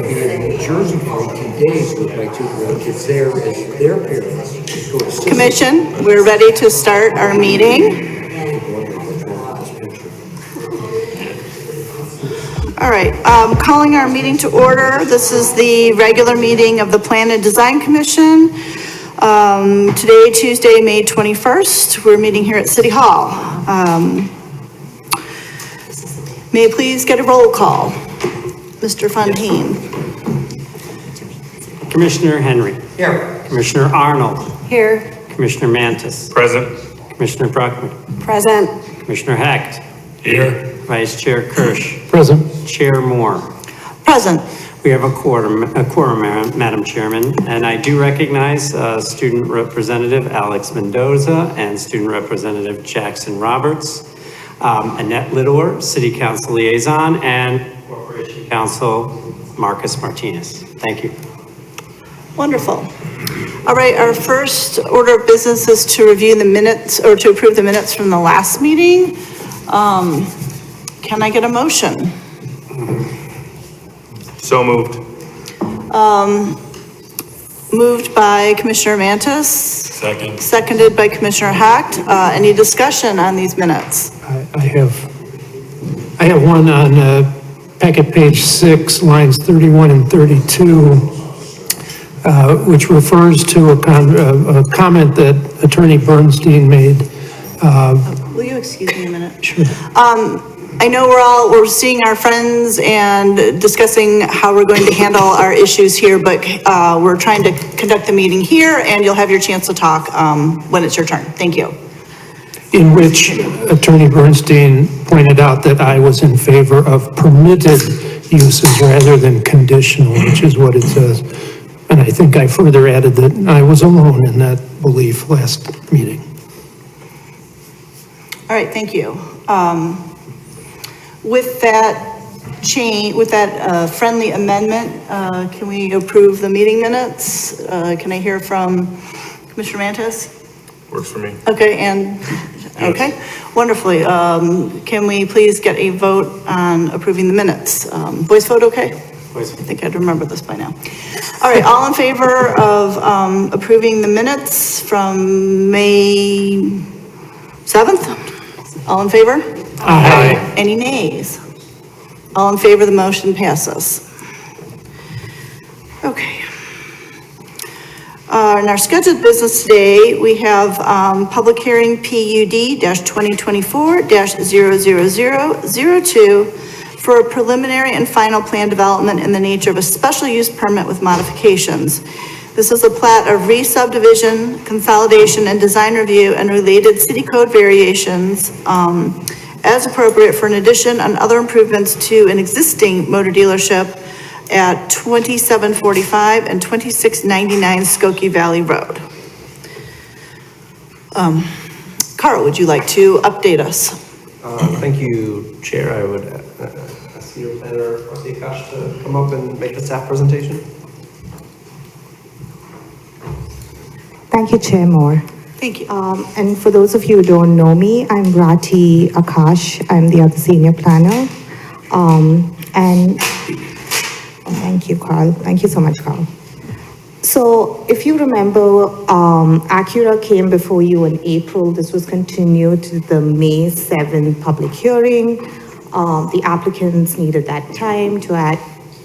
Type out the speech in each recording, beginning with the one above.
be in New Jersey for 18 days with my two grandkids there as their parents. Go to Sicily. Commission, we're ready to start our meeting. All right, calling our meeting to order. This is the regular meeting of the Plan and Design Commission. Today, Tuesday, May 21st, we're meeting here at City Hall. May I please get a roll call? Mr. Fontaine. Commissioner Henry. Here. Commissioner Arnold. Here. Commissioner Mantis. Present. Commissioner Bruckman. Present. Commissioner Hecht. Here. Vice Chair Kirsch. Present. Chair Moore. Present. We have a quorum, Madam Chairman, and I do recognize Student Representative Alex Mendoza and Student Representative Jackson Roberts, Annette Lidor, City Council Liaison, and Corporation Counsel Marcus Martinez. Thank you. Wonderful. All right, our first order of business is to review the minutes, or to approve the minutes from the last meeting. Can I get a motion? So moved. Moved by Commissioner Mantis. Second. Seconded by Commissioner Hecht. Any discussion on these minutes? I have one on packet page 6, lines 31 and 32, which refers to a comment that Attorney Bernstein made. Will you excuse me a minute? Sure. I know we're seeing our friends and discussing how we're going to handle our issues here, but we're trying to conduct the meeting here, and you'll have your chance to talk when it's your turn. Thank you. In which Attorney Bernstein pointed out that I was in favor of permitted uses rather than conditional, which is what it says. And I think I further added that I was alone in that belief last meeting. All right, thank you. With that change, with that friendly amendment, can we approve the meeting minutes? Can I hear from Commissioner Mantis? Works for me. Okay, and, okay, wonderfully. Can we please get a vote on approving the minutes? Voice vote, okay? Voice vote. I think I'd remember this by now. All right, all in favor of approving the minutes from May 7th? All in favor? Aye. Any nays? All in favor, the motion passes. Okay. In our scheduled business today, we have public hearing PUD-2024-00002 for a preliminary and final plan development in the nature of a special use permit with modifications. This is a plat of re-subdivision, consolidation, and design review and related city code variations as appropriate for an addition and other improvements to an existing motor dealership at 2745 and 2699 Skokie Valley Road. Carl, would you like to update us? Thank you, Chair. I would ask your planner, Rusty Akash, to come up and make the staff presentation. Thank you, Chair Moore. Thank you. And for those of you who don't know me, I'm Rati Akash. I'm the other senior planner. And thank you, Carl. Thank you so much, Carl. So if you remember, Acura came before you in April. This was continued to the May 7th public hearing. The applicants needed that time to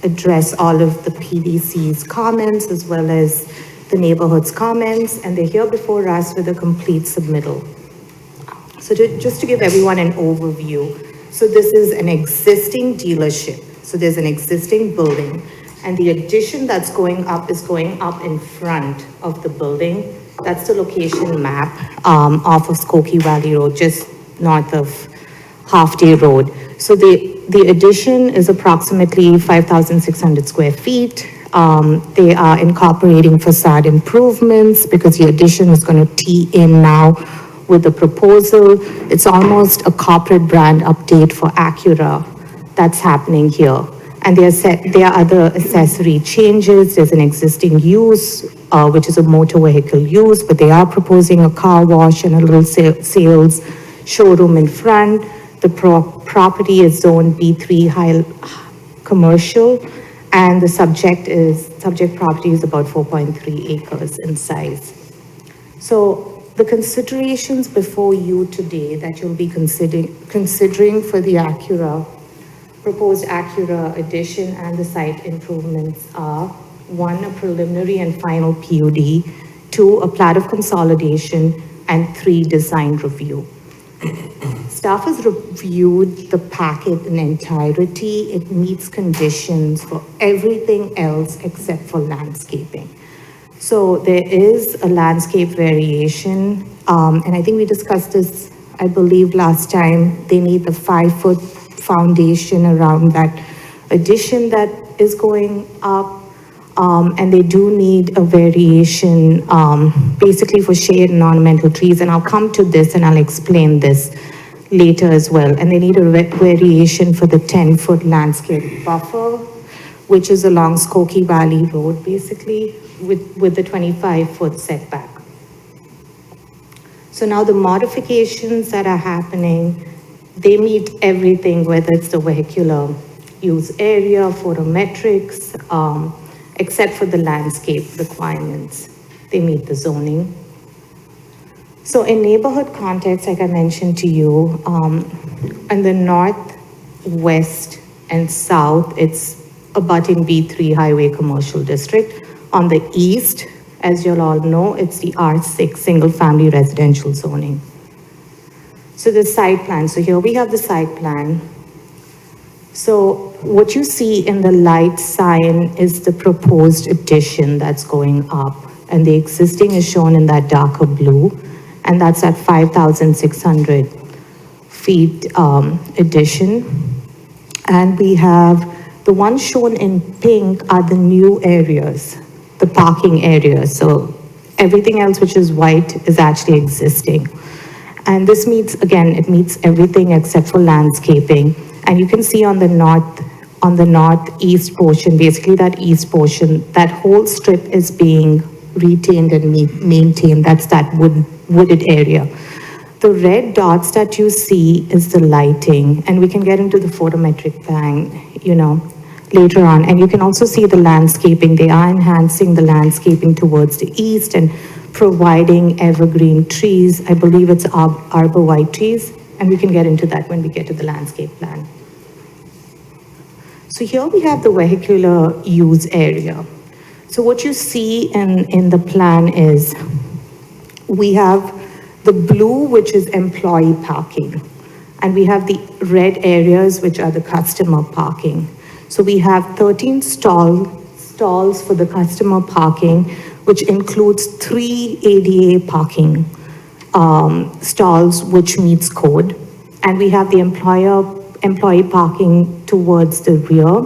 address all of the PDC's comments as well as the neighborhood's comments, and they're here before us with a complete submittal. So just to give everyone an overview, so this is an existing dealership. So there's an existing building, and the addition that's going up is going up in front of the building. That's the location map off of Skokie Valley Road, just north of Half Day Road. So the addition is approximately 5,600 square feet. They are incorporating facade improvements because the addition is going to tee in now with the proposal. It's almost a corporate brand update for Acura that's happening here. And there are other accessory changes. There's an existing use, which is a motor vehicle use, but they are proposing a car wash and a little sales showroom in front. The property is zone B3 high commercial, And the subject property is about 4.3 acres in size. So the considerations before you today that you'll be considering for the proposed Acura addition and the site improvements are: 1, a preliminary and final PUD, 2, a plat of consolidation, and 3, design review. Staff has reviewed the packet in entirety. It meets conditions for everything else except for landscaping. So there is a landscape variation, and I think we discussed this, I believe, last time. They need the 5-foot foundation around that addition that is going up, and they do need a variation, basically for shade and ornamental trees, and I'll come to this and I'll explain this later as well. And they need a variation for the 10-foot landscape buffer, which is along Skokie Valley Road, basically, with the 25-foot setback. So now the modifications that are happening, they meet everything, whether it's the vehicular use area, photometrics, except for the landscape requirements. They meet the zoning. So in neighborhood context, like I mentioned to you, in the north, west, and south, it's abutting B3 Highway Commercial District. On the east, as you'll all know, it's the R6 Single Family Residential Zoning. So the site plan, so here we have the site plan. So what you see in the light sign is the proposed addition that's going up, and the existing is shown in that darker blue, and that's at 5,600 feet addition. And we have the ones shown in pink are the new areas, the parking areas. So everything else which is white is actually existing. And this meets, again, it meets everything except for landscaping. And you can see on the northeast portion, basically that east portion, that whole strip is being retained and maintained. That's that wooded area. The red dots that you see is the lighting, and we can get into the photometric plan, later on. And you can also see the landscaping. They are enhancing the landscaping towards the east and providing evergreen trees. I believe it's arbor white trees, and we can get into that when we get to the landscape plan. So here we have the vehicular use area. So what you see in the plan is we have the blue, which is employee parking, and we have the red areas, which are the customer parking. So we have 13 stalls for the customer parking, which includes 3 ADA parking stalls, which meets code. And we have the employee parking towards the rear,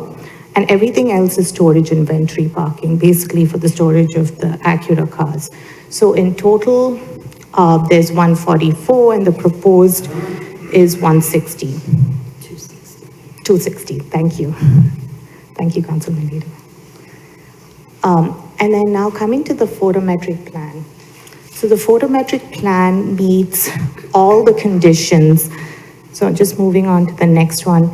and everything else is storage inventory parking, basically for the storage of the Acura cars. So in total, there's 144, and the proposed is 160. 260, thank you. Thank you, Councilman Leader. And then now coming to the photometric plan. So the photometric plan meets all the conditions. So just moving on to the next one.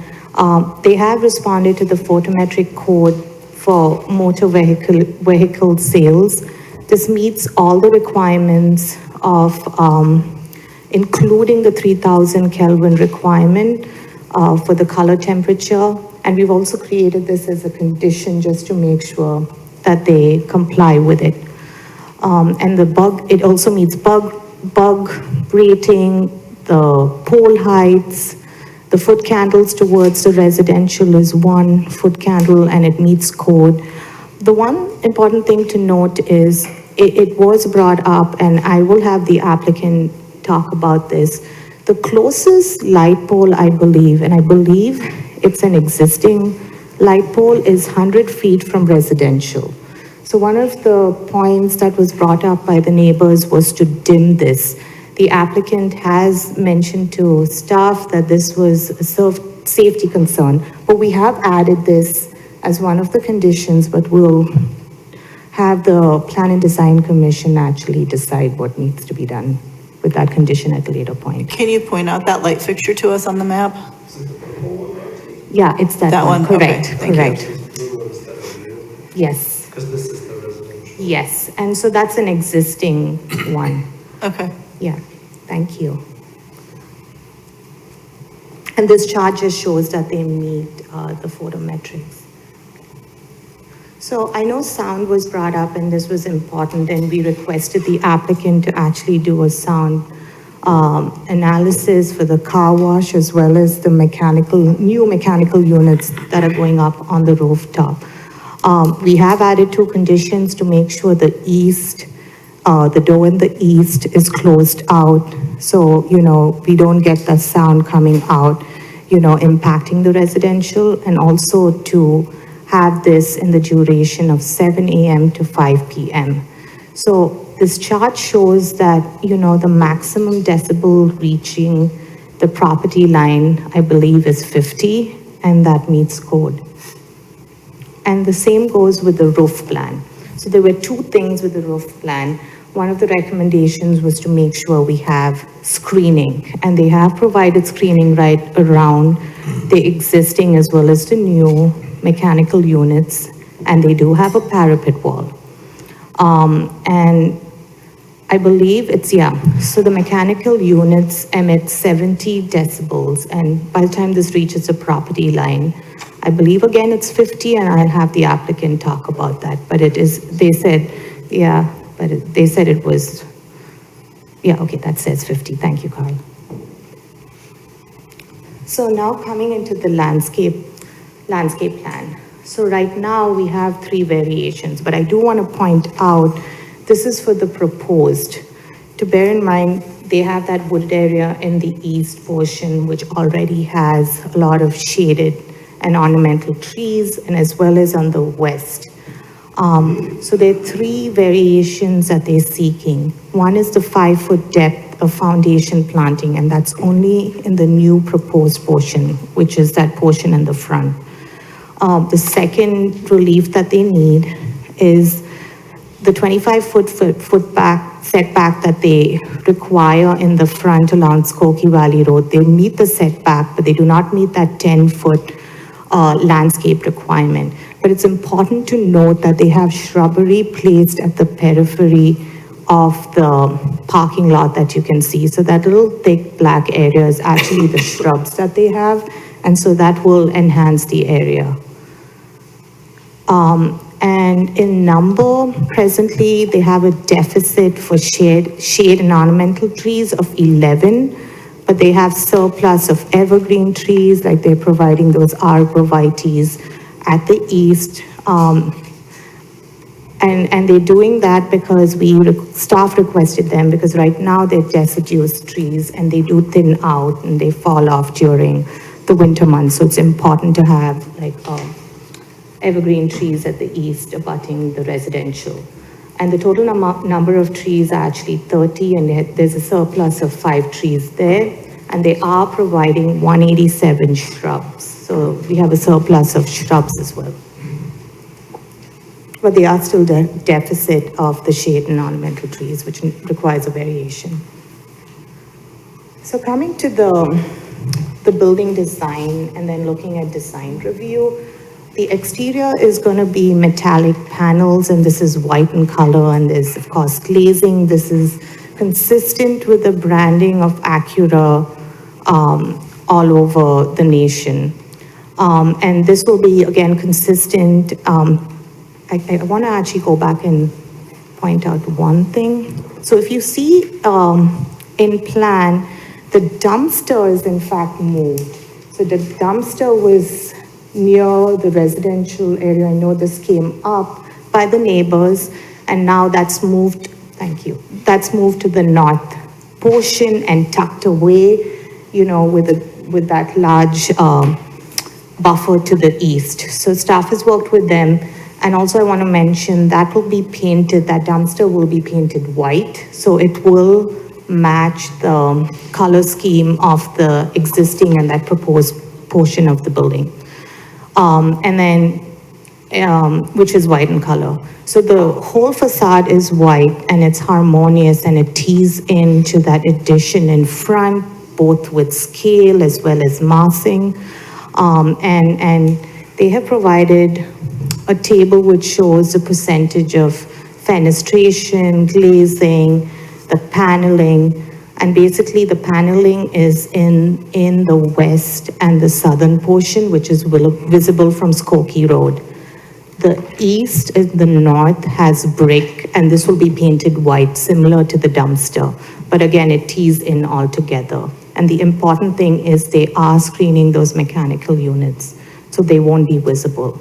They have responded to the photometric code for motor vehicle sales. This meets all the requirements of, including the 3000 Kelvin requirement for the color temperature. And we've also created this as a condition just to make sure that they comply with it. And it also meets bug rating, the pole heights, the foot candles towards the residential is 1 foot candle, and it meets code. The one important thing to note is it was brought up, and I will have the applicant talk about this. The closest light pole, I believe it's an existing light pole, is 100 feet from residential. So one of the points that was brought up by the neighbors was to dim this. The applicant has mentioned to staff that this was a safety concern, but we have added this as one of the conditions, but we'll have the Plan and Design Commission actually decide what needs to be done with that condition at a later point. Can you point out that light fixture to us on the map? Yeah, it's that That one, one? Okay, correct, thank you. correct. Yes, Because this is the residential. yes. And so that's an existing one. Okay. Yeah, thank you. And this chart just shows that they meet the photometrics. So I know sound was brought up and this was important, and we requested the applicant to actually do a sound analysis for the car wash as well as the new mechanical units that are going up on the rooftop. We have added 2 conditions to make sure the door in the east is closed out. So, we don't get the sound coming out, impacting the residential, and also to have this in the duration of 7 a.m. to 5 p.m. So this chart shows that, the maximum decibel reaching the property line, I believe, is 50, and that meets code. And the same goes with the roof plan. So there were 2 things with the roof plan. One of the recommendations was to make sure we have screening, and they have provided screening right around the existing as well as the new mechanical units, and they do have a parapet wall. And I believe so the mechanical units emit 70 decibels, and by the time this reaches the property line, I believe again it's 50, and I'll have the applicant talk about that, but they said it was, okay, that says 50, thank you, Carl. So now coming into the landscape plan. So right now we have 3 variations, but I do want to point out, this is for the proposed. To bear in mind, they have that wooded area in the east portion, which already has a lot of shaded and ornamental trees, and as well as on the west. So there are 3 variations that they're seeking. One is the 5-foot depth of foundation planting, and that's only in the new proposed portion, which is that portion in the front. The second relief that they need is the 25-foot setback that they require in the front along Skokie Valley Road. They meet the setback, but they do not meet that 10-foot landscape requirement. But it's important to note that they have shrubbery placed at the periphery of the parking lot that you can see. So that little thick black area is actually the shrubs that they have, and so that will enhance the area. And in number, presently, they have a deficit for shade and ornamental trees of 11, but they have surplus of evergreen trees, like they're providing those arborvitaes at the east. And they're doing that because staff requested them, because right now they're deciduous trees and they do thin out and they fall off during the winter months. So it's important to have evergreen trees at the east abutting the residential. And the total number of trees are actually 30, and there's a surplus of 5 trees there, and they are providing 187 shrubs. So we have a surplus of shrubs as well. But they are still deficit of the shade and ornamental trees, which requires a variation. So coming to the building design and then looking at design review, the exterior is going to be metallic panels, and this is white in color, and there's of course glazing. This is consistent with the branding of Acura all over the nation. And this will be again consistent. I want to actually go back and point out one thing. So if you see in plan, the dumpster is in fact moved. So the dumpster was near the residential area. I know this came up by the neighbors, and now that's moved, thank you, that's moved to the north portion and tucked away, with that large buffer to the east. So staff has worked with them. And also I want to mention that will be painted, that dumpster will be painted white. So it will match the color scheme of the existing and that proposed portion of the building. Which is white in color. So the whole facade is white and it's harmonious, and it tees into that addition in front, both with scale as well as massing. And they have provided a table which shows the percentage of fenestration, glazing, the paneling, and basically the paneling is in the west and the southern portion, which is visible from Skokie Road. The east and the north has brick, and this will be painted white, similar to the dumpster. But again, it tees in all together. And the important thing is they are screening those mechanical units, so they won't be visible.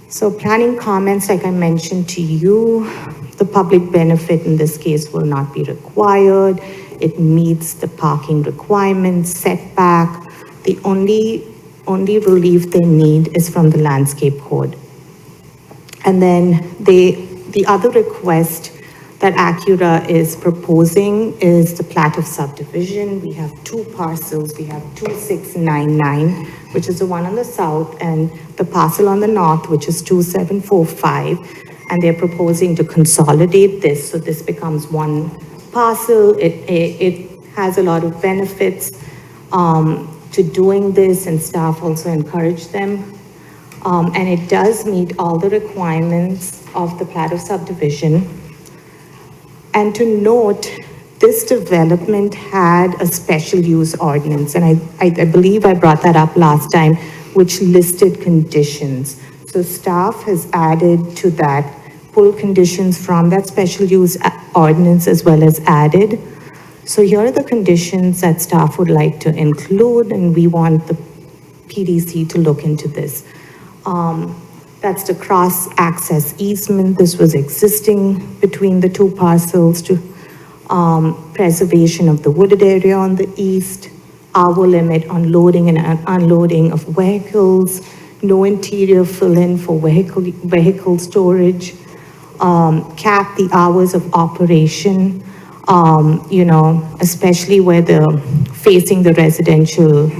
So planning comments, like I mentioned to you, the public benefit in this case will not be required. It meets the parking requirements, setback. The only relief they need is from the landscape code. And then the other request that Acura is proposing is the plat of subdivision. We have two parcels. We have 2699, which is the one on the south, and the parcel on the north, which is 2745. And they're proposing to consolidate this, so this becomes one parcel. It has a lot of benefits to doing this, and staff also encourage them. And it does meet all the requirements of the plat of subdivision. And to note, this development had a special use ordinance, and I believe I brought that up last time, which listed conditions. So staff has added to that, pulled conditions from that special use ordinance as well as added. So here are the conditions that staff would like to include, and we want the PDC to look into this. That's the cross-access easement. This was existing between the two parcels to preservation of the wooded area on the east, hour limit on loading and unloading of vehicles, no interior fill-in for vehicle storage, cap the hours of operation, especially where they're facing the residential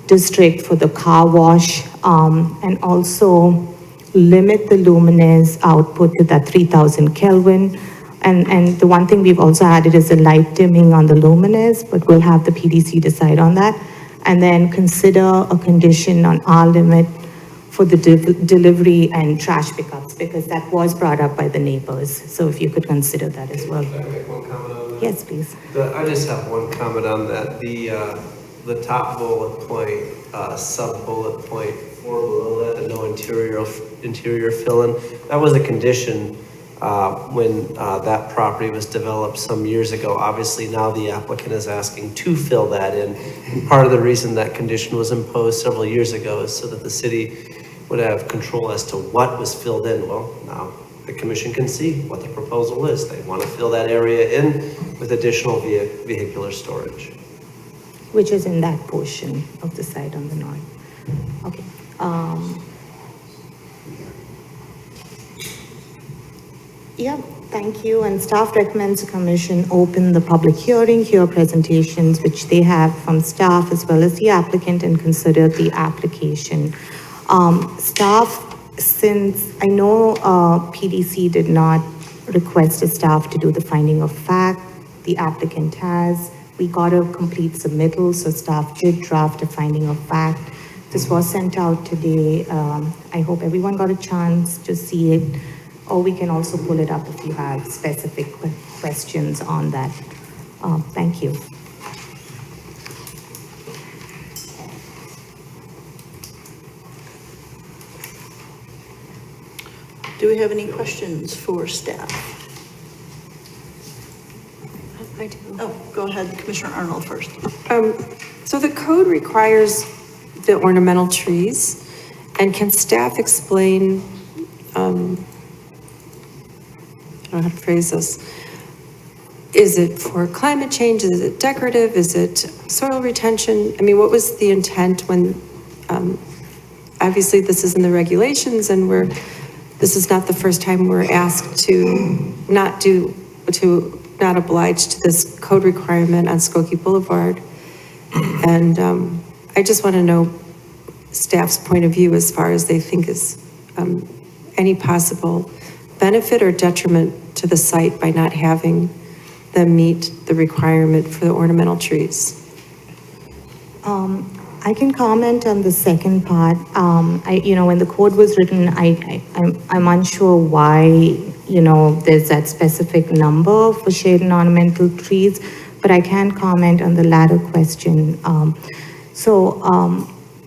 district for the car wash, and also limit the luminaires output to that 3000 Kelvin. And the one thing we've also added is the light dimming on the luminaires, but we'll have the PDC decide on that. And then consider a condition on our limit for the delivery and trash pickups, because that was brought up by the neighbors. So if you could consider that as well. Can I make one comment on that? Yes, please. I just have one comment on that. The top bullet point, sub-bullet point, 4 below that, no interior fill-in. That was a condition when that property was developed some years ago. Obviously, now the applicant is asking to fill that in. And part of the reason that condition was imposed several years ago is so that the city would have control as to what was filled in. Well, now the commission can see what the proposal is. They want to fill that area in with additional vehicular storage. Which is in that portion of the site on the north. Okay. Yeah, thank you. And staff recommends the commission open the public hearing, hear presentations, which they have from staff as well as the applicant, and consider the application. Staff, since I know PDC did not request a staff to do the finding of fact, the applicant has. We got a complete submittal, so staff did draft a finding of fact. This was sent out today. I hope everyone got a chance to see it, or we can also pull it up if you have specific questions on that. Thank you. Do we have any questions for staff? I do. Oh, go ahead, Commissioner Arnold first. So the code requires the ornamental trees, and can staff explain, I don't know how to phrase this. Is it for climate change? Is it decorative? Is it soil retention? I mean, what was the intent when, obviously this is in the regulations, and this is not the first time we're asked to not oblige to this code requirement on Skokie Boulevard. And I just want to know staff's point of view as far as they think is any possible benefit or detriment to the site by not having them meet the requirement for the ornamental trees. I can comment on the second part. When the code was written, I'm unsure why, there's that specific number for shade and ornamental trees, but I can comment on the latter question.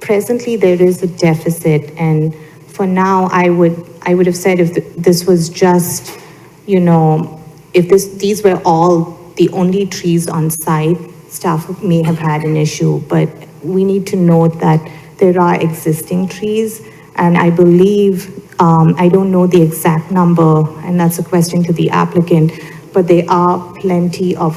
Presently there is a deficit, and for now, I would have said if this was just, if these were all the only trees on site, staff may have had an issue, but we need to note that there are existing trees, and I believe, I don't know the exact number, and that's a question to the applicant, but there are plenty of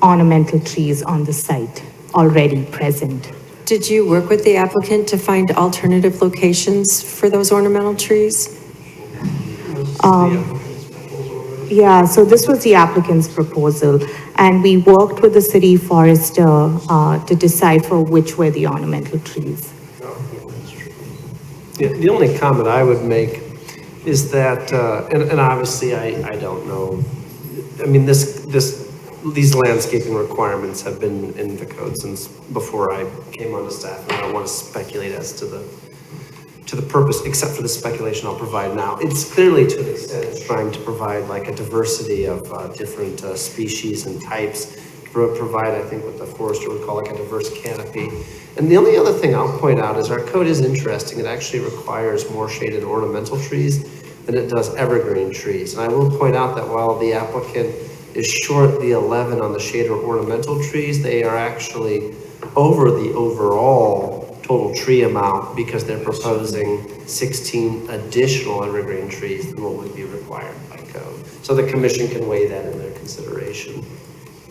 ornamental trees on the site already present. Did you work with the applicant to find alternative locations for those ornamental trees? Yeah, so this was the applicant's proposal, and we worked with the city forester to decipher which were the ornamental trees. Yeah, the only comment I would make is that, and obviously I don't know, I mean, these landscaping requirements have been in the code since before I came on to staff, and I don't want to speculate as to the purpose, except for the speculation I'll provide now. It's clearly, to an extent, trying to provide like a diversity of different species and types, provide, I think, what the forester would call like a diverse canopy. And the only other thing I'll point out is our code is interesting. It actually requires more shaded ornamental trees than it does evergreen trees. And I will point out that while the applicant is short the 11 on the shaded ornamental trees, they are actually over the overall total tree amount because they're proposing 16 additional evergreen trees than what would be required by code. So the commission can weigh that in their consideration.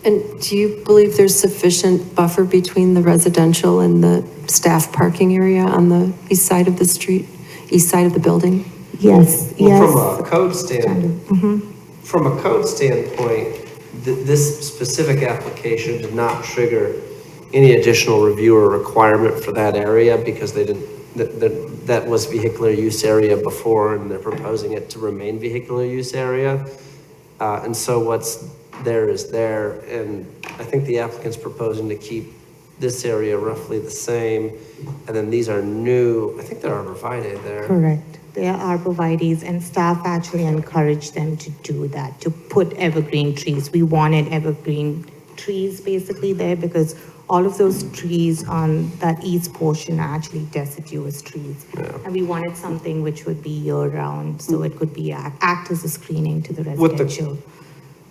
And do you believe there's sufficient buffer between the residential and the staff parking area on the east side of the street, east side of the building? Yes, Well, yes. From a code standpoint, this specific application did not trigger any additional review or requirement for that area because they didn't, that was vehicular use area before, and they're proposing it to remain vehicular use area. And so what's there is there, and I think the applicant's proposing to keep this area roughly the same, and then these are new, I think there are arborvitae there. Correct. There are arborvitaes, and staff actually encouraged them to do that, to put evergreen trees. We wanted evergreen trees basically there because all of those trees on that east portion are actually deciduous trees. Yeah. And we wanted something which would be year-round, so it could be act as a screening to the residential.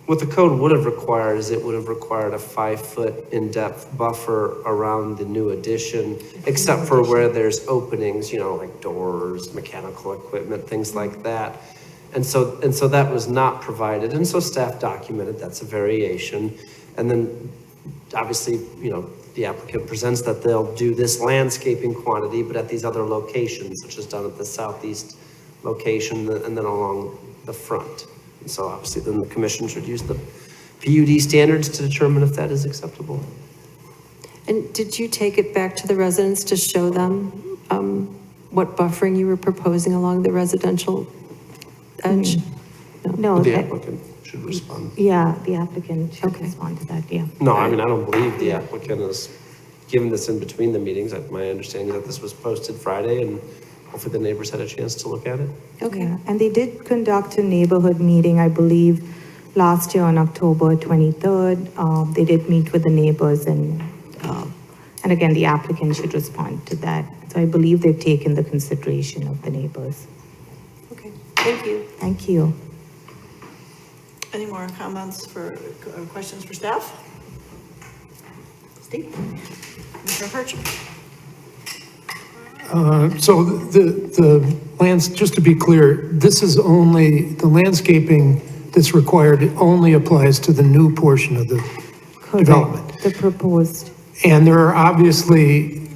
What the code would have required is it would have required a 5-foot in-depth buffer around the new addition, except for where there's openings, like doors, mechanical equipment, things like that. And so that was not provided. And so staff documented that's a variation. And then obviously, the applicant presents that they'll do this landscaping quantity, but at these other locations, which is done at the southeast location and then along the front. And so obviously then the commission should use the PUD standards to determine if that is acceptable. And did you take it back to the residents to show them what buffering you were proposing along the residential edge? No, The applicant should respond. yeah, the applicant should Okay. respond to that, yeah. No, I mean, I don't believe the applicant is given this in between the meetings. My understanding is that this was posted Friday and hopefully the neighbors had a chance to look at it. Okay. Yeah, and they did conduct a neighborhood meeting, I believe, last year on October 23rd. They did meet with the neighbors and again, the applicant should respond to that. So I believe they've taken the consideration of the neighbors. Okay, thank you. Thank you. Any more comments or questions for staff? Steve? Mr. Hirsch? So the lands, just to be clear, this is only, the landscaping that's required only applies to the new portion of the development. Correct, the proposed. And there are obviously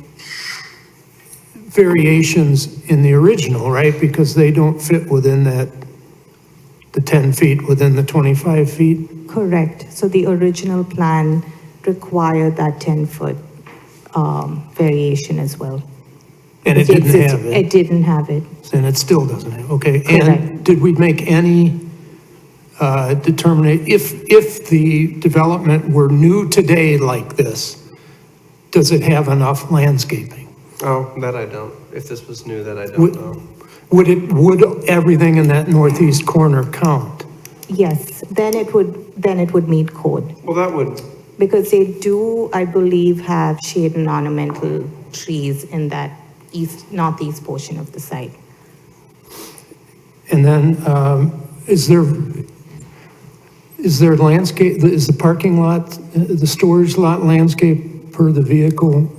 variations in the original, right? Because they don't fit within the 10 feet, within the 25 feet. Correct. So the original plan required that 10-foot variation as well. And it didn't have it. It didn't have it. And it still doesn't have, okay. Correct. And did we make any determination, if the development were new today like this, does it have enough landscaping? Oh, that I don't. If this was new, that I Would- don't know. Would everything in that northeast corner count? Yes, then it would meet code. Well, that would, Because they do, I believe, have shade and ornamental trees in that northeast portion of the site. And then, is there landscape, is the parking lot, the storage lot landscape per the vehicle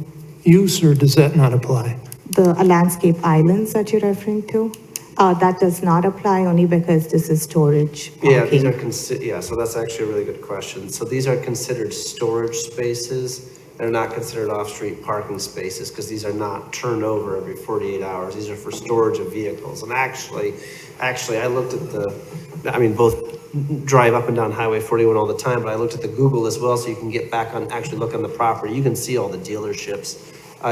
use, or does that not apply? The landscape islands that you're referring to, that does not apply only because this is storage yeah, these are parking. so that's actually a really good question. So these are considered storage spaces. They're not considered off-street parking spaces because these are not turned over every 48 hours. These are for storage of vehicles. And actually, I looked at both drive up and down Highway 41 all the time, but I looked at the Google as well, so you can get back on, actually look on the property. You can see all the dealerships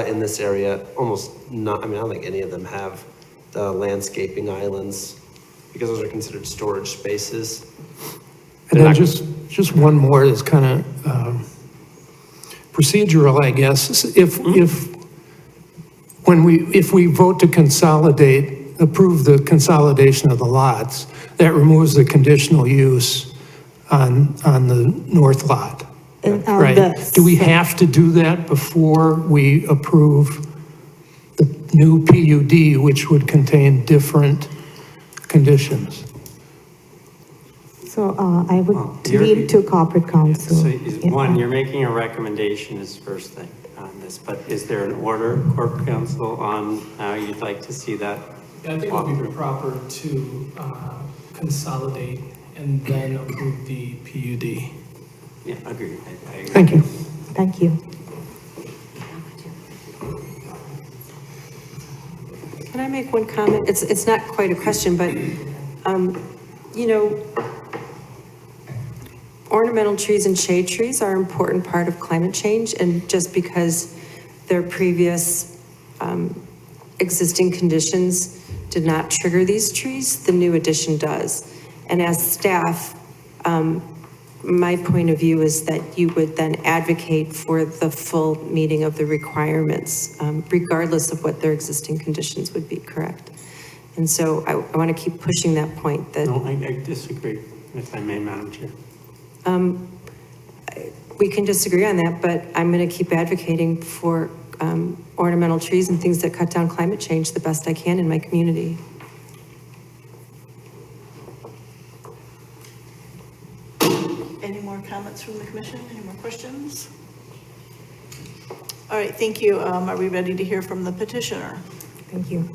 in this area. Almost not, I don't think any of them have the landscaping islands because those are considered storage spaces. And then just one more that's kind of procedural, I guess. If we vote to approve the consolidation of the lots, that removes the conditional use on the north lot, right? Do we have to do that before we approve the new PUD, which would contain different conditions? So I would you're- lean to corporate counsel. So, Yeah. one, you're making a recommendation is first thing on this, but is there an order, corporate counsel, on how you'd like to see that? Yeah, I think it would be proper to consolidate and then approve the PUD. Yeah, agreed. I agree. Thank you. Thank you. Can I make one comment? It's not quite a question, but, ornamental trees and shade trees are an important part of climate change, and just because their previous existing conditions did not trigger these trees, the new addition does. And as staff, my point of view is that you would then advocate for the full meeting of the requirements, regardless of what their existing conditions would be, correct? And so I want to keep pushing that point that No, I disagree, if I may, Madam Chair. we can disagree on that, but I'm going to keep advocating for ornamental trees and things that cut down climate change the best I can in my community. Any more comments from the commission? Any more questions? All right, thank you. Are we ready to hear from the petitioner? Thank you.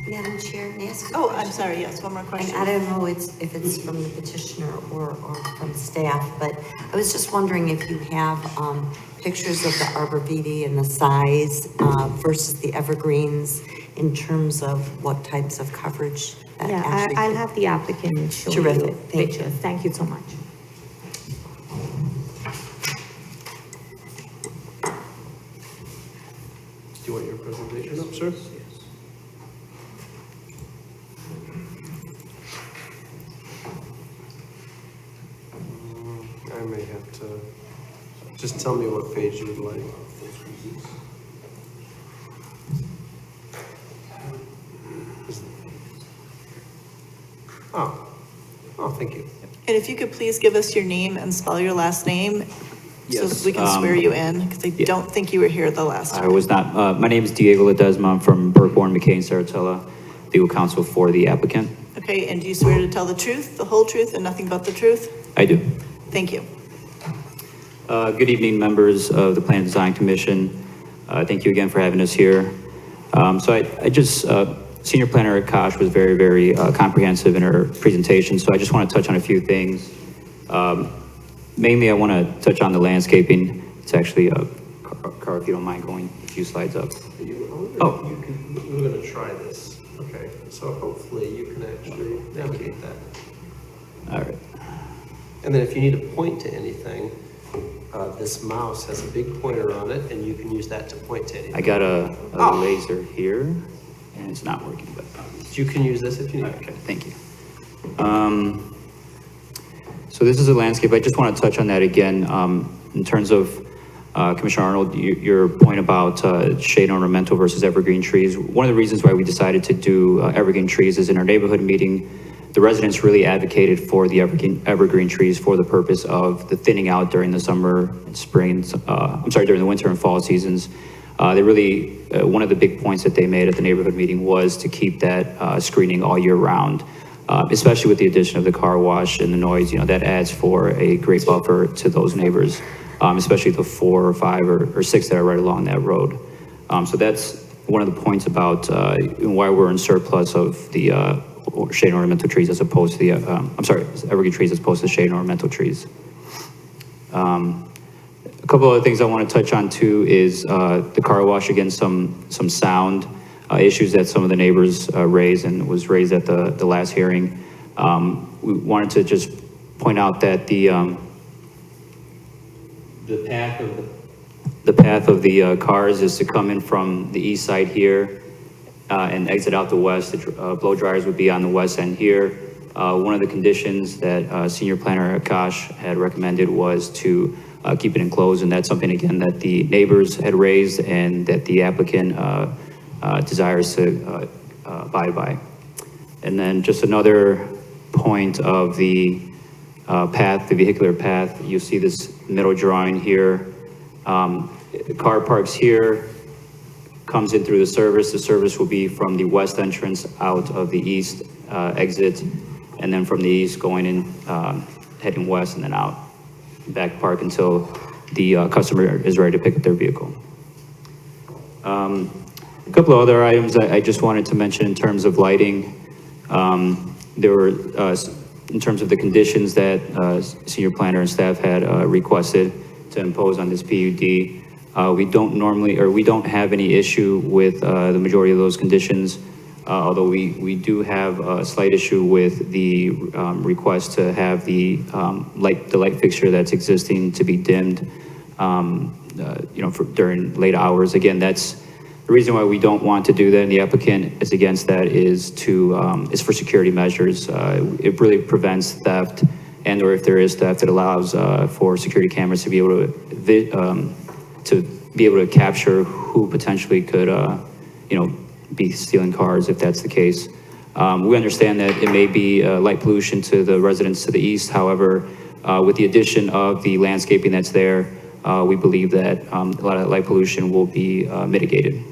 Madam Chair, may I ask a Oh, question? I'm sorry, yes, one more And question. I don't know if it's from the petitioner or from staff, but I was just wondering if you have pictures of the arborvitae and the size versus the evergreens in terms of what types of coverage that Yeah, actually. I'll have the applicant show you Terrific, thank you. pictures. Thank you so much. Do you want your presentation up, sir? I may have to, just tell me what page you would like. Oh, thank you. And if you could please give us your name and spell your last name, so Yes, that we can swear you in, because I don't think you were here the last I time. was not, my name is Diego Ledesma, I'm from Burkborn, McCain, Saratoga, legal counsel for the applicant. Okay, and do you swear to tell the truth, the whole truth, and nothing but the truth? I do. Thank you. Good evening, members of the Plan and Design Commission. Thank you again for having us here. Senior Planner Akash was very, very comprehensive in her presentation, so I just want to touch on a few things. Mainly, I want to touch on the landscaping. It's actually, Carl, if you don't mind going a few slides up. Oh. We're gonna try this. Okay, so hopefully you can actually navigate that. All right. And then if you need to point to anything, this mouse has a big pointer on it, and you can use that to point to anything. I got a laser here, and it's not working, but. You can use this if you need. Okay, thank you. So this is a landscape. I just want to touch on that again in terms of Commissioner Arnold, your point about shade ornamental versus evergreen trees, one of the reasons why we decided to do evergreen trees is in our neighborhood meeting, the residents really advocated for the evergreen trees for the purpose of the thinning out during the summer and spring, during the winter and fall seasons. They really, one of the big points that they made at the neighborhood meeting was to keep that screening all year round, especially with the addition of the car wash and the noise, that adds for a great buffer to those neighbors, especially the 4 or 5 or 6 that are right along that road. So that's one of the points about why we're in surplus of the shade and ornamental trees as opposed to the, evergreen trees as opposed to shade and ornamental trees. A couple other things I want to touch on too is the car wash. Again, some sound issues that some of the neighbors raised and was raised at the last hearing. We wanted to just point out that the path of the cars is to come in from the east side here and exit out the west. The blow dryers would be on the west end here. One of the conditions that Senior Planner Akash had recommended was to keep it enclosed, and that's something, again, that the neighbors had raised and that the applicant desires to abide by. And then just another point of the path, the vehicular path, you see this middle drawing here. The car parks here, comes in through the service. The service will be from the west entrance out of the east exit, and then from the east going in, heading west and then out. Back park until the customer is ready to pick up their vehicle. A couple of other items I just wanted to mention in terms of lighting. There were, in terms of the conditions that Senior Planner and staff had requested to impose on this PUD. We don't have any issue with the majority of those conditions, although we do have a slight issue with the request to have the light fixture that's existing to be dimmed, during late hours. Again, that's the reason why we don't want to do that, and the applicant is against that, is for security measures. It really prevents theft, and or if there is theft, it allows for security cameras to be able to capture who potentially could, be stealing cars if that's the case. We understand that it may be light pollution to the residents to the east. However, with the addition of the landscaping that's there, we believe that a lot of light pollution will be mitigated.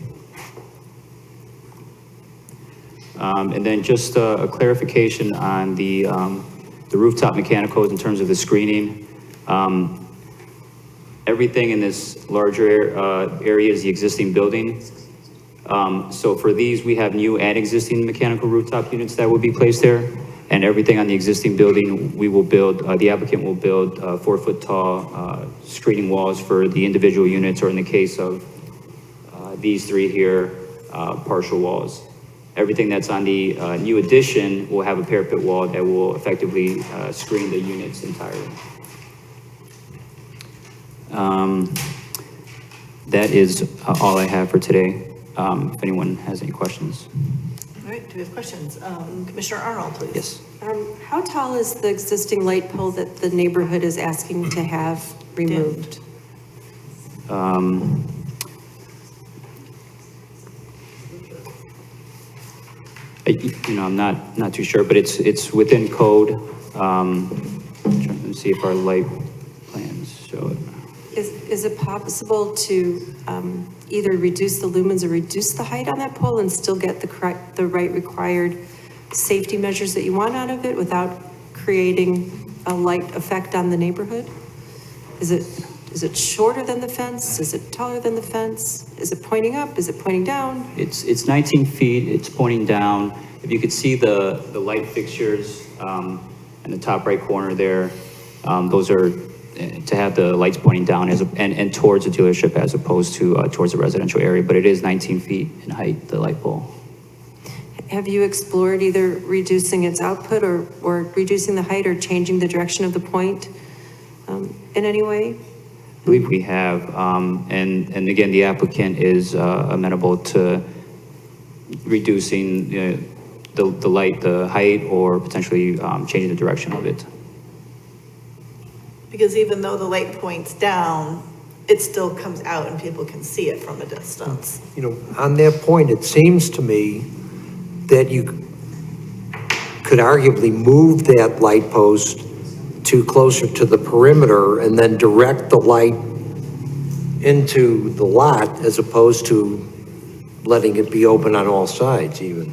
And then just a clarification on the rooftop mechanicals in terms of the screening. Everything in this larger area is the existing building. So for these, we have new and existing mechanical rooftop units that will be placed there. And everything on the existing building, we will build, the applicant will build 4-foot tall screening walls for the individual units, or in the case of these 3 here, partial walls. Everything that's on the new addition will have a parapet wall that will effectively screen the units entirely. That is all I have for today. If anyone has any questions. All right, do we have questions? Commissioner Arnold, please. Yes. How tall is the existing light pole that the neighborhood is asking to have removed? I'm not too sure, but it's within code. Trying to see if our light plans show it. Is it possible to either reduce the lumens or reduce the height on that pole and still get the right required safety measures that you want out of it without creating a light effect on the neighborhood? Is it shorter than the fence? Is it taller than the fence? Is it pointing up? Is it pointing down? It's 19 feet. It's pointing down. If you could see the light fixtures in the top right corner there, those are to have the lights pointing down and towards the dealership as opposed to towards the residential area. But it is 19 feet in height, the light pole. Have you explored either reducing its output or reducing the height or changing the direction of the point in any way? I believe we have, and again, the applicant is amenable to reducing the height, or potentially changing the direction of it. Because even though the light points down, it still comes out and people can see it from a distance. You know, on that point, it seems to me that you could arguably move that light post to closer to the perimeter and then direct the light into the lot as opposed to letting it be open on all sides even.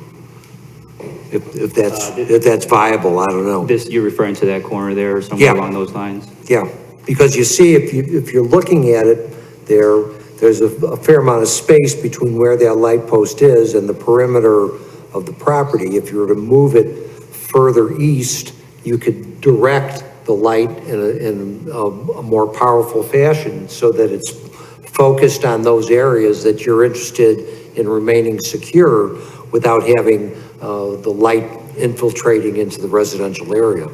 If that's viable, I don't know. You're referring to that corner there or somewhere Yeah. along those lines? Yeah, because you see, if you're looking at it, there's a fair amount of space between where that light post is and the perimeter of the property. If you were to move it further east, you could direct the light in a more powerful fashion so that it's focused on those areas that you're interested in remaining secure without having the light infiltrating into the residential area.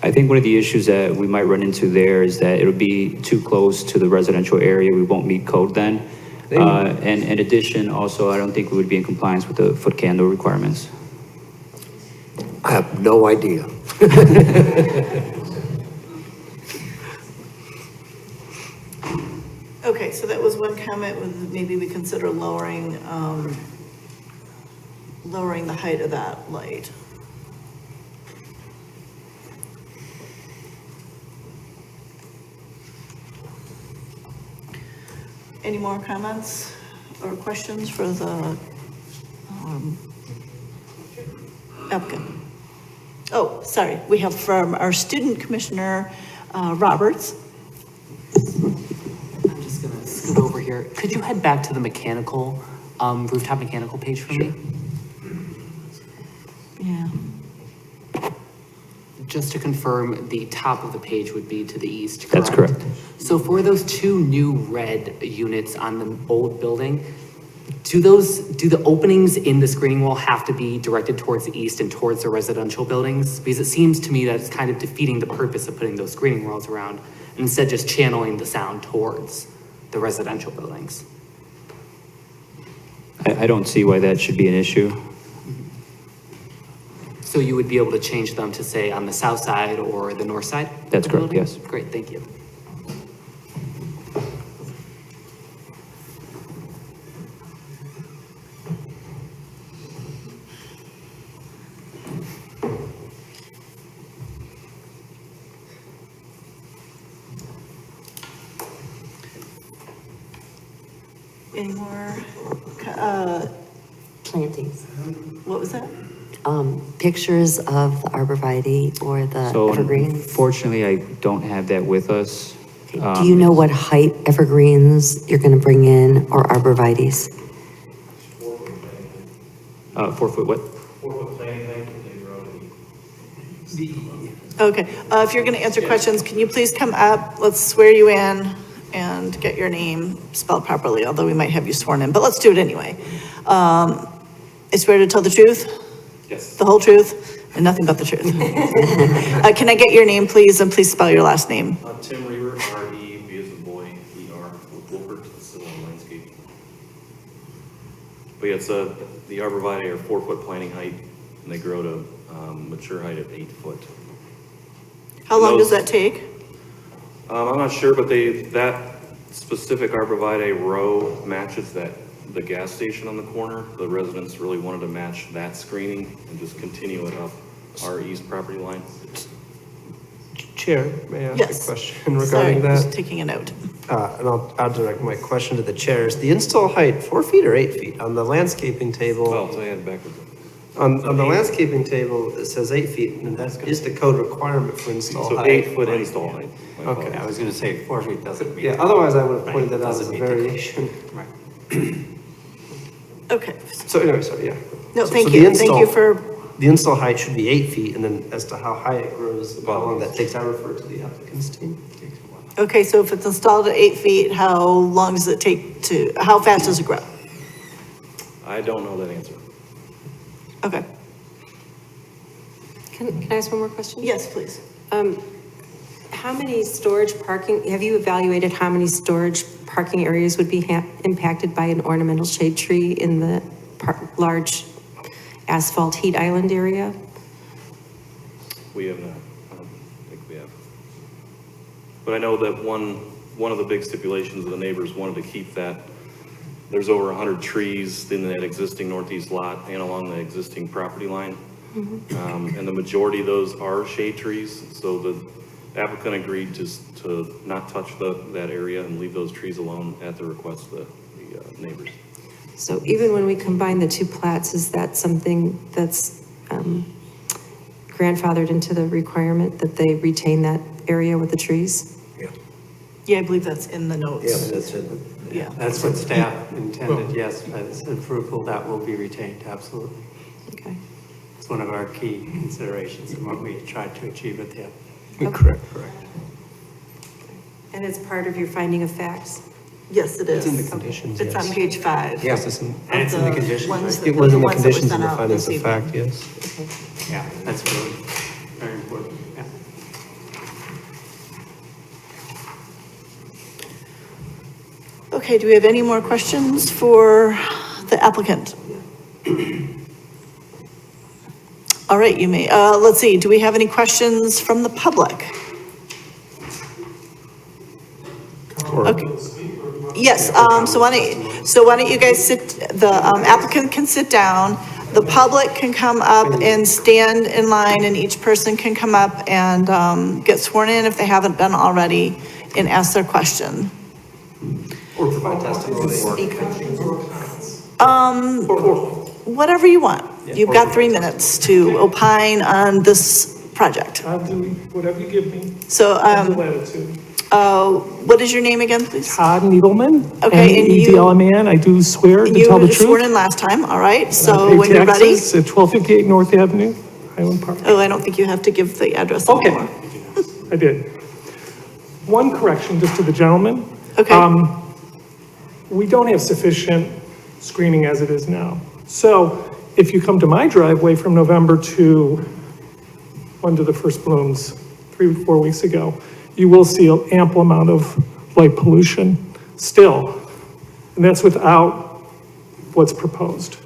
I think one of the issues that we might run into there is that it'll be too close to the residential area. We won't meet code then. And in addition, also, I don't think we would be in compliance with the foot candle requirements. I have no idea. Okay, so that was one comment with maybe we consider lowering, lowering the height of that light. Any more comments or questions for the applicant? Oh, sorry, we have from our student commissioner, Roberts. I'm just gonna scoot over here. Could you head back to the mechanical, rooftop mechanical page for me? Yeah. Just to confirm, the top of the page would be to the east, correct? That's correct. So for those two new red units on the old building, do the openings in the screening wall have to be directed towards the east and towards the residential buildings? Because it seems to me that it's kind of defeating the purpose of putting those screening walls around, and instead just channeling the sound towards the residential buildings. I don't see why that should be an issue. So you would be able to change them to say on the south side or the north side? That's of the correct, building? yes. Great, thank you. Any more, Plantings. what was that? Pictures of the arborvitae or the So evergreens. unfortunately, I don't have that with us. Do you know what height evergreens you're gonna bring in or arborvitaes? 4 foot what? Okay, if you're gonna answer questions, can you please come up? Let's swear you in and get your name spelled properly, although we might have you sworn in, but let's do it anyway. I swear to tell the truth? Yes. The whole truth, and nothing but the truth. Can I get your name, please, and please spell your last name? Tim Reaver, R-E, B as in boy, E-R, with Wilbert, Civil and Landscape. But yeah, it's the arborvitae are 4 foot planting height, and they grow to mature height of 8 foot. How long does that take? I'm not sure, but that specific arborvitae row matches the gas station on the corner. The residents really wanted to match that screening and just continue it up our east property line. Chair, may I ask Yes. a question Sorry, regarding just that? taking a note. And I'll direct my question to the chairs. The install height, 4 feet or 8 feet? On the landscaping table, Well, so I had it backwards. on the landscaping table, it says 8 feet, and that is the code requirement for install So height. 8 foot install height. My Okay. apologies. I was gonna say 4 feet doesn't mean. Yeah, otherwise I would have pointed that out as Doesn't a meet the code. variation. Okay, So anyway, sorry, yeah. no, So thank the you, install- thank you for, The install height should be 8 feet, and then as to how high it grows, how long that takes, I refer to the applicant's team. okay, so if it's installed at 8 feet, how long does it take how fast does it grow? I don't know that answer. Okay, Can I ask one more question? yes, please. How many storage parking, have you evaluated how many storage parking areas would be impacted by an ornamental shade tree in the large asphalt heat island area? We have not. I don't think we have. But I know that one one of the big stipulations of the neighbors wanted to keep that. There's over 100 trees in that existing northeast lot and along the existing property line. And the majority of those are shade trees. So the applicant agreed to not touch that area and leave those trees alone at the request of the neighbors. So even when we combine the two plats, is that something that's grandfathered into the requirement that they retain that area with the trees? Yeah, I believe that's in the notes. Yeah, that's it. Yeah. That's what staff intended, yes, by this approval, that will be retained, absolutely. Okay. It's one of our key considerations and what we tried to achieve with the Correct. And it's part of your finding of facts? Yes, it is. It's in the conditions, It's on yes. page 5. Yes. And it's in the conditions, right? It was in the ones that were conditions sent and the out findings this of fact, yes. Yeah, that's really very important, yeah. Okay, do we have any more questions for the applicant? All right, you may, let's see, do we have any questions from the public? Okay. Yes, so why don't you guys sit, the applicant can sit down, the public can come up and stand in line, and each person can come up and, get sworn in if they haven't been already, and ask their question. Or provide testimony. Whatever you want. You've got 3 minutes to opine on this project. I'll do whatever you give me. So, Latitude. what is your name again, please? Todd Needleman. Okay, and you- N-E-E-D-L-M-A-N. I do swear to You tell the were sworn truth. in last time, all right, I so pay when you're ready. taxes at 1258 North Avenue, Highland Park. Oh, I don't think you have to give the address Okay, anymore. I did. One correction just to the gentleman. Okay, We don't have sufficient screening as it is now. So if you come to my driveway from November to under the first blooms 3 or 4 weeks ago, you will see an ample amount of light pollution still. And that's without what's proposed.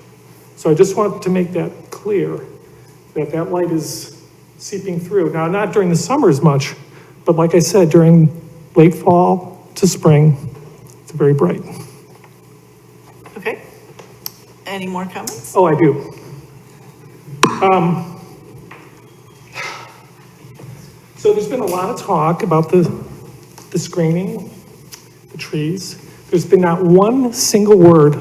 So I just want to make that clear, that that light is seeping through. Now, not during the summer as much, but like I said, during late fall to spring, it's very bright. okay. Any more comments? Oh, I do. So there's been a lot of talk about the screening, the trees. There's been not one single word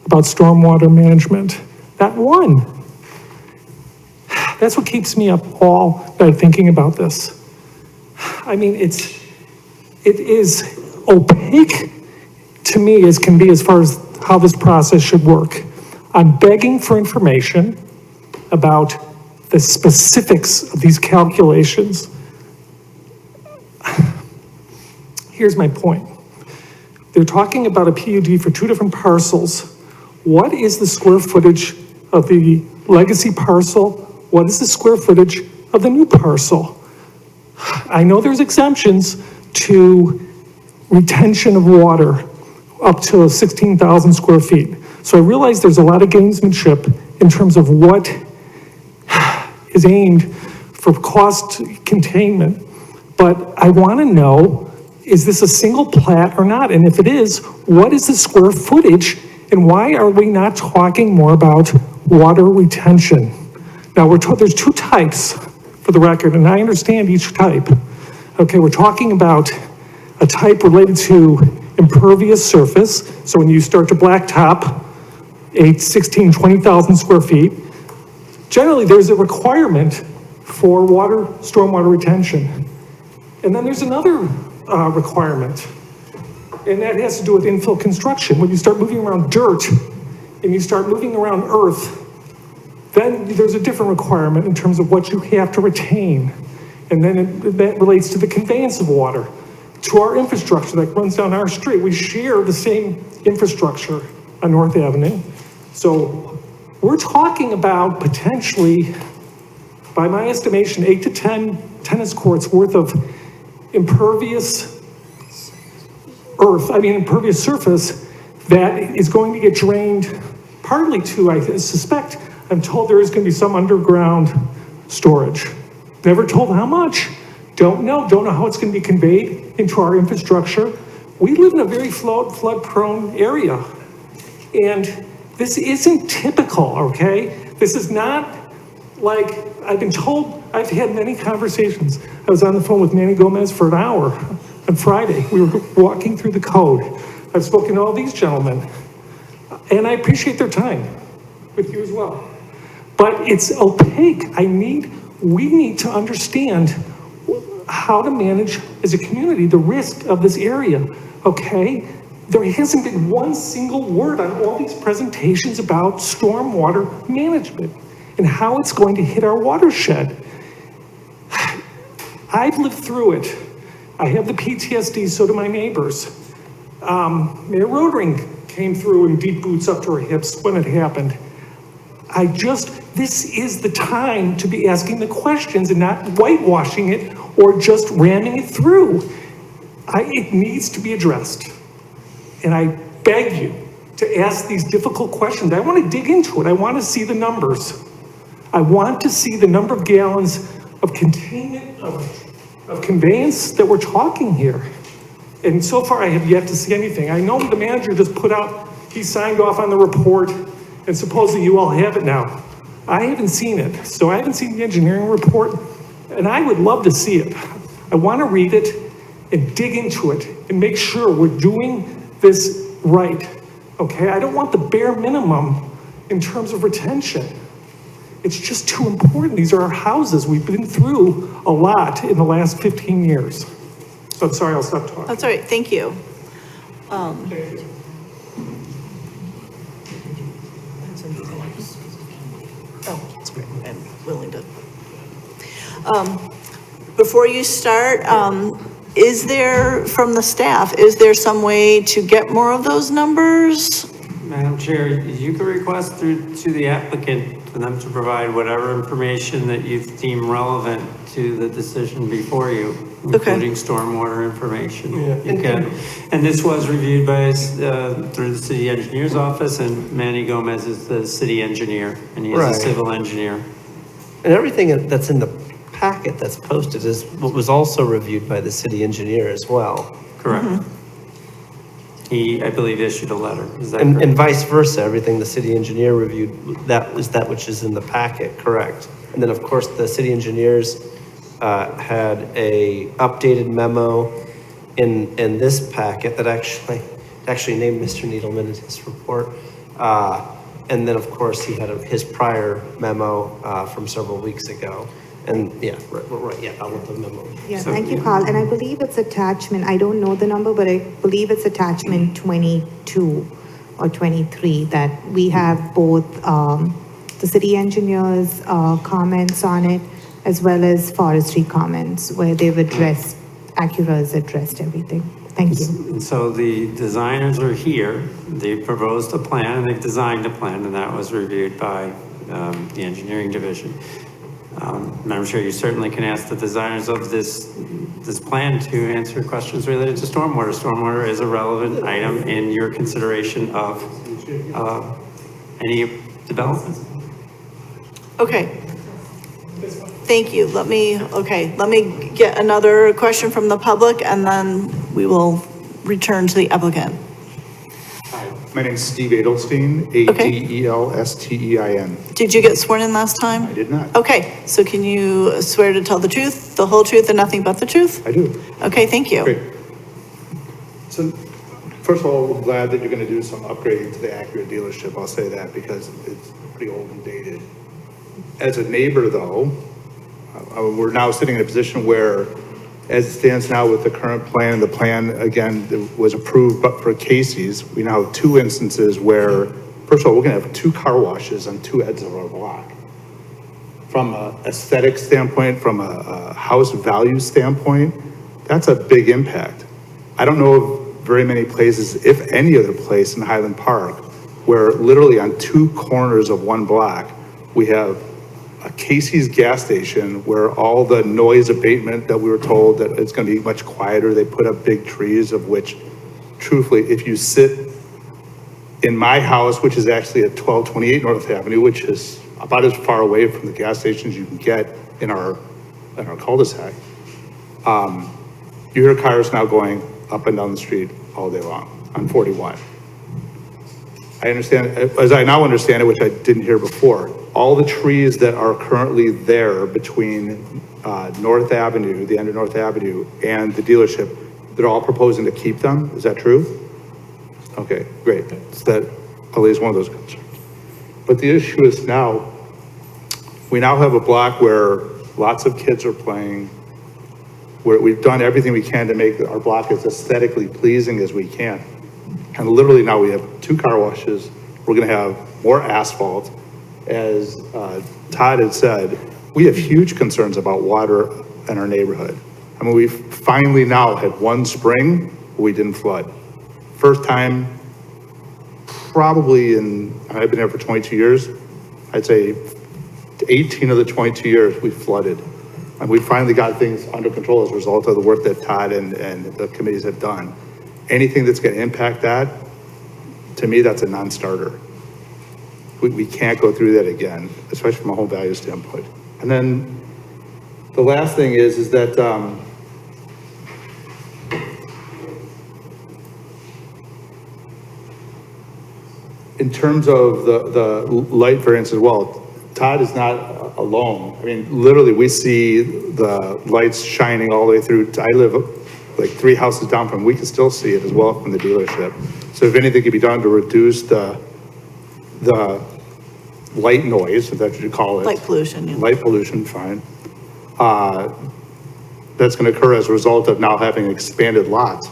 about stormwater management, not one. That's what keeps me up all night thinking about this. I mean, it is opaque to me as can be as far as how this process should work. I'm begging for information about the specifics of these calculations. Here's my point. They're talking about a PUD for 2 different parcels. What is the square footage of the legacy parcel? What is the square footage of the new parcel? I know there's exemptions to retention of water up to 16,000 square feet. So I realize there's a lot of gamesmanship in terms of what is aimed for cost containment. But I want to know, is this a single plat or not? And if it is, what is the square footage? And why are we not talking more about water retention? Now, there's 2 types for the record, and I understand each type. Okay, we're talking about a type related to impervious surface. So when you start to blacktop, 20,000 square feet, generally there's a requirement for stormwater retention. And then there's another requirement, and that has to do with infill construction. When you start moving around dirt and you start moving around earth, then there's a different requirement in terms of what you have to retain. And then that relates to the conveyance of water to our infrastructure that runs down our street. We share the same infrastructure on North Avenue. So we're talking about potentially, by my estimation, 8 to 10 tennis courts worth of impervious impervious surface that is going to get drained partly to, I suspect, I'm told there is going to be some underground storage. Never told how much, don't know how it's going to be conveyed. into our infrastructure. We live in a very flood-prone area. And this isn't typical, okay? This is not like, I've been told, I've had many conversations. I was on the phone with Manny Gomez for an hour on Friday. We were walking through the code. I've spoken to all these gentlemen, and I appreciate their time with you as well. But it's opaque. We need to understand how to manage as a community the risk of this area, okay? There hasn't been one single word on all these presentations about stormwater management and how it's going to hit our watershed. I've lived through it. I have the PTSD, so do my neighbors. Mayor Rodering came through in deep boots up to her hips when it happened. This is the time to be asking the questions and not whitewashing it or just ramming it through. It needs to be addressed. And I beg you to ask these difficult questions. I want to dig into it. I want to see the numbers. I want to see the number of gallons of containment, of conveyance that we're talking here. And so far I have yet to see anything. I know the manager just he signed off on the report, and supposedly you all have it now. I haven't seen it, so I haven't seen the engineering report, and I would love to see it. I want to read it and dig into it and make sure we're doing this right, okay? I don't want the bare minimum in terms of retention. It's just too important. These are our houses. We've been through a lot in the last 15 years. So I'm sorry, I'll stop talking. That's all right, thank you. Thank you. Oh, that's great, I'm willing to. Before you start, is there, from the staff, is there some way to get more of those numbers? Madam Chair, you can request to the applicant for them to provide whatever information that you deem relevant to the decision before you, including stormwater information. You can. And this was reviewed by through the city engineer's office, and Manny Gomez is the city engineer, and he is a civil engineer. And everything that's in the packet that's posted is what was also reviewed by the city engineer as well. Correct. He, I believe, issued a letter. Is that And correct? vice versa, everything the city engineer reviewed, that was that which is in the packet, correct? And then, of course, the city engineers had a updated memo in this packet that actually named Mr. Needleman in his report. And then, of course, he had his prior memo from several weeks ago. And yeah, right, I'll let the memo. Yeah, thank you, Carl. And I believe it's attachment, I don't know the number, but I believe it's attachment 22 or 23 that we have both the city engineer's comments on it, as well as forestry comments, where they've addressed, Acura's addressed everything. Thank you. And so the designers are here. They proposed a plan and they've designed a plan, and that was reviewed by the engineering division. Madam Chair, you certainly can ask the designers of this plan to answer questions related to stormwater. Stormwater is a relevant item in your consideration of any development. Okay. Thank you. Let me get another question from the public, and then we will return to the applicant. My name's Steve Edelstein, Adelstein. Did you get sworn in last time? I did not. Okay, so can you swear to tell the truth, the whole truth, and nothing but the truth? I do. Okay, thank you. Great. So, first of all, we're glad that you're gonna do some upgrading to the Acura dealership, I'll say that, because it's pretty old and dated. As a neighbor, though, we're now sitting in a position where, as it stands now with the current plan, the plan, again, that was approved, but for Casey's, we now have two instances where, first of all, we're gonna have 2 car washes on 2 ends of our block. From a aesthetic standpoint, from a house value standpoint, that's a big impact. I don't know of very many places, if any other place in Highland Park, where literally on 2 corners of one block, we have a Casey's gas station where all the noise abatement that we were told that it's going to be much quieter. They put up big trees, of which truthfully, if you sit in my house, which is actually at 1228 North Avenue, which is about as far away from the gas stations you can get in our cul-de-sac, You hear cars now going up and down the street all day long on 41. I understand, as I now understand it, which I didn't hear before, all the trees that are currently there between North Avenue, the end of North Avenue, and the dealership, they're all proposing to keep them. Is that true? Okay, great. So that alleviates one of those concerns. But the issue is now, we now have a block where lots of kids are playing, where we've done everything we can to make our block as aesthetically pleasing as we can. And literally now we have 2 car washes. We're gonna have more asphalt. As Todd had said, we have huge concerns about water in our neighborhood. I mean, we've finally now had one spring where we didn't flood. First time probably I've been here for 22 years, I'd say 18 of the 22 years we flooded. And we finally got things under control as a result of the work that Todd and the committees have done. Anything that's gonna impact that, to me, that's a non-starter. We can't go through that again, especially from a home value standpoint. And then the last thing is that in terms of the light variance as well, Todd is not alone. I mean, literally, we see the lights shining all the way through. I live like 3 houses down from, we can still see it as well from the dealership. So if anything could be done to reduce the light noise, if that's what you call it. Light pollution, yeah. Light pollution, fine. That's gonna occur as a result of now having expanded lots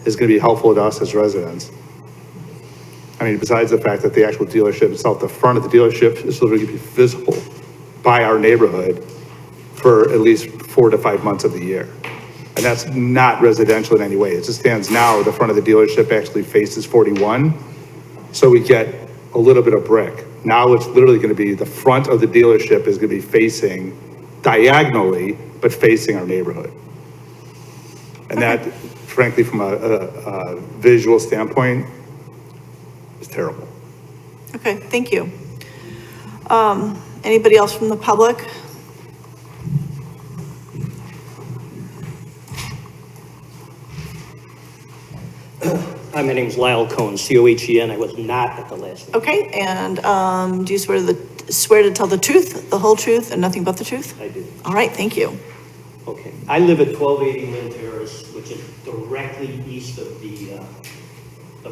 is gonna be helpful to us as residents. I mean, besides the fact that the actual dealership itself, the front of the dealership is literally gonna be visible by our neighborhood for at least 4 to 5 months of the year. And that's not residential in any way. As it stands now, the front of the dealership actually faces 41. So we get a little bit of brick. Now it's literally gonna be, the front of the dealership is gonna be facing diagonally, but facing our neighborhood. And that, frankly, from a visual standpoint, is terrible. Okay, thank you. Anybody else from the public? Hi, my name's Lyle Cohen, C-O-H-E-N. I was not at the last meeting. Okay, and do you swear to tell the truth, the whole truth, and nothing but the truth? I do. All right, thank you. Okay. I live at 1280 Lynn Terrace, which is directly east of the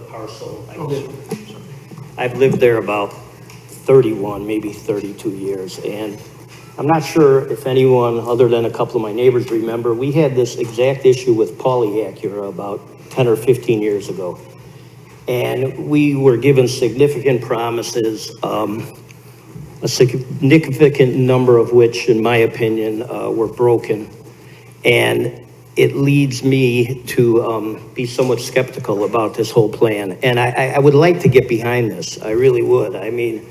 parcel. I've lived there about 31, maybe 32 years, and I'm not sure if anyone other than a couple of my neighbors remember, we had this exact issue with Pauly Acura about 10 or 15 years ago. And we were given significant promises, a significant number of which, in my opinion, were broken. And it leads me to be somewhat skeptical about this whole plan. And I would like to get behind this. I really would. I mean,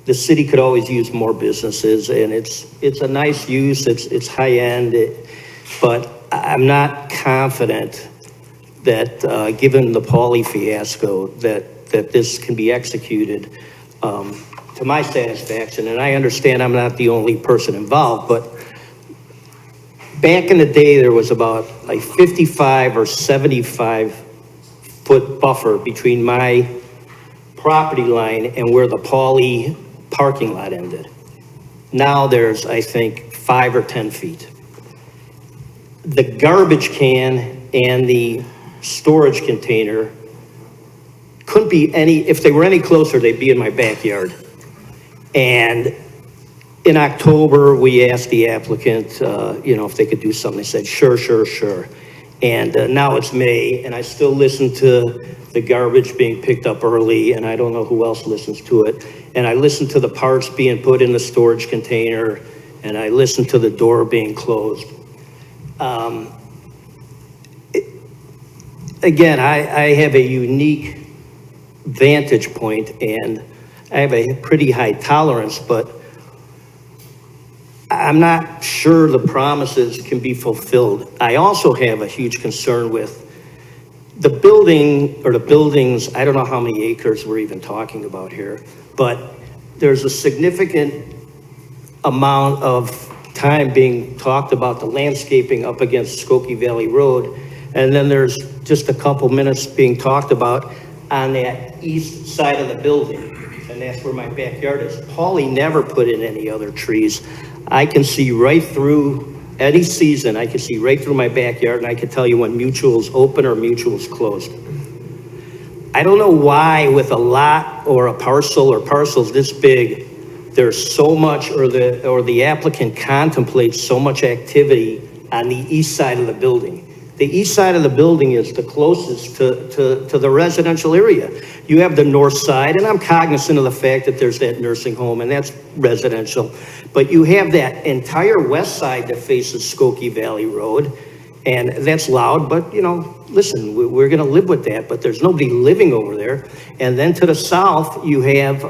the city could always use more businesses, and it's a nice use. It's high end, but I'm not confident that given the Pauly fiasco, that this can be executed to my satisfaction. And I understand I'm not the only person involved, but back in the day, there was about like 55 or 75 foot buffer between my property line and where the Pauly parking lot ended. Now there's, I think, 5 or 10 feet. The garbage can and the storage container couldn't be if they were any closer, they'd be in my backyard. And in October, we asked the applicant, if they could do something. They said, sure. And now it's May, and I still listen to the garbage being picked up early, and I don't know who else listens to it. And I listen to the parts being put in the storage container, and I listen to the door being closed. Again, I have a unique vantage point, and I have a pretty high tolerance, but I'm not sure the promises can be fulfilled. I also have a huge concern with the building or the buildings. I don't know how many acres we're even talking about here, but there's a significant amount of time being talked about the landscaping up against Skokie Valley Road. And then there's just a couple minutes being talked about on that east side of the building. And that's where my backyard is. Paulie never put in any other trees. I can see right through any season. I can see right through my backyard, and I can tell you when mutual's open or mutual's closed. I don't know why with a lot or a parcel or parcels this big, there's so much, or the applicant contemplates so much activity on the east side of the building. The east side of the building is the closest to the residential area. You have the north side, and I'm cognizant of the fact that there's that nursing home, and that's residential. But you have that entire west side that faces Skokie Valley Road, and that's loud, but, you know, listen, we're gonna live with that, but there's nobody living over there. And then to the south, you have,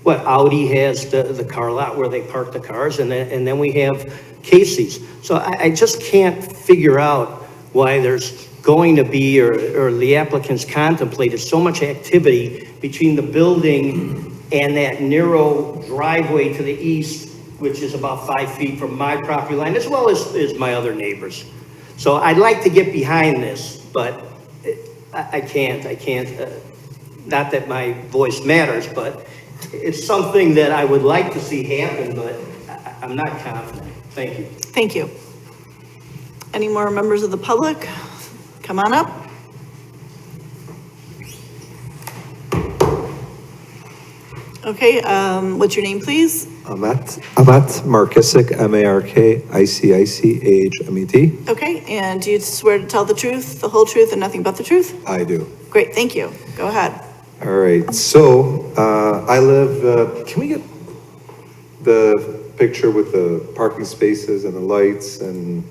Audi has the car lot where they park the cars, and then we have Casey's. So I just can't figure out why there's going to be, or the applicants contemplated so much activity between the building and that narrow driveway to the east, which is about 5 feet from my property line, as well as my other neighbors. So I'd like to get behind this, but I can't, not that my voice matters, but it's something that I would like to see happen, but I'm not confident. Thank you. Thank you. Any more members of the public? Come on up. Okay, what's your name, please? Amat Markisic, Markicicmet. Okay, and do you swear to tell the truth, the whole truth, and nothing but the truth? I do. Great, thank you. Go ahead. All right, so I live, can we get the picture with the parking spaces and the lights, and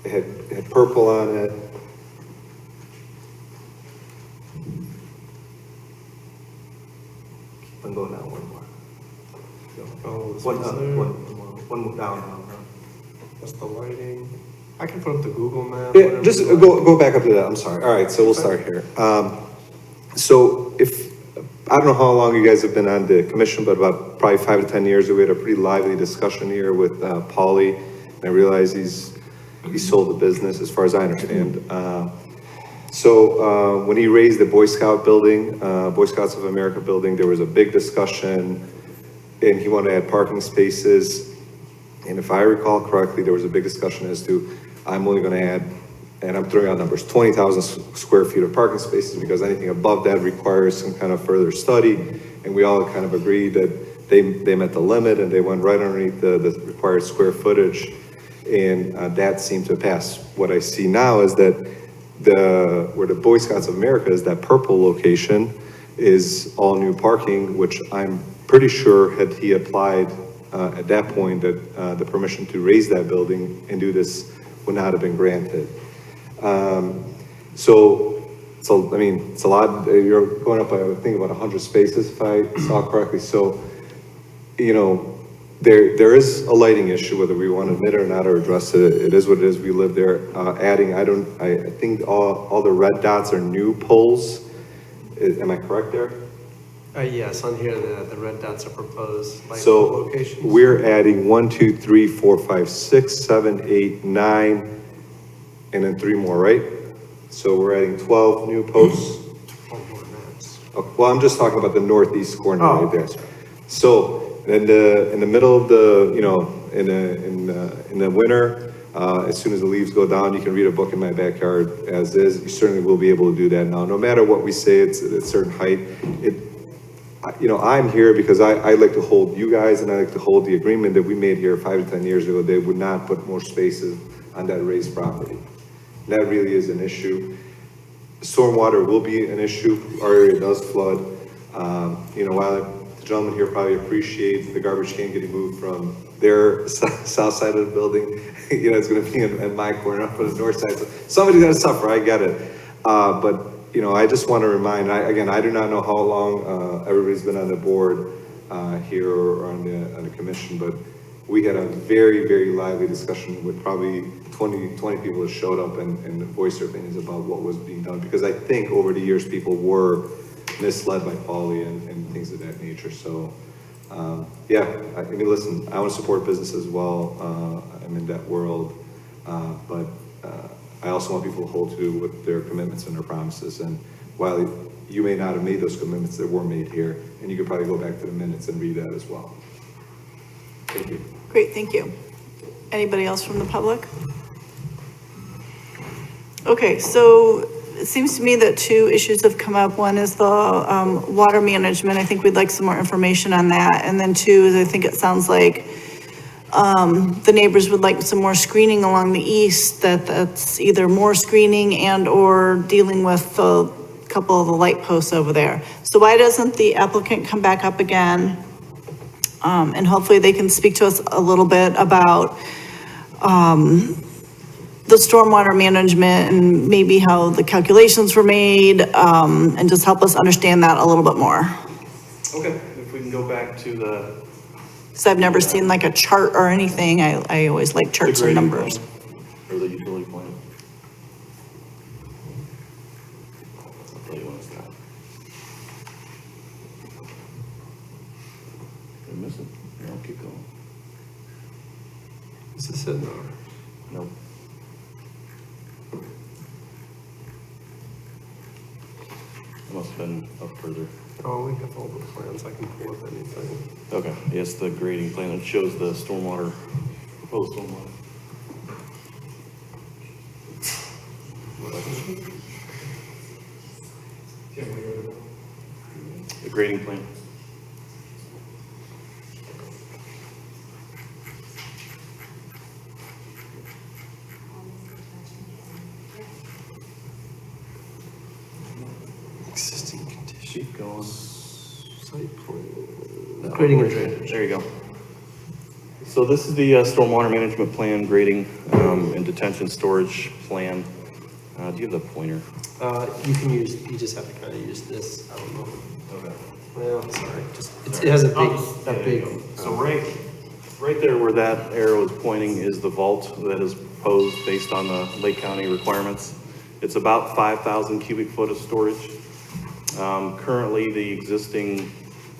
it had purple on it? I'm going down one more. One more down. That's the lighting. I can put up the Google map. Yeah, just go back up to that, I'm sorry. All right, so we'll start here. So I don't know how long you guys have been on the commission, but about probably 5 to 10 years ago, we had a pretty lively discussion here with Paulie. And I realize he sold the business, as far as I understand. So when he raised the Boy Scout building, Boy Scouts of America building, there was a big discussion, and he wanted to add parking spaces. And if I recall correctly, there was a big discussion as to, I'm only going to add, and I'm throwing out numbers, 20,000 square feet of parking spaces, because anything above that requires some kind of further study. And we all kind of agreed that they met the limit, and they went right underneath the required square footage, and that seemed to pass. What I see now is that where the Boy Scouts of America is, that purple location is all new parking, which I'm pretty sure had he applied at that point, that the permission to raise that building and do this would not have been granted. So I mean, it's a lot. You're going up, I would think, about 100 spaces, if I saw correctly. So, you know, there is a lighting issue, whether we want to admit it or not, or address it. It is what it is. We live there. Adding, I think all the red dots are new poles. Am I correct there? Yes, on here, the red dots are proposed light So locations. we're adding 1, 2, 3, 4, 5, 6, 7, 8, 9, and then 3 more, right? So we're adding 12 new posts. Well, I'm just talking about the northeast corner right there. So in the middle of the, you know, in the winter, as soon as the leaves go down, you can read a book in my backyard as is. You certainly will be able to do that now. No matter what we say, it's at a certain height. You know, I'm here because I like to hold you guys, and I like to hold the agreement that we made here 5 to 10 years ago. They would not put more spaces on that raised property. That really is an issue. Stormwater will be an issue. Our area does flood. You know, while the gentlemen here probably appreciate the garbage can getting moved from their south side of the building, you know, it's going to be in my corner, up on the north side. So somebody's got to suffer. I get it. But you know, I just want to remind, again, I do not know how long everybody's been on the board here or on the commission, but we had a very, very lively discussion with probably 20 people that showed up and voiced their opinions about what was being done. Because I think over the years, people were misled by Paulie and things of that nature. So Yeah, I mean, listen, I want to support business as well. I'm in that world. But I also want people to hold to with their commitments and their promises. And while you may not have made those commitments that were made here, and you could probably go back to the minutes and read that as well. Thank you. Great, thank you. Anybody else from the public? Okay, so it seems to me that two issues have come up. One is the water management. I think we'd like some more information on that. And then two is I think it sounds like the neighbors would like some more screening along the east, that's either more screening and or dealing with a couple of the light posts over there. So why doesn't the applicant come back up again? And hopefully they can speak to us a little bit about the stormwater management and maybe how the calculations were made, and just help us understand that a little bit more. Okay, if we can go back to the. Because I've never seen like a chart or anything. I always like charts and grading numbers. plan, or the utility plan. I'll tell you when it's time. Did I miss it? No, keep going. Is this it? Nope. It must have been up further. Oh, we have all the plans, I can pull up anything. Okay, yes, the grading plan, it shows the stormwater, proposed stormwater. The grading plan. Existing condition. Keep going. Site plan. Grading and drainage. There you go. So this is the stormwater management plan, grading, and detention storage plan. Do you have the pointer? You can use, you just have to kind of use this, I don't know. Okay. Well, sorry, it has a big. So right there where that arrow is pointing is the vault that is proposed based on the Lake County requirements. It's about 5,000 cubic foot of storage. Currently, the existing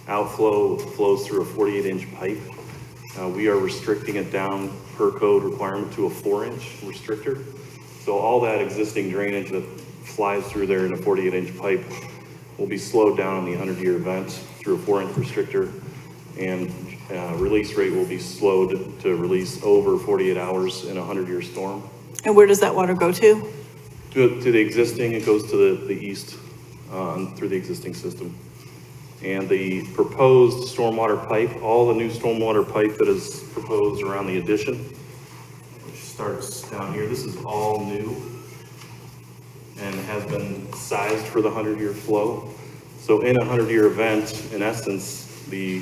outflow flows through a 48-inch pipe. We are restricting it down per code requirement to a 4-inch restrictor. So all that existing drainage that flies through there in a 48-inch pipe will be slowed down in the 100-year event through a 4-inch restrictor, and release rate will be slowed to release over 48 hours in a 100-year storm. And where does that water go to? To the existing, it goes to the east through the existing system. And the proposed stormwater pipe, all the new stormwater pipe that is proposed around the addition, which starts down here, this is all new and has been sized for the 100-year flow. So in a 100-year event, in essence, the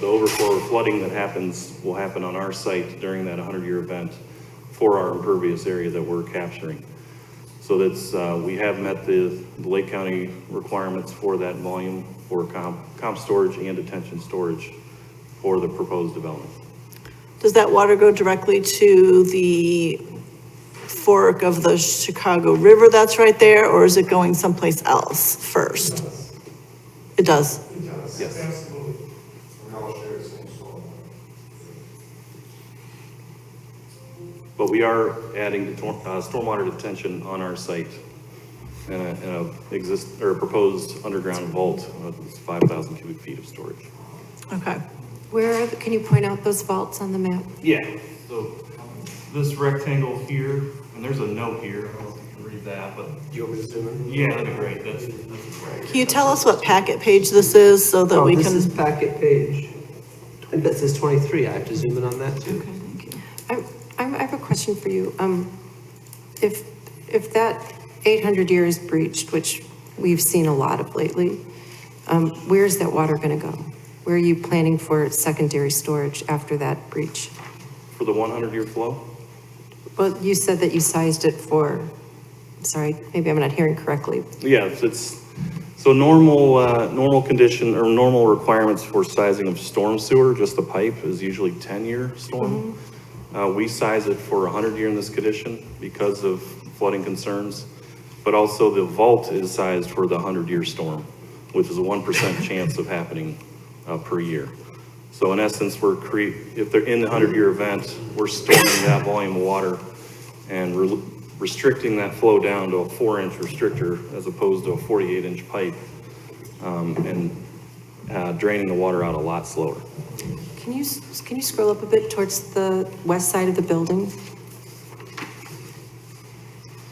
overflow or flooding that happens will happen on our site during that 100-year event for our impervious area that we're capturing. So that's, we have met the Lake County requirements for that volume for comp storage and detention storage for the proposed development. Does that water go directly to the fork of the Chicago River that's right there, or is it going someplace else first? It does? Yes. Absolutely. But we are adding stormwater detention on our site and a proposed underground vault of 5,000 cubic feet of storage. Okay. Can you point out those vaults on the map? Yeah, so this rectangle here, and there's a note here, I don't know if you can read that, but. Do you want me to zoom in? Yeah, that'd be great, that's Can you tell us what packet page this is so that we can? This is packet page, and that says 23, I have to zoom in on that too. Okay, thank you. I have a question for you. If that 800 years breached, which we've seen a lot of lately, where's that water going to go? Where are you planning for secondary storage after that breach? for the 100-year flow. Well, you said that you sized it for, sorry, maybe I'm not hearing correctly. Yeah, it's, so normal condition or normal requirements for sizing of storm sewer, just the pipe, is usually 10-year storm. We size it for 100-year in this condition because of flooding concerns, but also the vault is sized for the 100-year storm, which is a 1% chance of happening per year. So in essence, if they're in the 100-year event, we're storing that volume of water and restricting that flow down to a 4-inch restrictor as opposed to a 48-inch pipe, and draining the water out a lot slower. Can you scroll up a bit towards the west side of the building?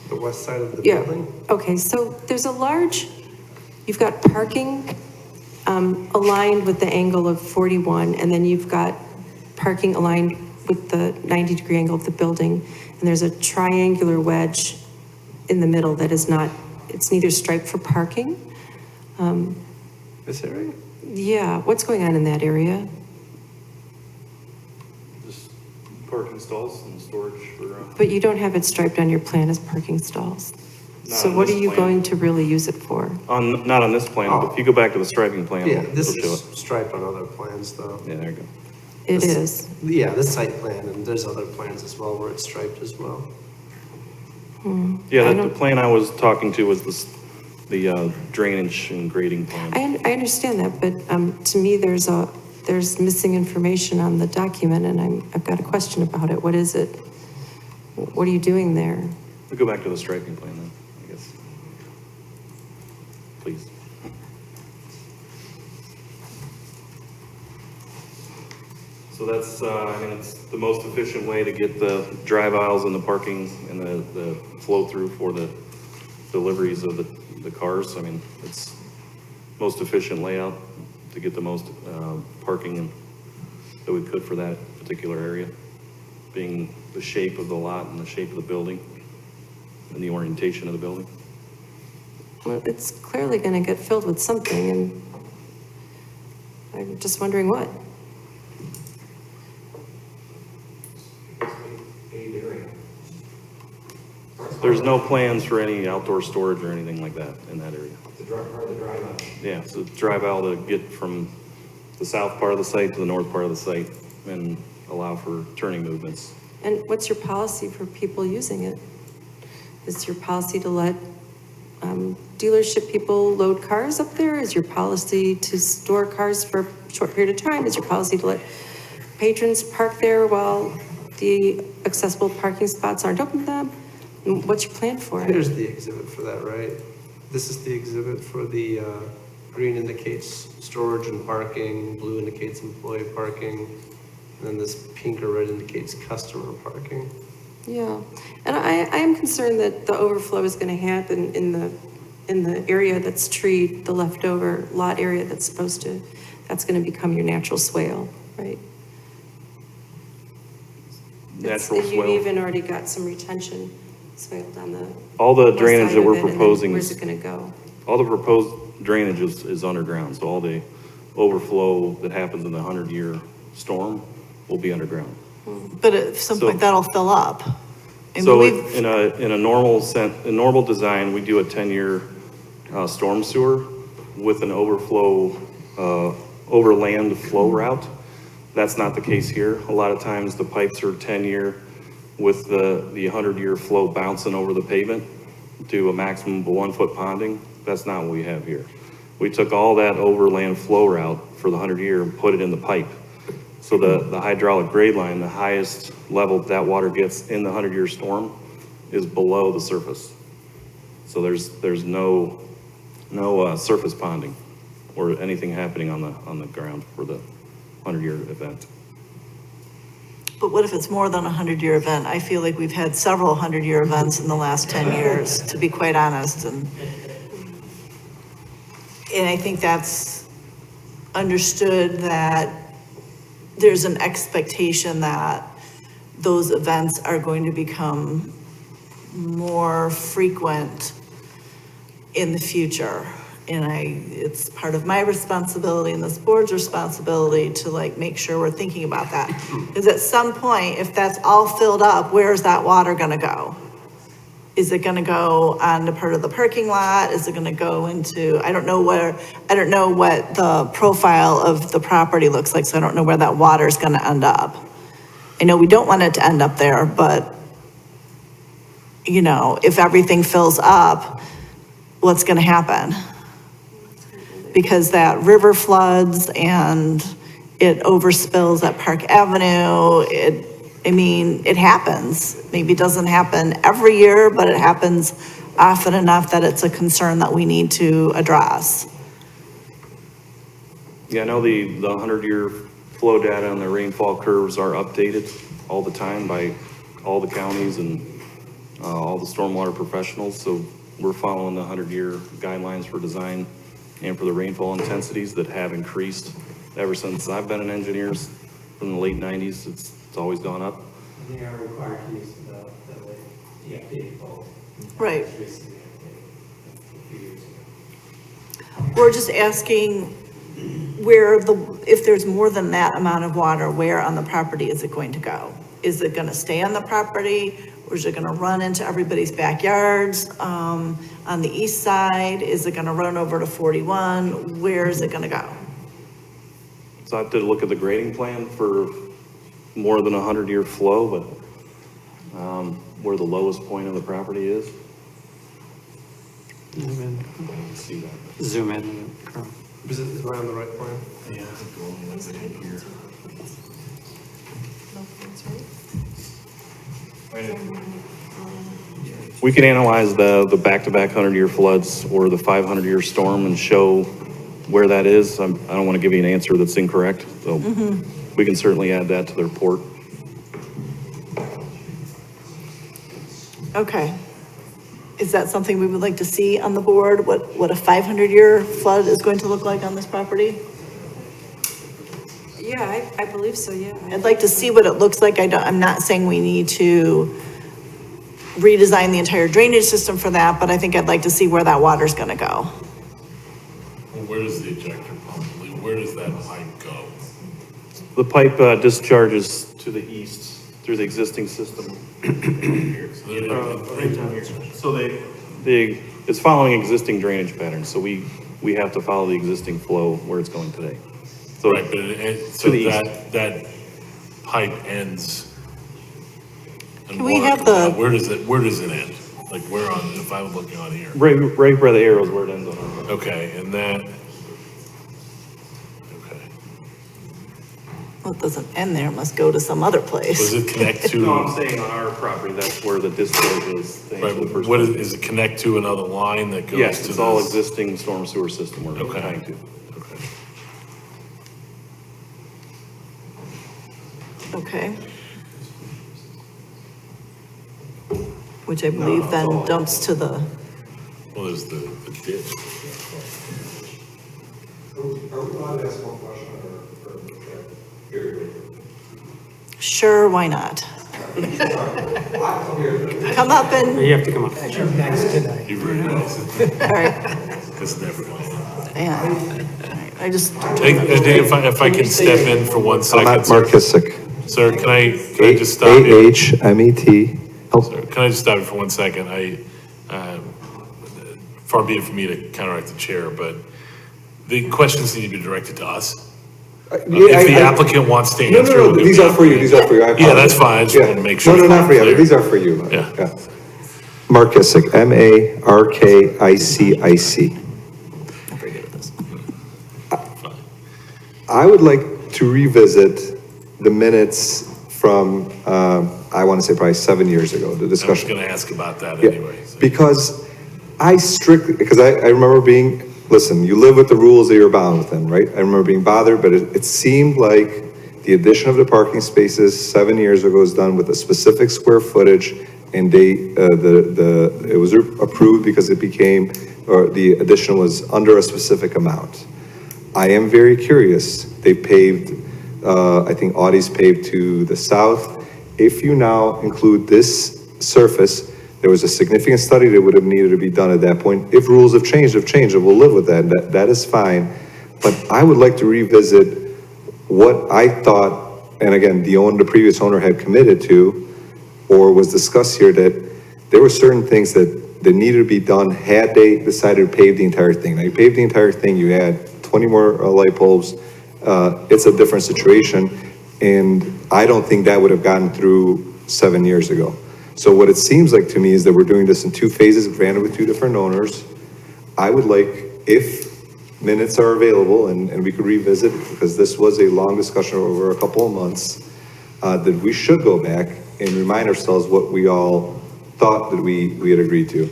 The west side of the Yeah. building? Okay, so there's you've got parking aligned with the angle of 41, and then you've got parking aligned with the 90-degree angle of the building, and there's a triangular wedge in the middle that is not, it's neither striped for parking. This area? Yeah, what's going on in that area? Just parking stalls and storage for, But you don't have it striped on your plan as parking stalls. Not So on what this are you plan. going to really use it for? not on this plan, but if you go back to the striping plan, Yeah, it'll this show is it. striped on other plans, though. Yeah, there you go. It This- is. Yeah, this site plan, and there's other plans as well where it's striped as well. Yeah, I the don't- plan I was talking to was the drainage and grading plan. I understand that, but to me, there's missing information on the document, and I've got a question about it. What is it? What are you doing there? We'll go back to the striping plan then, I guess. Please. So that's, I mean, it's the most efficient way to get the drive aisles and the parking and the flow through for the deliveries of the cars. I mean, it's most efficient layout to get the most parking that we could for that particular area, being the shape of the lot and the shape of the building and the orientation of the building. Well, it's clearly going to get filled with something, and I'm just wondering what. There's no plans for any outdoor storage or anything like that in that area. Yeah, so drive aisle to get from the south part of the site to the north part of the site and allow for turning movements. And what's your policy for people using it? Is your policy to let dealership people load cars up there? Is your policy to store cars for a short period of time? Is your policy to let patrons park there while the accessible parking spots aren't open to them? What's your plan for it? Here's the exhibit for that, right? This is the exhibit for the, green indicates storage and parking, blue indicates employee parking, and then this pink or red indicates customer parking. Yeah, and I am concerned that the overflow is going to happen in the area that's treed, the leftover lot area that's going to become your natural swale, right? Natural You've swale. even already got some retention swaled on the. All the west drainage side that of we're it, and then proposing Where's is, it going to go? all the proposed drainage is underground. So all the overflow that happens in the 100-year storm will be underground. But at some point, that'll fill up. I mean, So we've- in a normal design, we do a 10-year storm sewer with an overflow, overland flow route. That's not the case here. A lot of times the pipes are 10-year with the 100-year flow bouncing over the pavement to a maximum of 1-foot ponding. That's not what we have here. We took all that overland flow route for the 100-year and put it in the pipe. So the hydraulic grade line, the highest level that water gets in the 100-year storm is below the surface. So there's no surface ponding or anything happening on the ground for the 100-year event. But what if it's more than a 100-year event? I feel like we've had several 100-year events in the last 10 years, to be quite honest, and I think that's understood that there's an expectation that those events are going to become more frequent in the future. And it's part of my responsibility and this board's responsibility to like make sure we're thinking about that. Because at some point, if that's all filled up, where's that water gonna go? Is it gonna go on the part of the parking lot? Is it gonna go into, I don't know what the profile of the property looks like, so I don't know where that water's gonna end up. I know we don't want it to end up there, but you know, if everything fills up, what's gonna happen? because that river floods and it overspills at Park Avenue. It happens. Maybe it doesn't happen every year, but it happens often enough that it's a concern that we need to address. Yeah, I know the 100-year flow data and the rainfall curves are updated all the time by all the counties and all the stormwater professionals. So we're following the 100-year guidelines for design and for the rainfall intensities that have increased ever since I've been in engineers from the late 90s. It's always gone up. They are required to use the updated bulb. Right. We're just asking if there's more than that amount of water, where on the property is it going to go? Is it gonna stay on the property, or is it gonna run into everybody's backyards, on the east side? Is it gonna run over to 41? Where is it gonna go? So I have to look at the grading plan for more than 100-year flow, but where the lowest point of the property is. See that. Zoom in. Is it around the right plan? Yeah. We can analyze the back-to-back 100-year floods or the 500-year storm and show where that is. I don't want to give you an answer that's incorrect, so we can certainly add that to the report. Okay. Is that something we would like to see on the board? What a 500-year flood is going to look like on this property? Yeah, I believe so, yeah. I'd like to see what it looks like. I'm not saying we need to redesign the entire drainage system for that, but I think I'd like to see where that water's gonna go. Well, where does the ejector pump, where does that pipe go? The pipe discharges to the east through the existing system. So it's following existing drainage patterns, so we have to follow the existing flow where it's going today. So Right, but so that pipe ends. Can we have the? Where does it end? Like where on, if I'm looking on here? Right where the arrow is where it ends on. Okay, and that, Well, it doesn't end there. It must go to some other place. does it connect to? No, I'm saying on our property, that's where the discharge is. Right, what is it connect to another line that goes to Yes, it's all this? existing storm sewer system we're Okay. tying to. Okay. Which I believe then dumps to the, Well, there's the ditch. Are we allowed to ask one question sure, why not? Come up and, You have to come up. You very nice. all right, It's never gonna end. yeah. All right, I just, If I can step in for 1 second. Matt Markissick. Sir, can I just stop you? AHMET. Sir, can I just stop you for 1 second? Far be it for me to counteract the chair, but the questions need to be directed to us. If the applicant wants to answer. No, these are for you, these are for you. I Yeah, that's apologize. fine, I just Yeah. want to make sure. No, not for you, it's these clear. are for you. Yeah. Markissick, MARKICIC. I'm very good at this. I would like to revisit the minutes from, I want to say probably 7 years ago, the I was discussion. gonna ask about that Yeah, anyway. so. because because I remember being, listen, you live with the rules that you're bound within, right? I remember being bothered, but it seemed like the addition of the parking spaces 7 years ago was done with a specific square footage, and it was approved because it became, or the addition was under a specific amount. I am very curious. They paved, I think Audie's paved to the south. If you now include this surface, there was a significant study that would have needed to be done at that point. If rules have changed, and we'll live with that. That is fine. But I would like to revisit what I thought, and again, the previous owner had committed to, or was discussed here, that there were certain things that needed to be done had they decided to pave the entire thing. Now, you pave the entire thing, you add 20 more light bulbs, it's a different situation, and I don't think that would have gotten through 7 years ago. So what it seems like to me is that we're doing this in two phases, granted with two different owners. I would like, if minutes are available and we could revisit, because this was a long discussion over a couple of months, that we should go back and remind ourselves what we all thought that we had agreed to.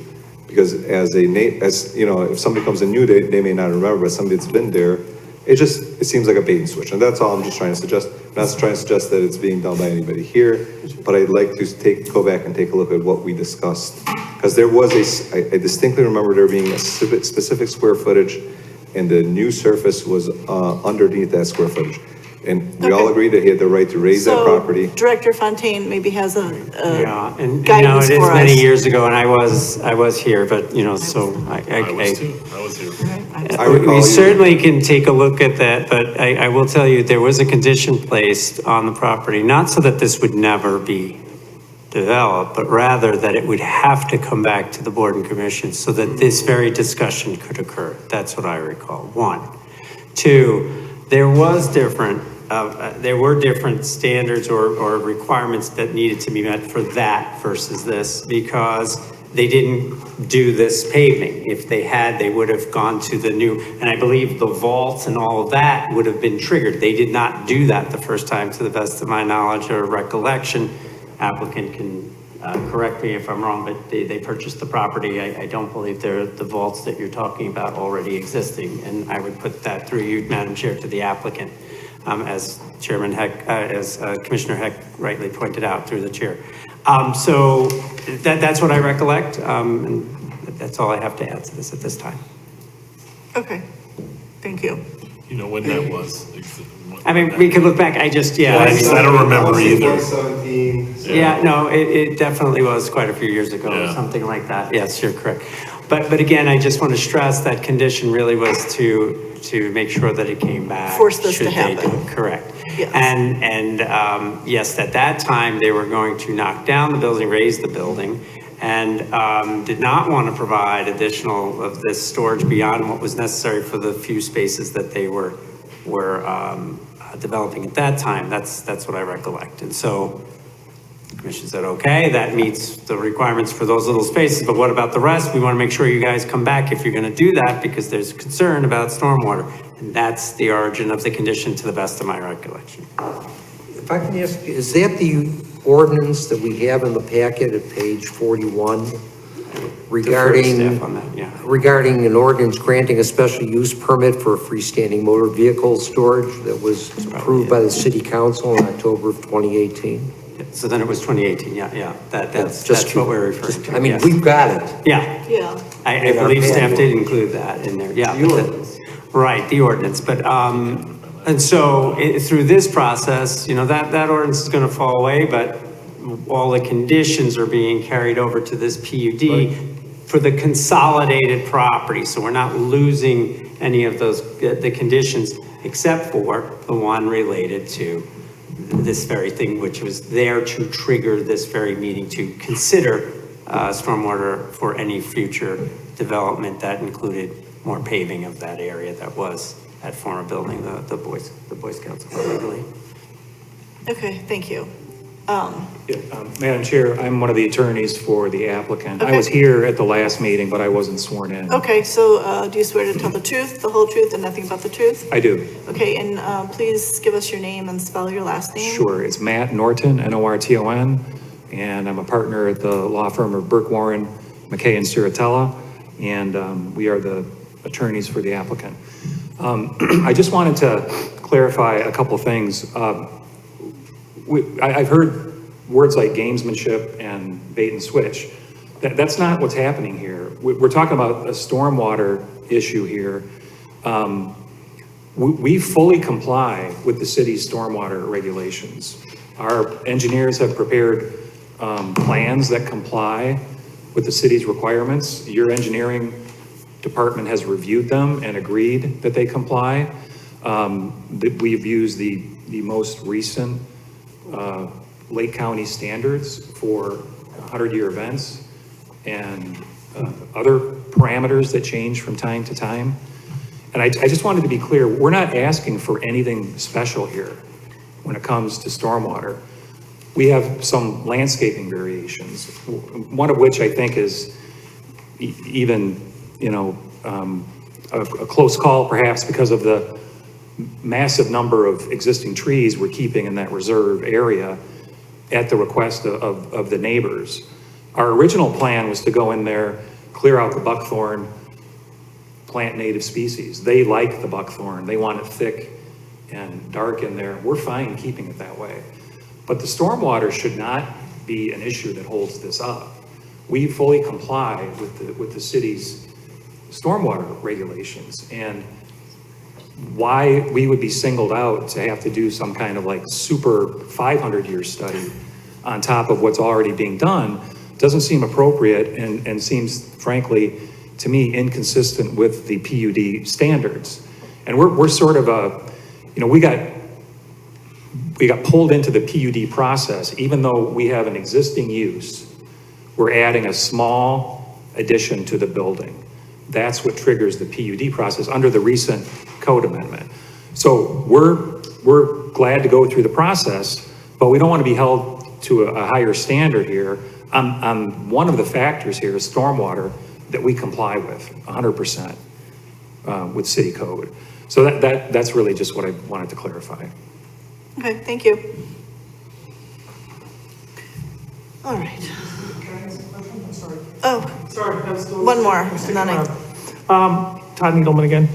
Because as you know, if somebody comes in new, they may not remember, but somebody that's been there, it seems like a bait and switch. And that's all I'm just trying to suggest. I'm not trying to suggest that it's being done by anybody here, but I'd like to go back and take a look at what we discussed. Because there was I distinctly remember there being a specific square footage, and the new surface was underneath that square footage. And we all agreed that he had the right to raise that property. So Director Fontaine maybe has a Yeah, and guidance it is for us. many years ago, and I was here, but, so I was too, I was here. I recall we you- certainly can take a look at that, but I will tell you, there was a condition placed on the property, not so that this would never be developed, but rather that it would have to come back to the board and commission so that this very discussion could occur. That's what I recall, one. Two, there were different standards or requirements that needed to be met for that versus this, because they didn't do this paving. If they had, they would have gone to the new, and I believe the vaults and all of that would have been triggered. They did not do that the first time, to the best of my knowledge or recollection. Applicant can correct me if I'm wrong, but they purchased the property. I don't believe the vaults that you're talking about already existing, and I would put that through you, Madam Chair, to the applicant, as Chairman Heck, as Commissioner Heck rightly pointed out through the chair. So that's what I recollect, and that's all I have to add to this at this time. Okay, thank you. You know when that was? I mean, we could look back, I don't remember either. 2017. Yeah, no, it definitely was quite a few years ago, Yeah. something like that. Yes, you're correct. But again, I just want to stress that condition really was to make sure that it came back. Force this to should they do happen. it. Correct. Yes. And yes, at that time, they were going to knock down the building, raise the building, and did not want to provide additional of this storage beyond what was necessary for the few spaces that they were developing at that time. That's what I recollect. And so the commission said, okay, that meets the requirements for those little spaces, but what about the rest? We want to make sure you guys come back if you're going to do that, because there's concern about stormwater. And that's the origin of the condition, to the best of my recollection. If I can ask, is that the ordinance that we have in the packet at page 41? Regarding, Defer to staff on that, yeah. regarding an ordinance granting a special use permit for freestanding motor vehicle storage that was approved by the city council in October of 2018? So then it was 2018, yeah. That's Just what we're referring to. I mean, yes. we've got it. Yeah, Yeah. I In our believe staff manual. did include that in there, yeah. The ordinance. Right, the ordinance, but, and so through this process, that ordinance is gonna fall away, but all the conditions are being carried over to this PUD for the consolidated property, so we're not losing any of those, the conditions, except for the one related to this very thing, which was there to trigger this very meeting to consider stormwater for any future development that included more paving of that area that was that former building, the Boy Scouts, I believe. Okay, thank you. Madam Chair, I'm one of the attorneys for the applicant. I Okay. was here at the last meeting, but I wasn't sworn in. Okay, so do you swear to tell the truth, the whole truth, and nothing but the truth? I do. Okay, and please give us your name and spell your last name. Sure, it's Matt Norton, Norton, and I'm a partner at the law firm of Burke Warren, McKay and Ciratella, and we are the attorneys for the applicant. I just wanted to clarify a couple things. I've heard words like gamesmanship and bait and switch. That's not what's happening here. We're talking about a stormwater issue here. We fully comply with the city's stormwater regulations. Our engineers have prepared plans that comply with the city's requirements. Your engineering department has reviewed them and agreed that they comply. We've used the most recent Lake County standards for 100-year events and other parameters that change from time to time. And I just wanted to be clear, we're not asking for anything special here when it comes to stormwater. We have some landscaping variations, one of which I think is even, a close call perhaps because of the massive number of existing trees we're keeping in that reserve area at the request of the neighbors. Our original plan was to go in there, clear out the buckthorn, plant native species. They like the buckthorn. They want it thick and dark in there. We're fine keeping it that way. But the stormwater should not be an issue that holds this up. We fully comply with the city's stormwater regulations, and why we would be singled out to have to do some kind of like super 500-year study on top of what's already being done doesn't seem appropriate and seems, frankly, to me, inconsistent with the PUD standards. And we're sort of we got pulled into the PUD process, even though we have an existing use, we're adding a small addition to the building. That's what triggers the PUD process under the recent code amendment. So we're glad to go through the process, but we don't want to be held to a higher standard here. On one of the factors here is stormwater that we comply with 100% with city code. So that's really just what I wanted to clarify. Okay, thank you. All right. Can I ask a question? I'm sorry. Oh, Sorry. one more, and then Todd Needleman again.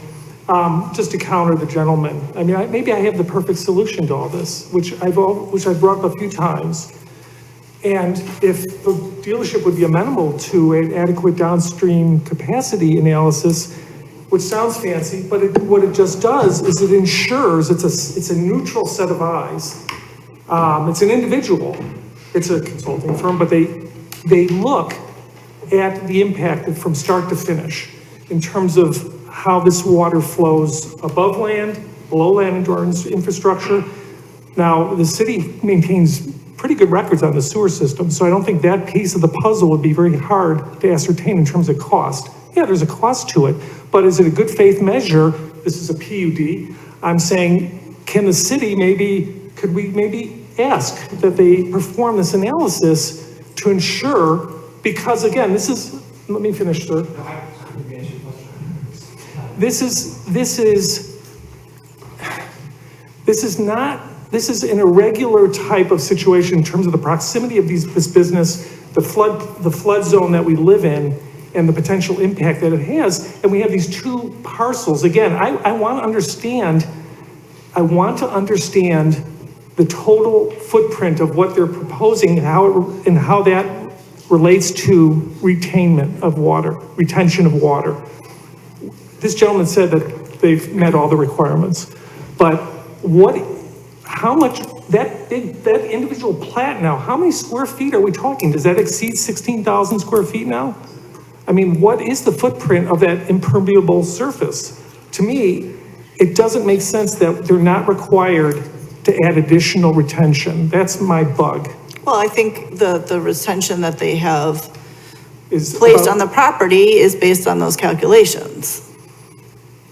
Just to counter the gentleman, I mean, maybe I have the perfect solution to all this, which I've brought up a few times. And if the dealership would be amenable to an adequate downstream capacity analysis, which sounds fancy, but what it just does is it ensures it's a neutral set of eyes. It's an individual, it's a consulting firm, but they look at the impact from start to finish in terms of how this water flows above land, below land into our infrastructure. Now, the city maintains pretty good records on the sewer system, so I don't think that piece of the puzzle would be very hard to ascertain in terms of cost. Yeah, there's a cost to it, but is it a good faith measure? This is a PUD. I'm saying, can the city could we maybe ask that they perform this analysis to ensure, because again, let me finish, sir. This is an irregular type of situation in terms of the proximity of this business, the flood zone that we live in, and the potential impact that it has. And we have these two parcels. Again, I want to understand the total footprint of what they're proposing and how that relates to retention of water. This gentleman said that they've met all the requirements, but how much, that individual plat now, how many square feet are we talking? Does that exceed 16,000 square feet now? I mean, what is the footprint of that impermeable surface? To me, it doesn't make sense that they're not required to add additional retention. That's my bug. well, I think the retention that they have placed on the property is based on those calculations.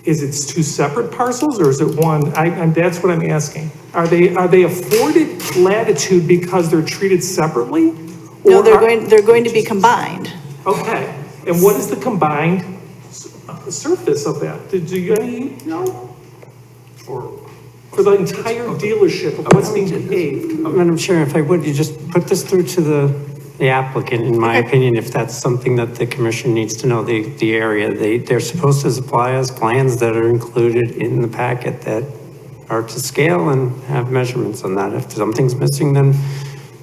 Is it two separate parcels or is it one? That's what I'm asking. Are they afforded latitude because they're treated separately? No, they're going to be combined. Okay, and what is the combined surface of that? Do you know? For the entire dealership of what's being paved? Madam Chair, if I would, you just put this through to the applicant, in my opinion, if that's something that the commission needs to know, the area. They're supposed to supply us plans that are included in the packet that are to scale and have measurements on that. If something's missing, then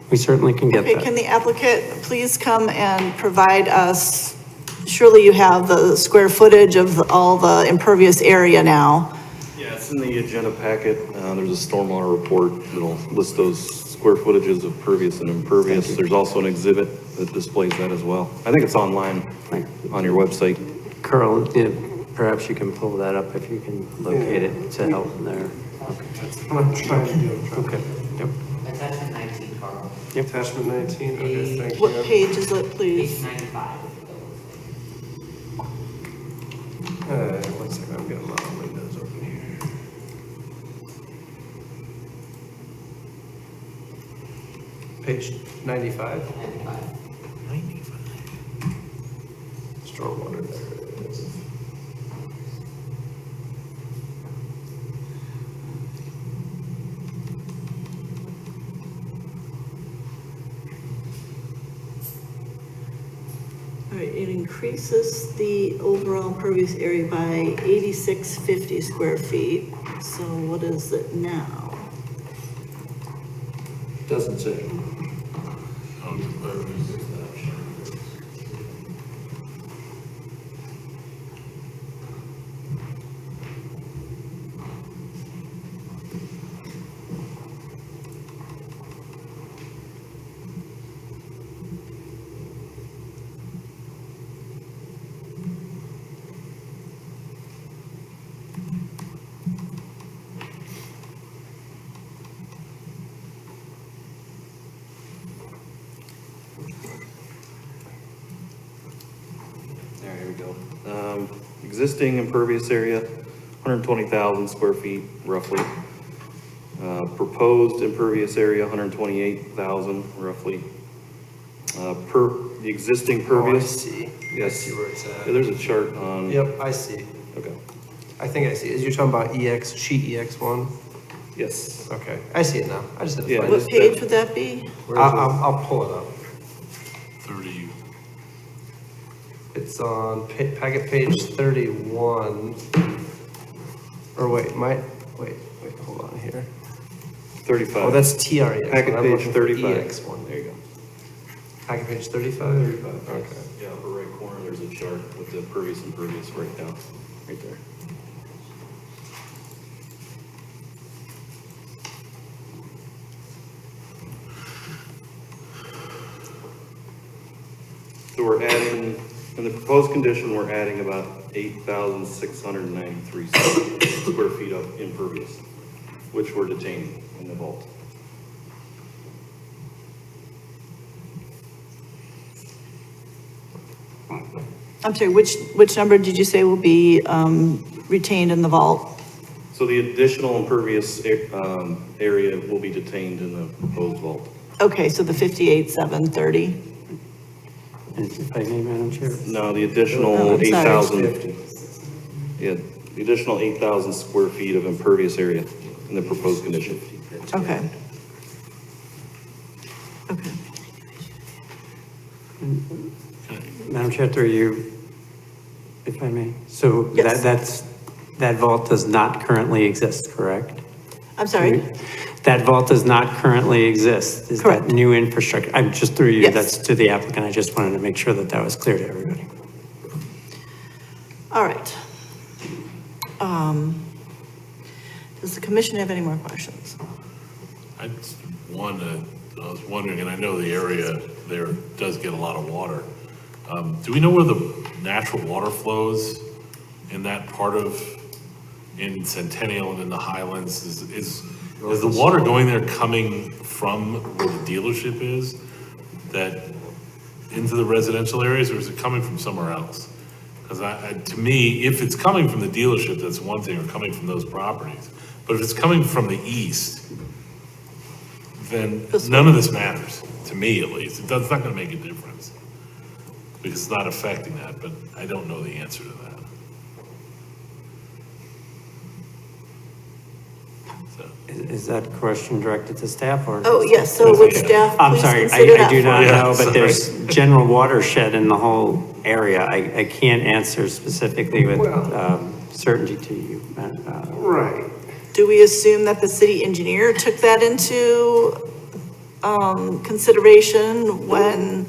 we certainly can get Okay, that. can the applicant please come and provide us, surely you have the square footage of all the impervious area now. Yeah, it's in the agenda packet. There's a stormwater report that'll list those square footages of pervious and impervious. There's also an exhibit that displays that as well. I think it's online on your website. Carl, perhaps you can pull that up if you can locate it to help there. Okay, that's what I'm trying to do. Okay, yep. Attachment 19, Carl. Yep. Attachment 19, okay, thank you. What page is it, please? Page 95. One second, I'm getting a lot of windows open here. Page 95? 95. Stormwater, there it is. right, it increases the overall impervious area by 8650 square feet. So what is it now? Doesn't say. There, here we go. Existing impervious area, 120,000 square feet roughly. Proposed impervious area, 128,000 roughly. The existing pervious. Oh, I see. Yes. I see where it's at. Yeah, there's a chart on. Yep, I see. Okay. I think I see. Is you're talking about sheet EX1? Yes. Okay, I see it now. I just had to Yeah. find What it. page would that be? I'll pull it up. 30. It's on packet page 31. Or wait, hold on here. 35. Oh, that's TREX. Packet I'm page looking for 35. EX1. There you go. Packet page 35? 35. Okay. Yeah, upper right corner, there's a chart with the pervious and impervious breakdown, right there. So we're adding, in the proposed condition, we're adding about 8,693 square feet of impervious, which we're detaining in the vault. I'm sorry, which number did you say will be retained in the vault? So the additional impervious area will be detained in the proposed vault. Okay, so the 58,730. If I may, Madam Chair? No, the additional Oh, I'm sorry. 8,000. Yeah, the additional 8,000 square feet of impervious area in the proposed condition. Okay. Okay. Madam Chair, through you, if I may. So Yes. that vault does not currently exist, correct? I'm sorry? That vault does not currently exist. Is Correct. that new infrastructure? I'm just through you, Yes. that's to the applicant. I just wanted to make sure that that was clear to everybody. All right. Does the commission have any more questions? I was wondering, and I know the area there does get a lot of water. Do we know where the natural water flows in that part of, in Centennial and in the Highlands? Is the water going there coming from where the dealership is, that into the residential areas, or is it coming from somewhere else? Because to me, if it's coming from the dealership, that's one thing, or coming from those properties. But if it's coming from the east, then none of this matters, to me at least. It's not gonna make a difference, because it's not affecting that, but I don't know the answer to that. Is that question directed to staff or? Oh, yes, so would staff I'm please sorry, consider I that do for not us? know, but there's general watershed in the whole area. I can't answer specifically with certainty to you. Right. Do we assume that the city engineer took that into consideration when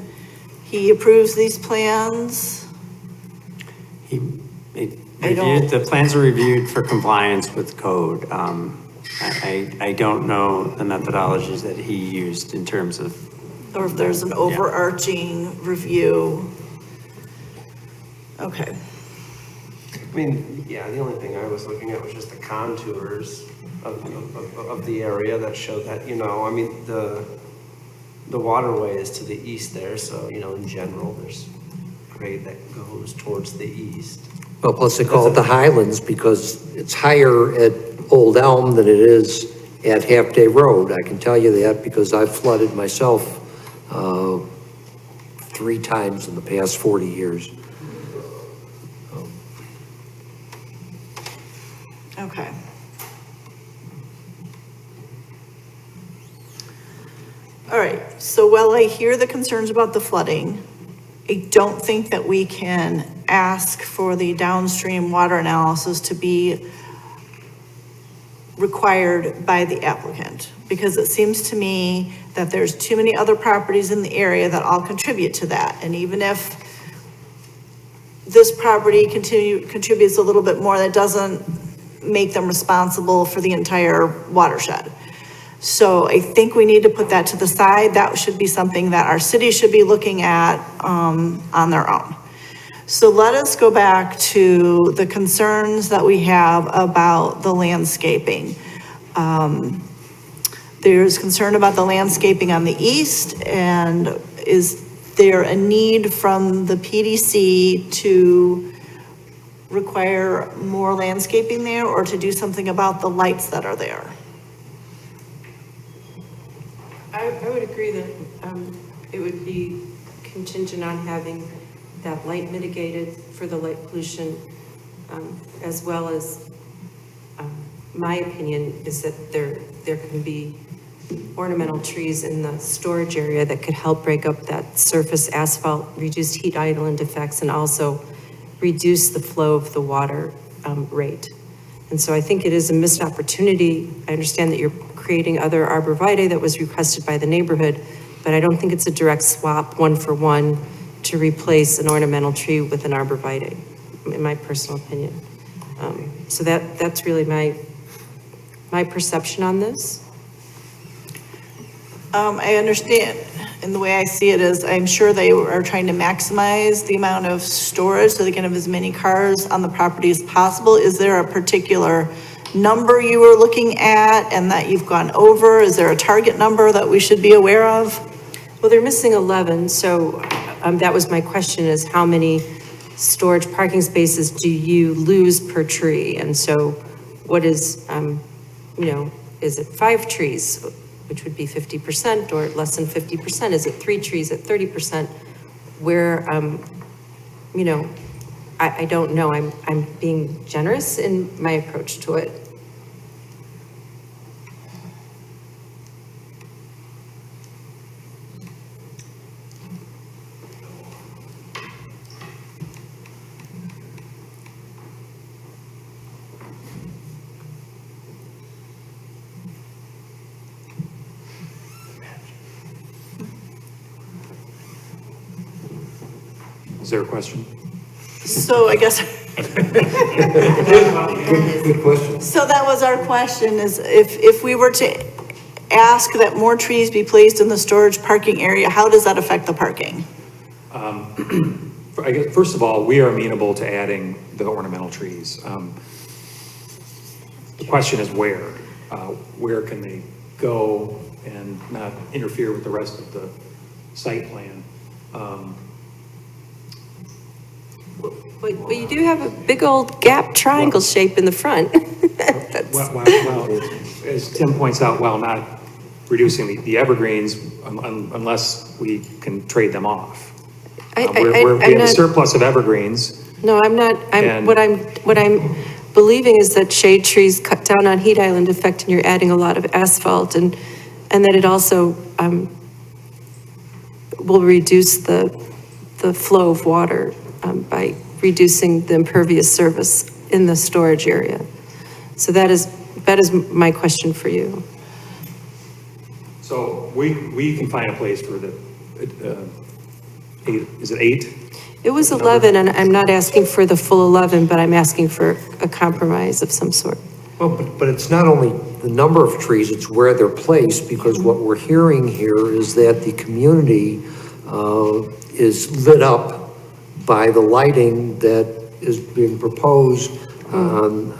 he approves these plans? The plans are reviewed for compliance with code. I don't know the methodologies that he used in terms of. Or if there's an overarching review? Okay. I mean, yeah, the only thing I was looking at was just the contours of the area that showed that, I mean, the waterway is to the east there, so, in general, there's grade that goes towards the east. Well, plus they call it the Highlands because it's higher at Old Elm than it is at Half Day Road. I can tell you that because I've flooded myself 3 times in the past 40 years. Okay. All right, so while I hear the concerns about the flooding, I don't think that we can ask for the downstream water analysis to be required by the applicant, because it seems to me that there's too many other properties in the area that all contribute to that. And even if this property contributes a little bit more, that doesn't make them responsible for the entire watershed. So I think we need to put that to the side. That should be something that our city should be looking at on their own. So let us go back to the concerns that we have about the landscaping. There's concern about the landscaping on the east, and is there a need from the PDC to require more landscaping there, or to do something about the lights that are there? I would agree that it would be contingent on having that light mitigated for the light pollution, as well as, my opinion is that there can be ornamental trees in the storage area that could help break up that surface asphalt, reduce heat island effects, and also reduce the flow of the water rate. And so I think it is a missed opportunity. I understand that you're creating other arborvitae that was requested by the neighborhood, but I don't think it's a direct swap, one for one, to replace an ornamental tree with an arborvitae, in my personal opinion. So that's really my perception on this. I understand, and the way I see it is, I'm sure they are trying to maximize the amount of storage so they can have as many cars on the property as possible. Is there a particular number you were looking at and that you've gone over? Is there a target number that we should be aware of? Well, they're missing 11, so that was my question, is how many storage parking spaces do you lose per tree? And so what is, is it 5 trees, which would be 50%, or less than 50%? Is it 3 trees at 30%? Where, I don't know. I'm being generous in my approach to it. Is there a question? So I guess. Good question. So that was our question, is if we were to ask that more trees be placed in the storage parking area, how does that affect the parking? I guess, first of all, we are amenable to adding the ornamental trees. The question is where? Where can they go and not interfere with the rest of the site plan? But you do have a big old gap triangle shape in the front. Well, as Tim points out, while not reducing the evergreens, unless we we have a surplus of evergreens. No, I'm not, what I'm believing is that shade trees cut down on heat island effect, and you're adding a lot of asphalt, and that it also will reduce the flow of water by reducing the impervious surface in the storage area. So that is my question for you. So we can find a place for the, 8, is it 8? It was 11, and I'm not asking for the full 11, but I'm asking for a compromise of some sort. Well, but it's not only the number of trees, it's where they're placed, because what we're hearing here is that the community is lit up by the lighting that is being proposed on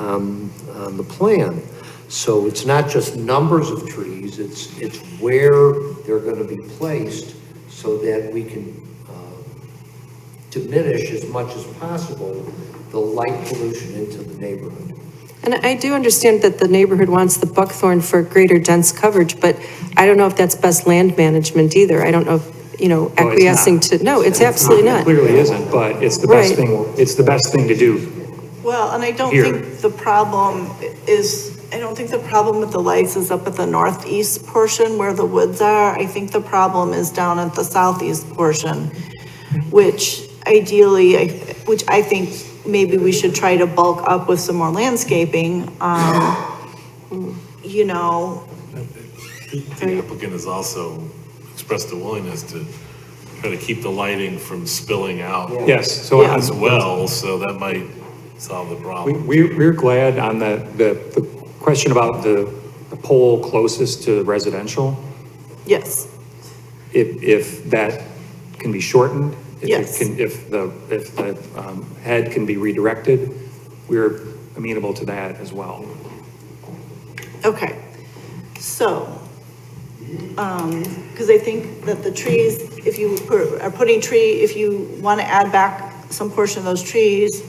the plan. So it's not just numbers of trees, it's where they're going to be placed so that we can diminish as much as possible the light pollution into the neighborhood. And I do understand that the neighborhood wants the buckthorn for greater dense coverage, but I don't know if that's best land management either. I don't know if, acquiescing to, no, it's absolutely not. It clearly isn't, but it's the best thing, it's the best thing to do. Well, and I don't Here. think the problem with the lights is up at the northeast portion where the woods are. I think the problem is down at the southeast portion which ideally, which I think maybe we should try to bulk up with some more landscaping, you know. The applicant has also expressed a willingness to try to keep the lighting from spilling out. Yes, so Yeah. As well, so that might solve the problem. we're glad on the question about the pole closest to residential, Yes, if that can be shortened, Yes. if the head can be redirected, we're amenable to that as well. okay. So, because I think that the trees, if you if you want to add back some portion of those trees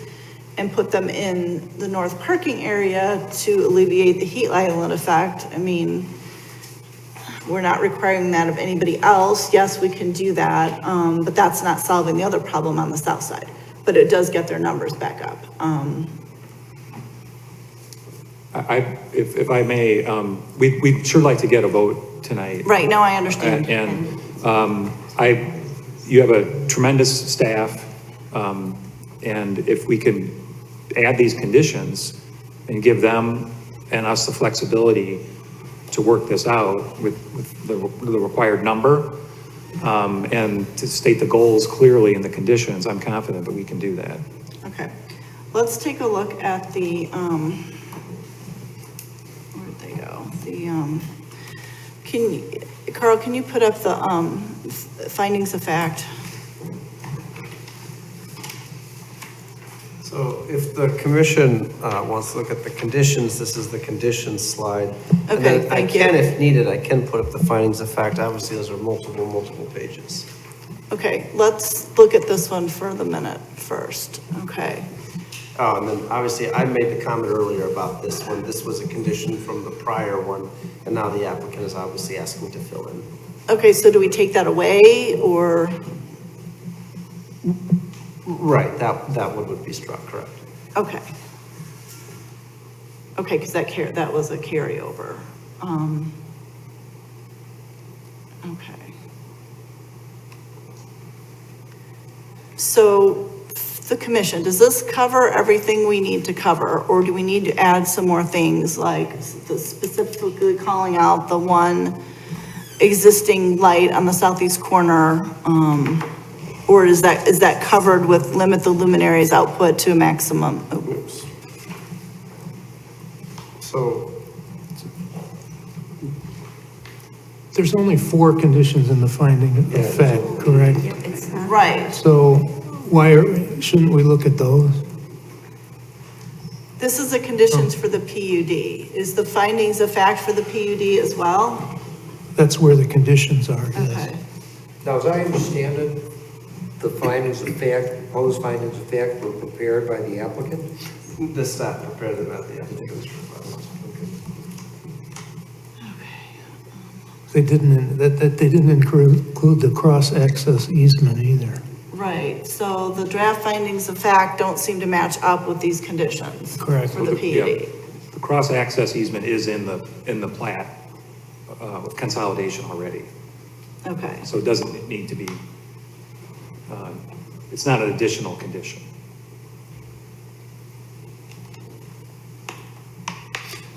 and put them in the north parking area to alleviate the heat island effect, I mean, we're not requiring that of anybody else. Yes, we can do that, but that's not solving the other problem on the south side. But it does get their numbers back up. If I may, we'd sure like to get a vote tonight. Right, now I understand. And you have a tremendous staff, and if we can add these conditions and give them and us the flexibility to work this out with the required number, and to state the goals clearly in the conditions, I'm confident that we can do that. Okay, let's take a look at the, where'd they go? Carl, can you put up the, findings of fact? So if the commission wants to look at the conditions, this is the conditions slide. And Okay, then thank you. if needed, I can put up the findings of fact. Obviously, those are multiple pages. Okay, let's look at this one for the minute first, okay? Oh, and then obviously I made the comment earlier about this one. This was a condition from the prior one, and now the applicant is obviously asking to fill in. Okay, so do we take that away, or, Right, that one would be struck, correct. okay. Okay, because that was a carryover. Okay. So, the commission, does this cover everything we need to cover, or do we need to add some more things, like specifically calling out the one existing light on the southeast corner, or is that covered with limit the luminaries output to a maximum? Oops. So, There's only 4 conditions in the finding of fact, correct? Right. So shouldn't we look at those? This is the conditions for the PUD. Is the findings of fact for the PUD as well? That's where the conditions are, yes. Okay. Now, as I understand it, the findings of fact, proposed findings of fact were prepared by the applicant? the staff prepared them at the applicant's request. They didn't include the cross-access easement either. Right, so the draft findings of fact don't seem to match up with these conditions. Correct. For the Yeah. PUD. The cross-access easement is in the plat, with consolidation already. Okay, So it doesn't need to be, it's not an additional condition.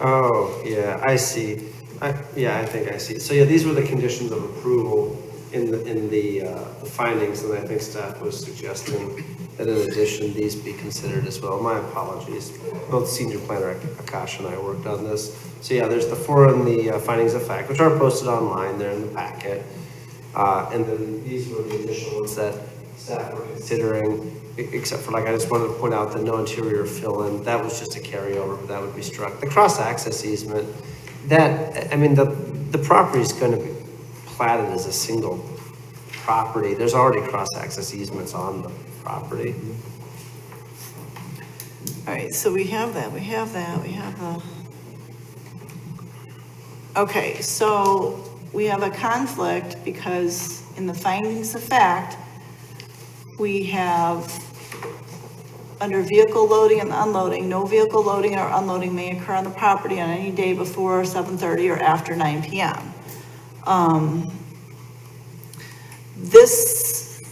Oh, yeah, I see. I think I see. So yeah, these were the conditions of approval in the findings, and I think staff was suggesting that in addition, these be considered as well. My apologies. Both senior planner Akash and I worked on this. So yeah, there's the 4 in the findings of fact, which are posted online. They're in the packet. And then these were the additional ones that staff were considering, except for, like, I just wanted to point out the no interior fill-in. That was just a carryover, but that would be struck. The cross-access easement, that, I mean, the property is going to be platted as a single property. There's already cross-access easements on the property. all right, so we have the, okay, so we have a conflict because in the findings of fact, we have under vehicle loading and unloading, no vehicle loading or unloading may occur on the property on any day before 7:30 or after 9 p.m. This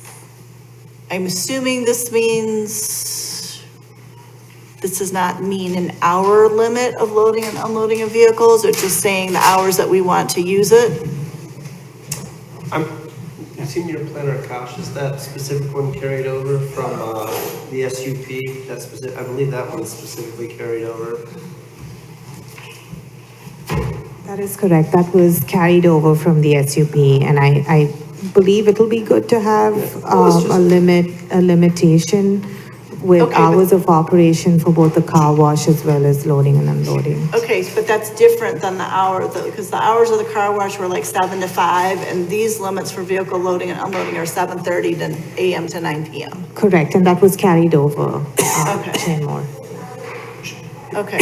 I'm assuming this means, this does not mean an hour limit of loading and unloading of vehicles, or just saying the hours that we want to use it? Senior Planner Akash, is that specific one carried over from the SUP? That's specific, I believe that one's specifically carried over. That is correct. That was carried over from the SUP, and I believe it'll be good to have a limitation with Okay, but- hours of operation for both the car wash as well as loading and unloading. Okay, but that's different than the hour, because the hours of the car wash were like 7 to 5, and these limits for vehicle loading and unloading are 7:30 a.m. to 9 p.m. Correct, and that was carried over, Okay. Chair Moore. Okay,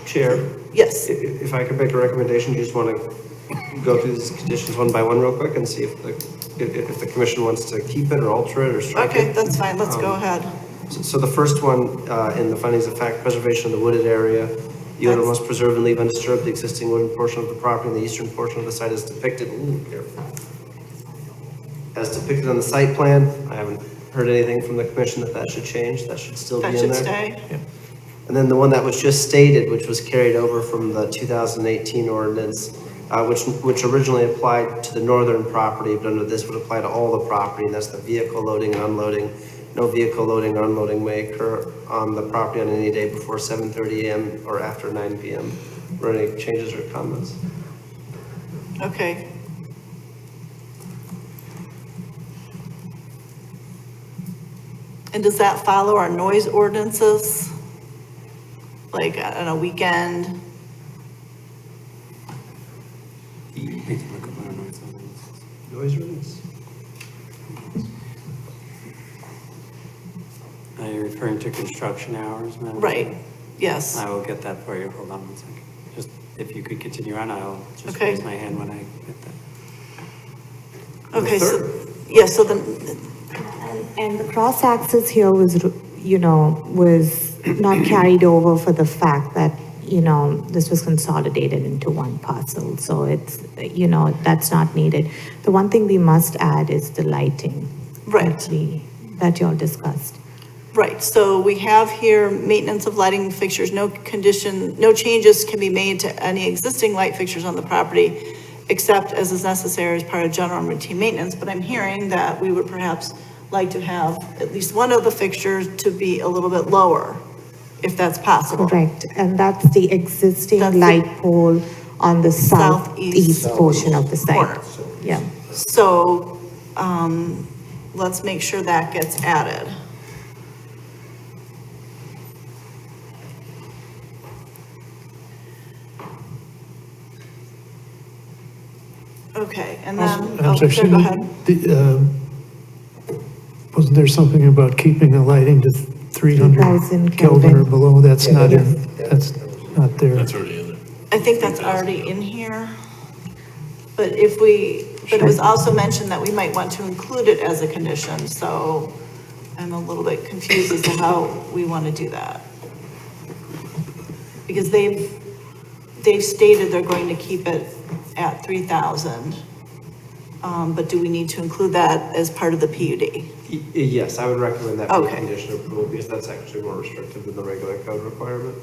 Chair, yes, if I could make a recommendation, you just want to go through these conditions one by one real quick and see if the commission wants to keep it or alter it or strike it. okay, that's fine, let's go ahead. So the first one, in the findings of fact, preservation of the wooded area, the owner must preserve and leave undisturbed the existing wooded portion of the property in the eastern portion of the site as depicted, careful. As depicted on the site plan. I haven't heard anything from the commission that should change, that should still be in That there. should stay? And then the one that was just stated, which was carried over from the 2018 ordinance, which originally applied to the northern property, but under this would apply to all the property, and that's the vehicle loading and unloading. No vehicle loading or unloading may occur on the property on any day before 7:30 a.m. or after 9 p.m. Or any changes or comments? Okay. And does that follow our noise ordinances? Like on a weekend? Noise ordinance? Are you referring to construction hours, Madam? Right, Chair? yes. I will get that for you. Hold on one second. Just, if you could continue on, I'll just Okay. raise my hand when I get that. Okay, so, yeah, so then, And the cross-access here was, was not carried over for the fact that, this was consolidated into one parcel. So it's, that's not needed. The one thing we must add is the lighting. Right. That y'all discussed. right, so we have here maintenance of lighting fixtures, no changes can be made to any existing light fixtures on the property, except as is necessary as part of general and routine maintenance, but I'm hearing that we would perhaps like to have at least one of the fixtures to be a little bit lower, if that's possible. Correct. And that's the existing That's the- light pole on the southeast portion of the site. corner. Yeah. So, let's make sure that gets added. Okay, and then, I'm sorry, sorry, go ahead. Wasn't there something about keeping the lighting to 300 3,000 Kelvin or Kelvin. below? That's not in, that's not there. That's already in there. I think that's already in here. But but it was also mentioned that we might want to include it as a condition, so I'm a little bit confused as to how we want to do that. Because they've stated they're going to keep it at 3,000. But do we need to include that as part of the PUD? Yes, I would recommend that be a Okay. condition of approval because that's actually more restrictive than the regular code requirement.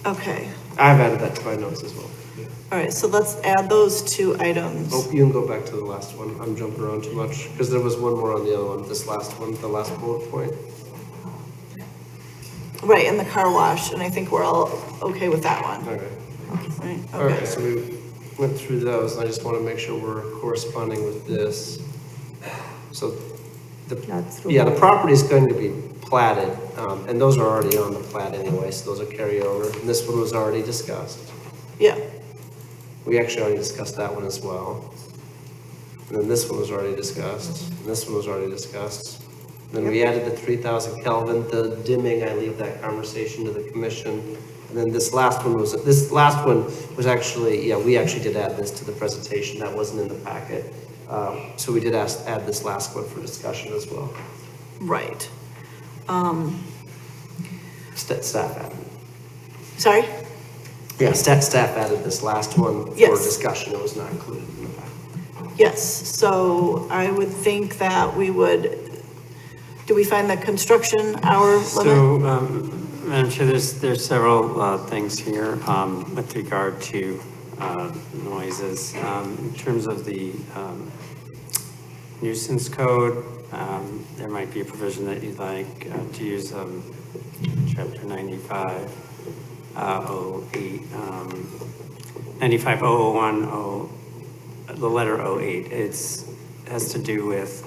Okay, I've added that to my notes as well. all right, so let's add those two items. Oh, you can go back to the last one. I'm jumping around too much because there was one more on the other one, this last one, the last bullet point. Right, and the car wash, and I think we're all okay with that one. Okay. Right, All okay. right, so we went through those, and I just want to make sure we're corresponding with this. So, That's the property is going to be platted, and those are already on the plat anyway, so those are carryover. And this one was already discussed. Yeah, We actually already discussed that one as well. And then this one was already discussed, and this one was already discussed. Then we added the 3,000 Kelvin, the dimming, I leave that conversation to the commission. And then this last one was actually, we actually did add this to the presentation, that wasn't in the packet. So we did add this last one for discussion as well. right. Staff added. Sorry? Yeah, staff added this last one for Yes. discussion, it was not included in the packet. Yes, so I would think that we would, do we find the construction hour limit? So, Madam Chair, there's several things here with regard to noises. In terms of the nuisance code, there might be a provision that you'd like to use chapter 95, 08, 95-001, the letter 08. Has to do with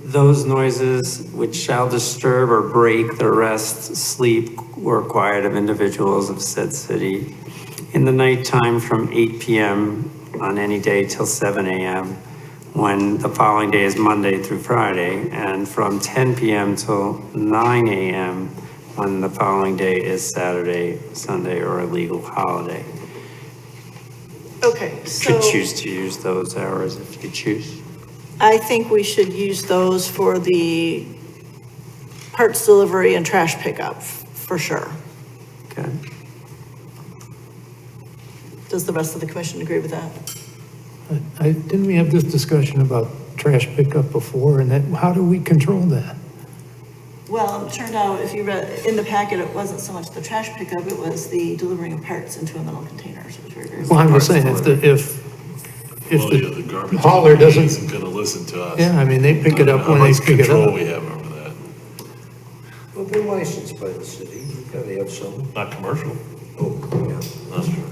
those noises which shall disturb or break the rest, sleep, or quiet of individuals of said city in the nighttime from 8 p.m. on any day till 7 a.m. when the following day is Monday through Friday, and from 10 p.m. till 9 a.m. when the following day is Saturday, Sunday, or a legal holiday. Okay, so. Could choose to use those hours if you choose. I think we should use those for the parts delivery and trash pickup, for sure. Okay. Does the rest of the commission agree with that? Didn't we have this discussion about trash pickup before, and that, how do we control that? Well, it turned out, if you read, in the packet, it wasn't so much the trash pickup, it was the delivering of parts into a metal container, so it was very, very. Well, I'm just saying, if Well, yeah, the garbage hauler doesn't, isn't gonna listen to us. yeah, I mean, they pick it up when they pick it How much control up. we have over that? Well, they're licensed by the city, you've got to have some. Not commercial. Oh, yeah. That's true.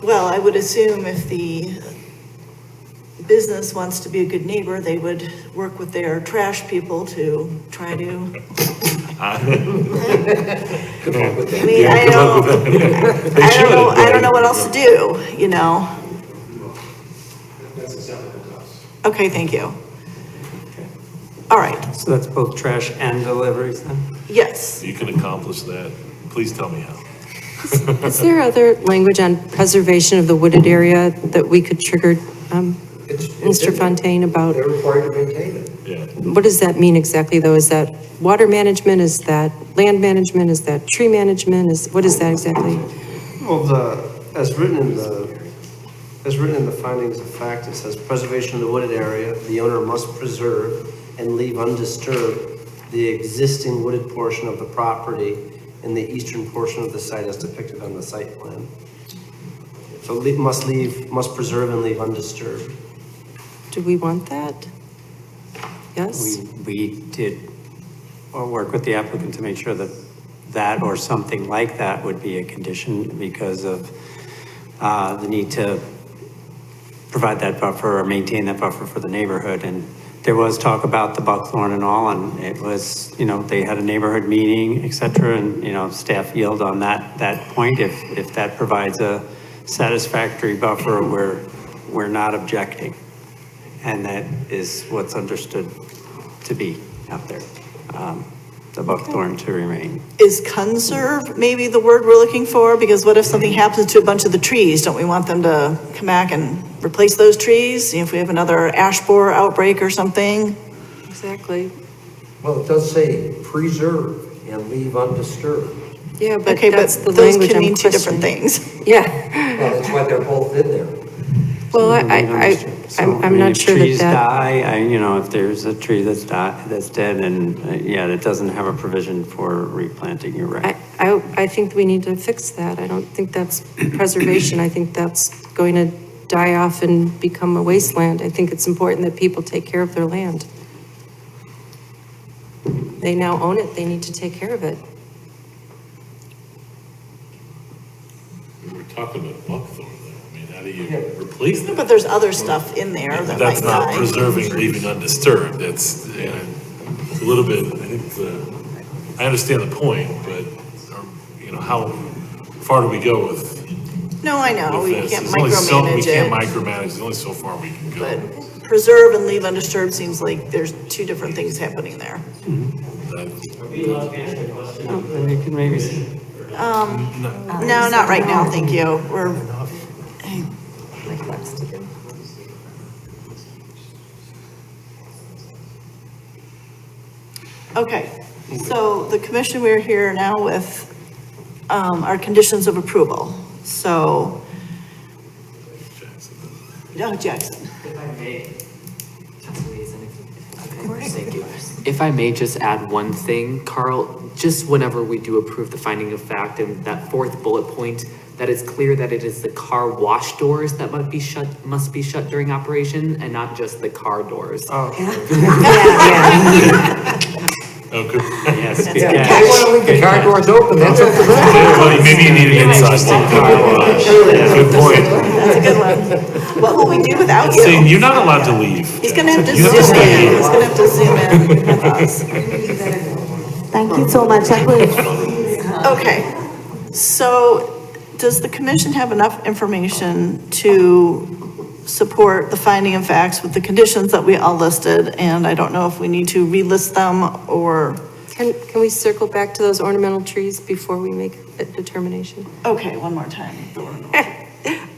Well, I would assume if the business wants to be a good neighbor, they would work with their trash people to try to. I mean, I don't know what else to do, you know? That's acceptable to us. Okay, thank you. All right, So that's both trash and deliveries then? yes. You can accomplish that. Please tell me how. Is there other language on preservation of the wooded area that we could trigger, Mr. Fontaine, about? They're required to maintain it. Yeah. What does that mean exactly, though? Is that water management? Is that land management? Is that tree management? What is that exactly? Well, as written in the findings of fact, it says preservation of the wooded area, the owner must preserve and leave undisturbed the existing wooded portion of the property in the eastern portion of the site as depicted on the site plan. So must preserve and leave undisturbed. Do we want that? Yes? We did work with the applicant to make sure that that or something like that would be a condition because of the need to provide that buffer or maintain that buffer for the neighborhood. And there was talk about the buckthorn and all, and it was, they had a neighborhood meeting, et cetera, and, staff yield on that point. If that provides a satisfactory buffer, we're not objecting. And that is what's understood to be out there, the buckthorn to remain. Is conserve maybe the word we're looking for? Because what if something happens to a bunch of the trees? Don't we want them to come back and replace those trees? If we have another ash borer outbreak or something? Exactly. Well, it does say preserve and leave undisturbed. Yeah, but Okay, that's but the those language can I'm mean two different questioning. things. Yeah. Well, that's why they're both in there. Well, So, I I'm mean, not if sure trees that. die, if there's a tree that's dead and, it doesn't have a provision for replanting, you're right. I think we need to fix that. I don't think that's preservation. I think that's going to die off and become a wasteland. I think it's important that people take care of their land. They now own it. They need to take care of it. We're talking about buckthorn there. I mean, how do you replace that? But there's other stuff in there that might That's not die. preserving, leaving undisturbed. That's, it's a little bit, I think I understand the point, but, how far do we go with No, I know, we this? can't There's only so- We micromanage can't it. micromanage, there's only so far we can go. But preserve and leave undisturbed seems like there's two different things happening there. And you can maybe, No, not right now, thank you. Okay, so the commission, we're here now with our conditions of approval. So, no, Jackson. If I may, Of course they do. if I may just add one thing, Carl, just whenever we do approve the finding of fact and that fourth bullet point, that it's clear that it is the car wash doors that must be shut during operation and not just the car doors. Oh. Oh, good. Yes, good Yeah, catch. they want to leave the car doors open, that's up to them. Well, maybe you need an inside car wash. Good point. That's a good one. What will we do without Saying you? you're not allowed to leave. He's gonna have to You zoom have to stay in. here. He's gonna have to zoom in with us. Thank you so much. That was Okay, so does the commission have enough information to support the finding of facts with the conditions that we all listed? And I don't know if we need to relist them or, Can we circle back to those ornamental trees before we make a determination? okay, one more time.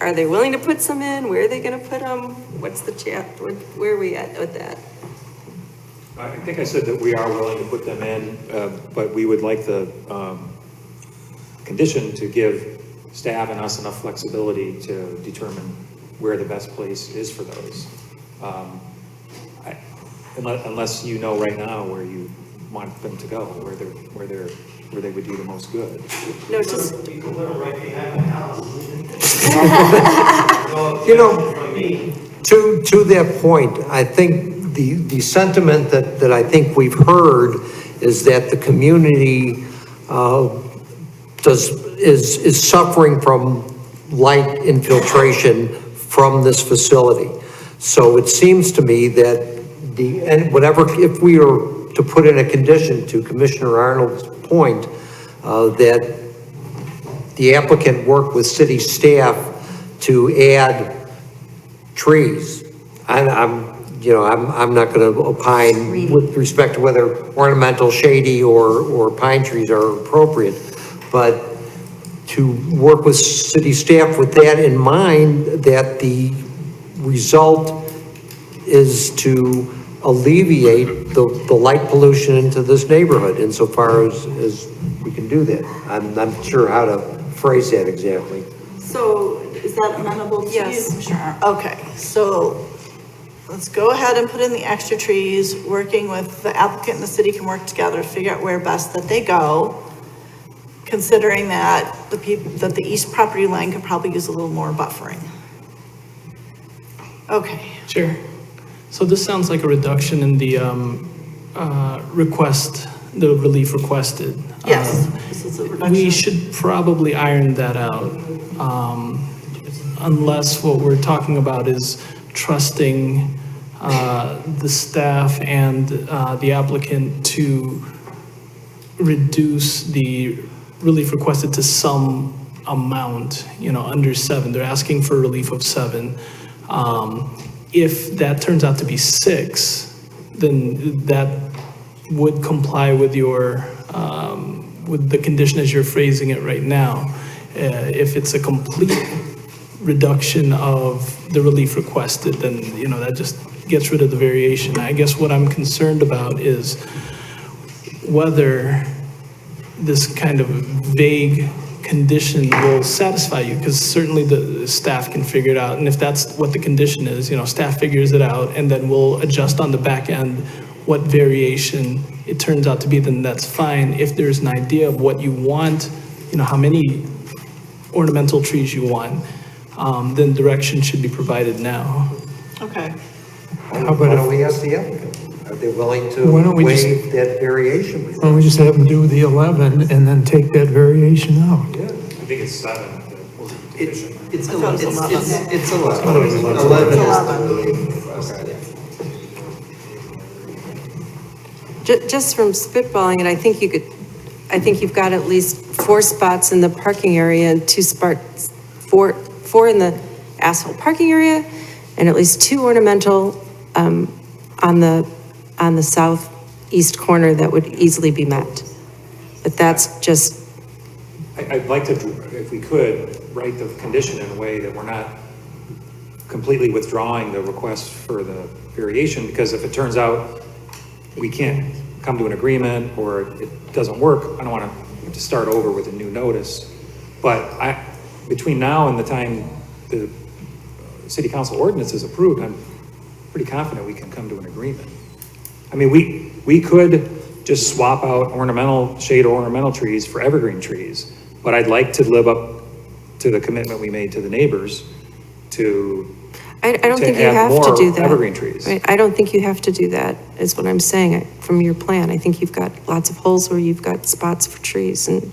Are they willing to put some in? Where are they gonna put them? What's the chat, where are we at with that? I think I said that we are willing to put them in, but we would like the condition to give staff and us enough flexibility to determine where the best place is for those. Unless you know right now where you want them to go, where they would do the most good. No, just, You know, to that point, I think the sentiment that I think we've heard is that the community is suffering from light infiltration from this facility. So it seems to me that if we are to put in a condition, to Commissioner Arnold's point, that the applicant work with city staff to add trees. I'm not going to opine with respect to whether ornamental, shady, or pine trees are appropriate, but to work with city staff with that in mind, that the result is to alleviate the light pollution into this neighborhood insofar as we can do that. I'm not sure how to phrase that exactly. So is that amenable to you? Yes. Sure. Okay, so let's go ahead and put in the extra trees, working with the applicant and the city can work together to figure out where best that they go, considering that the east property line could probably use a little more buffering. Okay. Chair, so this sounds like a reduction in the request, the relief requested. Yes, this is a reduction. We should probably iron that out, unless what we're talking about is trusting the staff and the applicant to reduce the relief requested to some amount, under 7. They're asking for a relief of 7. If that turns out to be 6, then that would comply with your, with the condition as you're phrasing it right now. If it's a complete reduction of the relief requested, then, that just gets rid of the variation. I guess what I'm concerned about is whether this kind of vague condition will satisfy you, because certainly the staff can figure it out. And if that's what the condition is, staff figures it out, and then we'll adjust on the back end what variation it turns out to be, then that's fine. If there's an idea of what you want, how many ornamental trees you want, then direction should be provided now. Okay. Why don't we ask the applicant? Are they willing to Why don't we just- waive that variation? Why don't we just have them do the 11 and then take that variation out? I think it's 7. It's I thought it was 11. It's 11. 11 is the relief. just from spitballing it, I think you've got at least 4 spots in the parking area and 2 spots, 4 in the asphalt parking area, and at least 2 ornamental on the southeast corner that would easily be met. But that's just, I'd like to, if we could, write the condition in a way that we're not completely withdrawing the request for the variation, because if it turns out we can't come to an agreement or it doesn't work, I don't want to to start over with a new notice. But between now and the time the city council ordinance is approved, I'm pretty confident we can come to an agreement. I mean, we could just swap out shade ornamental trees for evergreen trees, but I'd like to live up to the commitment we made to the neighbors to I don't think you add have to more do that. evergreen trees. Right, I don't think you have to do that, is what I'm saying from your plan. I think you've got lots of holes where you've got spots for trees, and I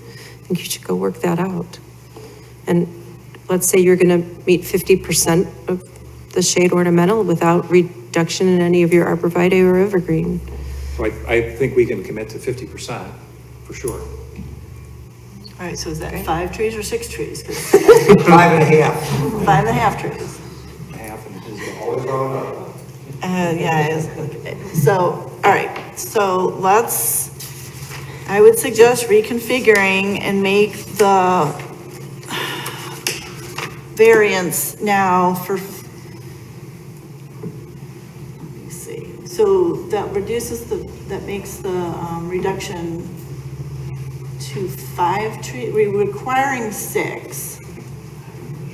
think you should go work that out. And let's say you're gonna meet 50% of the shade ornamental without reduction in any of your arborvitae or evergreen. So I think we can commit to 50% for sure. All right, so is that 5 trees or 6 trees? 'Cause 5.5. 5.5 trees. Half and Always going up. Yeah, it is. So, all right, so I would suggest reconfiguring and make the variance now for, let me see, so that that makes the reduction to 5 trees, we're requiring 6.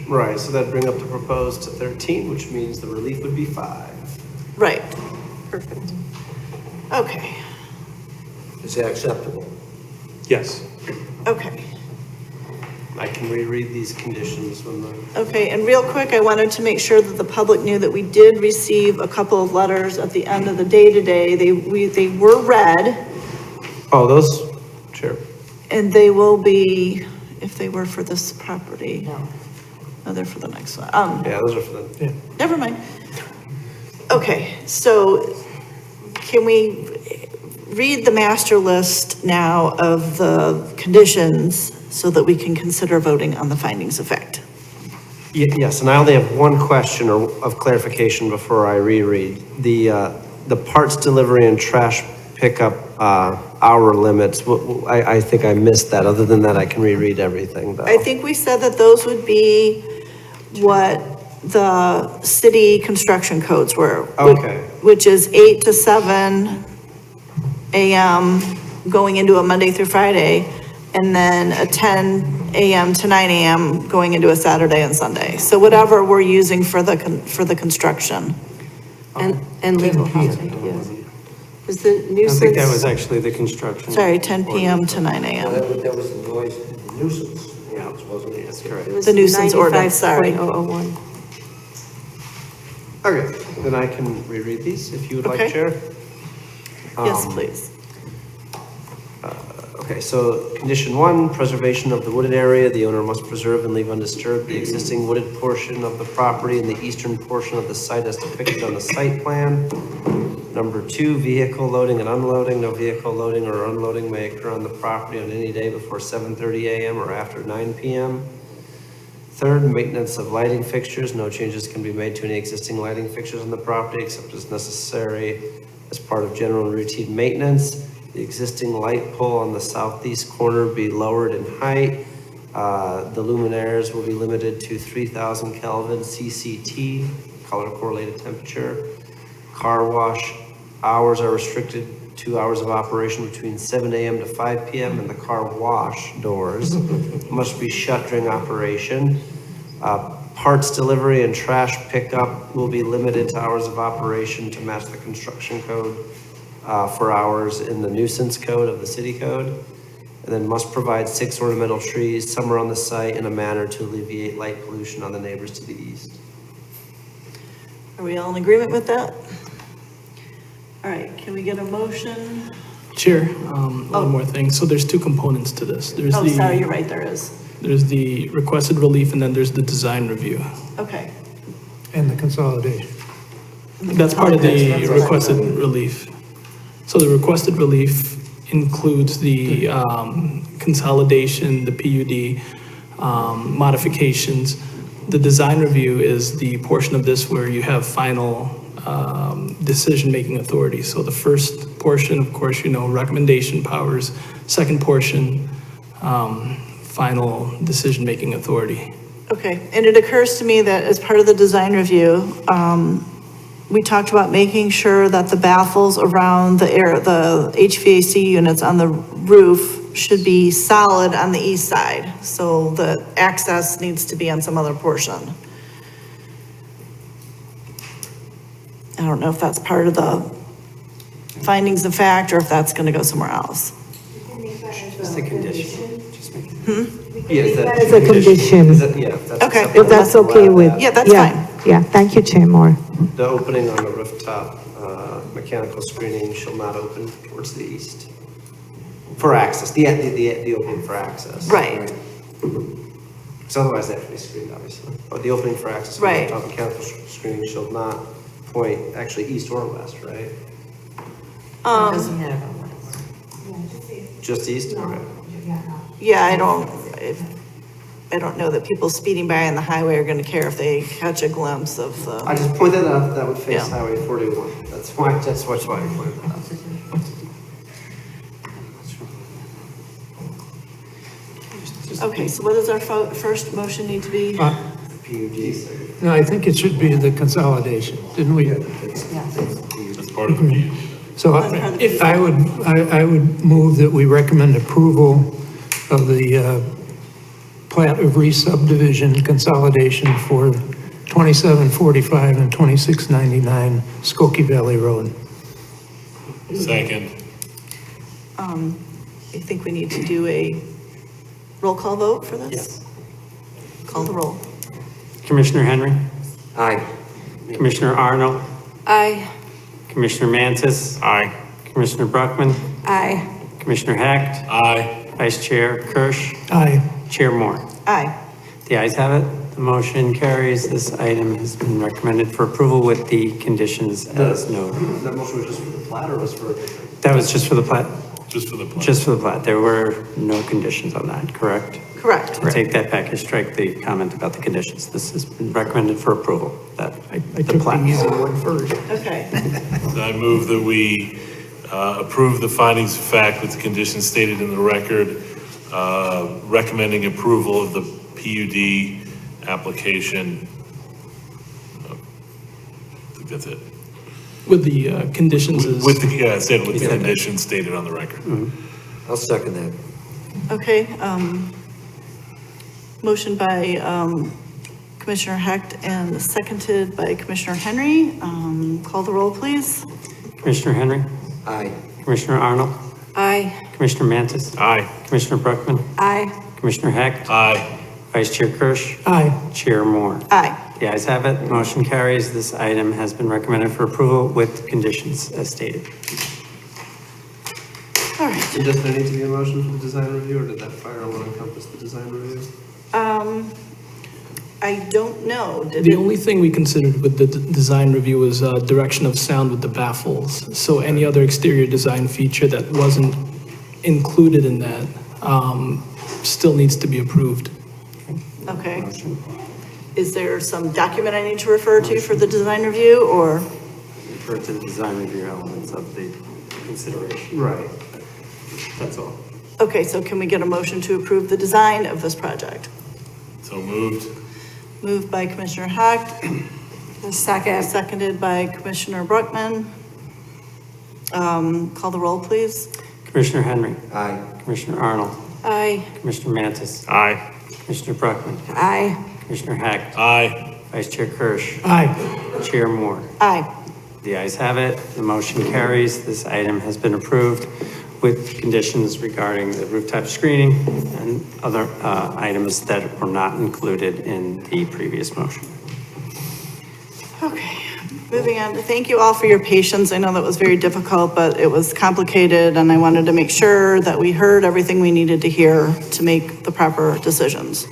Right, so that'd bring up the proposed to 13, which means the relief would be 5. Right, perfect. Okay, Is that acceptable? Yes. okay. I can reread these conditions when the, Okay, and real quick, I wanted to make sure that the public knew that we did receive a couple of letters at the end of the day today. They were read, oh, those, sure. and they will be, if they were for this property. No, they're for the next one. Yeah, those are for the, Never mind. Okay, so can we read the master list now of the conditions so that we can consider voting on the findings of fact? Yes, and I only have one question of clarification before I reread. The parts delivery and trash pickup hour limits, I think I missed that. Other than that, I can reread everything though. I think we said that those would be what the city construction codes were. Okay. Which is 8 to 7 a.m. going into a Monday through Friday, and then a 10 a.m. to 9 a.m. going into a Saturday and Sunday. So whatever we're using for the construction. And legal housing, yes. Was the I nuisance? think that was actually the construction. Sorry, 10 p.m. to 9 a.m. That was the noise, the nuisance. Yeah, Wasn't it? that's correct. It was The nuisance ordinance, sorry. 95.001. Okay, then I can reread these if you would like, Okay. Chair. Yes, please. Okay, so condition 1, preservation of the wooded area. The owner must preserve and leave undisturbed the existing wooded portion of the property and the eastern portion of the site as depicted on the site plan. Number 2, vehicle loading and unloading. No vehicle loading or unloading may occur on the property on any day before 7:30 a.m. or after 9 p.m. Third, maintenance of lighting fixtures. No changes can be made to any existing lighting fixtures on the property except as necessary as part of general and routine maintenance. The existing light pole on the southeast corner be lowered in height. The luminaires will be limited to 3,000 Kelvin CCT, color correlated temperature. Car wash hours are restricted to hours of operation between 7 a.m. to 5 p.m. and the car wash doors must be shut during operation. Parts delivery and trash pickup will be limited to hours of operation to match the construction code for hours in the nuisance code of the city code. And then must provide 6 ornamental trees somewhere on the site in a manner to alleviate light pollution on the neighbors to the east. Are we all in agreement with that? All right, can we get a motion? Chair, one more thing. So there's 2 components to this. There's Oh, sorry, you're right, there is. There's the requested relief and then there's the design review. Okay. And the consolidation. That's part of the requested relief. So the requested relief includes the consolidation, the PUD, modifications. The design review is the portion of this where you have final decision-making authority. So the first portion, of course, recommendation powers. Second portion, final decision-making authority. Okay, and it occurs to me that as part of the design review, we talked about making sure that the baffles around the HVAC units on the roof should be solid on the east side, so the access needs to be on some other portion. I don't know if that's part of the findings of fact, or if that's gonna go somewhere else. Just a condition. Just make Yeah, is that? As a condition. Is that- Yeah, if that's Okay. acceptable. If that's okay with. Yeah, that's fine. Yeah, thank you, Chair Moore. The opening on the rooftop, mechanical screening shall not open towards the east. For access, the opening for access. Right. Because otherwise they have to be screened, obviously. But the opening for access, Right. rooftop mechanical screening shall not point actually east or west, right? Doesn't matter. Just east? Okay. Yeah, I don't know that people speeding by on the highway are gonna care if they catch a glimpse of I the, just pointed out that would face Yeah. Highway 41. That's why I pointed that out. okay, so what does our first motion need to be? PUD. No, I think it should be the consolidation, didn't we? That's part of the. So I would move that we recommend approval of the plat of re-subdivision consolidation for 2745 and 2699 Skokie Valley Road. Second. I think we need to do a roll call vote for this? Yes. Call the roll. Commissioner Henry, Aye. Commissioner Arnold, Aye. Commissioner Mantis. Aye. Commissioner Bruckman, Aye. Commissioner Hecht, Aye. Vice Chair Kirsch, Aye. Chair Moore. Aye. The ayes have it. The motion carries. This item has been recommended for approval with the conditions as noted. That motion was just for the plat or was for? That was just for the plat? Just for the plan. Just for the plat. There were no conditions on that, correct? Correct. I take that back and strike the comment about the conditions. This has been recommended for approval, that I the took plat. the easy one first. Okay. I move that we approve the findings of fact with the conditions stated in the record, recommending approval of the PUD application. I think that's it. With the conditions is. With the, yeah, I said with the conditions stated on the record. I'll second that. Okay, motion by, Commissioner Hecht and seconded by Commissioner Henry. Call the roll, please. Commissioner Henry, Aye. Commissioner Arnold, Aye. Commissioner Mantis, Aye. Commissioner Bruckman, Aye. Commissioner Hecht, Aye. Vice Chair Kirsch, Aye. Chair Moore. Aye. The ayes have it. Motion carries. This item has been recommended for approval with conditions as stated. All right. So does there need to be a motion for the design review or did that fire one encompass the design review? I don't know. Did The it- only thing we considered with the design review was direction of sound with the baffles. So any other exterior design feature that wasn't included in that still needs to be approved. Okay. Is there some document I need to refer to for the design review, or? Refer to the design review elements of the consideration. Right. That's all. Okay, so can we get a motion to approve the design of this project? So moved. Moved by Commissioner Hecht, A second. seconded by Commissioner Bruckman. Call the roll, please. Commissioner Henry, Aye. Commissioner Arnold, Aye. Commissioner Mantis, Aye. Commissioner Bruckman, Aye. Commissioner Hecht, Aye. Vice Chair Kirsch, Aye. Chair Moore. Aye. The ayes have it. The motion carries. This item has been approved with conditions regarding the rooftop screening and other items that were not included in the previous motion. Okay, moving on. Thank you all for your patience. I know that was very difficult, but it was complicated, and I wanted to make sure that we heard everything we needed to hear to make the proper decisions.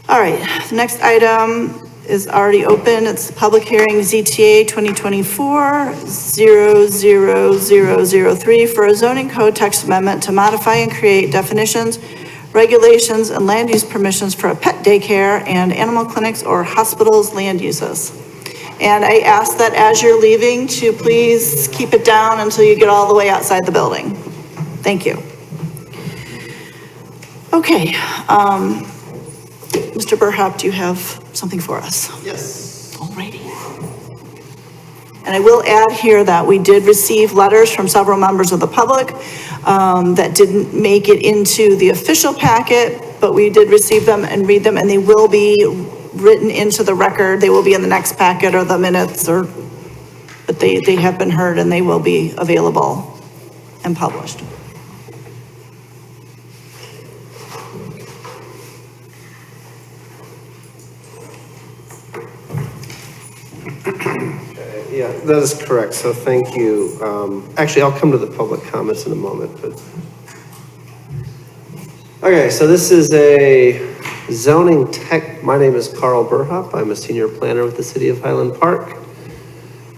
All right, the next item is already open. It's public hearing ZTA 2024-00003 for a zoning code text amendment to modify and create definitions, regulations, and land use permissions for a pet daycare and animal clinics or hospitals land uses. And I ask that as you're leaving to please keep it down until you get all the way outside the building. Thank you. Okay, Mr. Burhap, do you have something for us? Yes. Alrighty. And I will add here that we did receive letters from several members of the public that didn't make it into the official packet, but we did receive them and read them, and they will be written into the record. They will be in the next packet or the minutes, but they have been heard and they will be available and published. Yeah, that is correct, so thank you. Actually, I'll come to the public comments in a moment, but. Okay, so this is a zoning tech, my name is Carl Burhop, I'm a senior planner with the City of Highland Park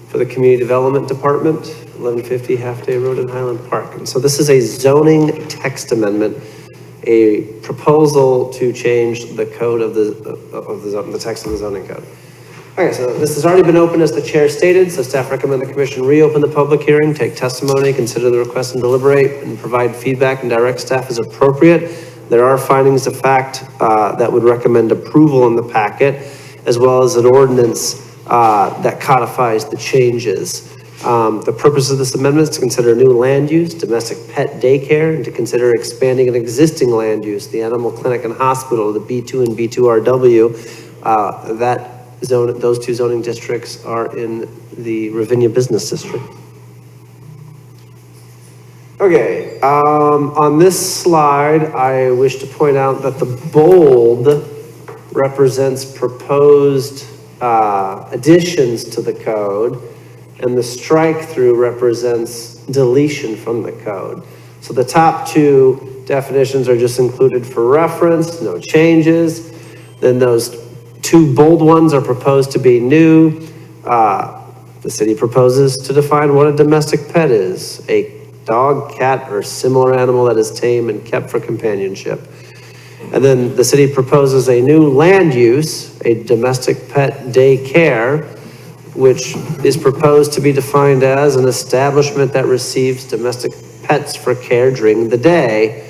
for the Community Development Department, 1150 Half Day Road in Highland Park. And so this is a zoning text amendment, a proposal to change the code of the text of the zoning code. Okay, so this has already been open as the chair stated, so staff recommend the commission reopen the public hearing, take testimony, consider the request and deliberate, and provide feedback and direct staff as appropriate. There are findings of fact that would recommend approval in the packet, as well as an ordinance that codifies the changes. The purpose of this amendment is to consider new land use, domestic pet daycare, and to consider expanding an existing land use, the animal clinic and hospital, the B2 and B2RW, those two zoning districts are in the Ravinia Business District. Okay, on this slide, I wish to point out that the bold represents proposed additions to the code, and the strike through represents deletion from the code. So the top two definitions are just included for reference, no changes. Then those two bold ones are proposed to be new. The city proposes to define what a domestic pet is: a dog, cat, or similar animal that is tame and kept for companionship. And then the city proposes a new land use, a domestic pet daycare, which is proposed to be defined as an establishment that receives domestic pets for care during the day.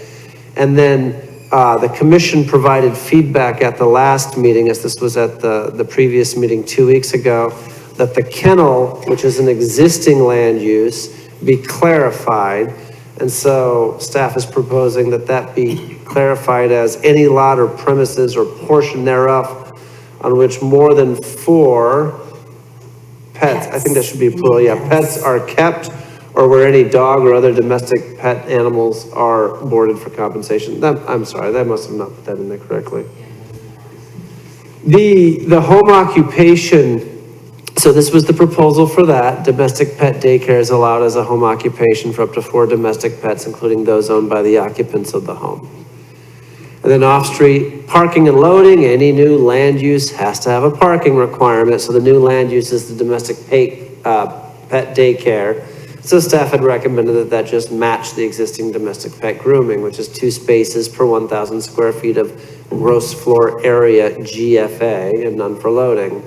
And then the commission provided feedback at the last meeting, as this was at the previous meeting 2 weeks ago, that the kennel, which is an existing land use, be clarified. And so staff is proposing that that be clarified as any lot or premises or portion thereof on which more than 4 pets, I think that should be plural, yeah, pets are kept, or where any dog or other domestic pet animals are boarded for compensation. I'm sorry, that must have not put that in there correctly. The home occupation, so this was the proposal for that. Domestic pet daycare is allowed as a home occupation for up to 4 domestic pets, including those owned by the occupants of the home. And then off-street parking and loading, any new land use has to have a parking requirement. So the new land use is the domestic pet daycare. So staff had recommended that just match the existing domestic pet grooming, which is 2 spaces per 1,000 square feet of gross floor area GFA and none for loading.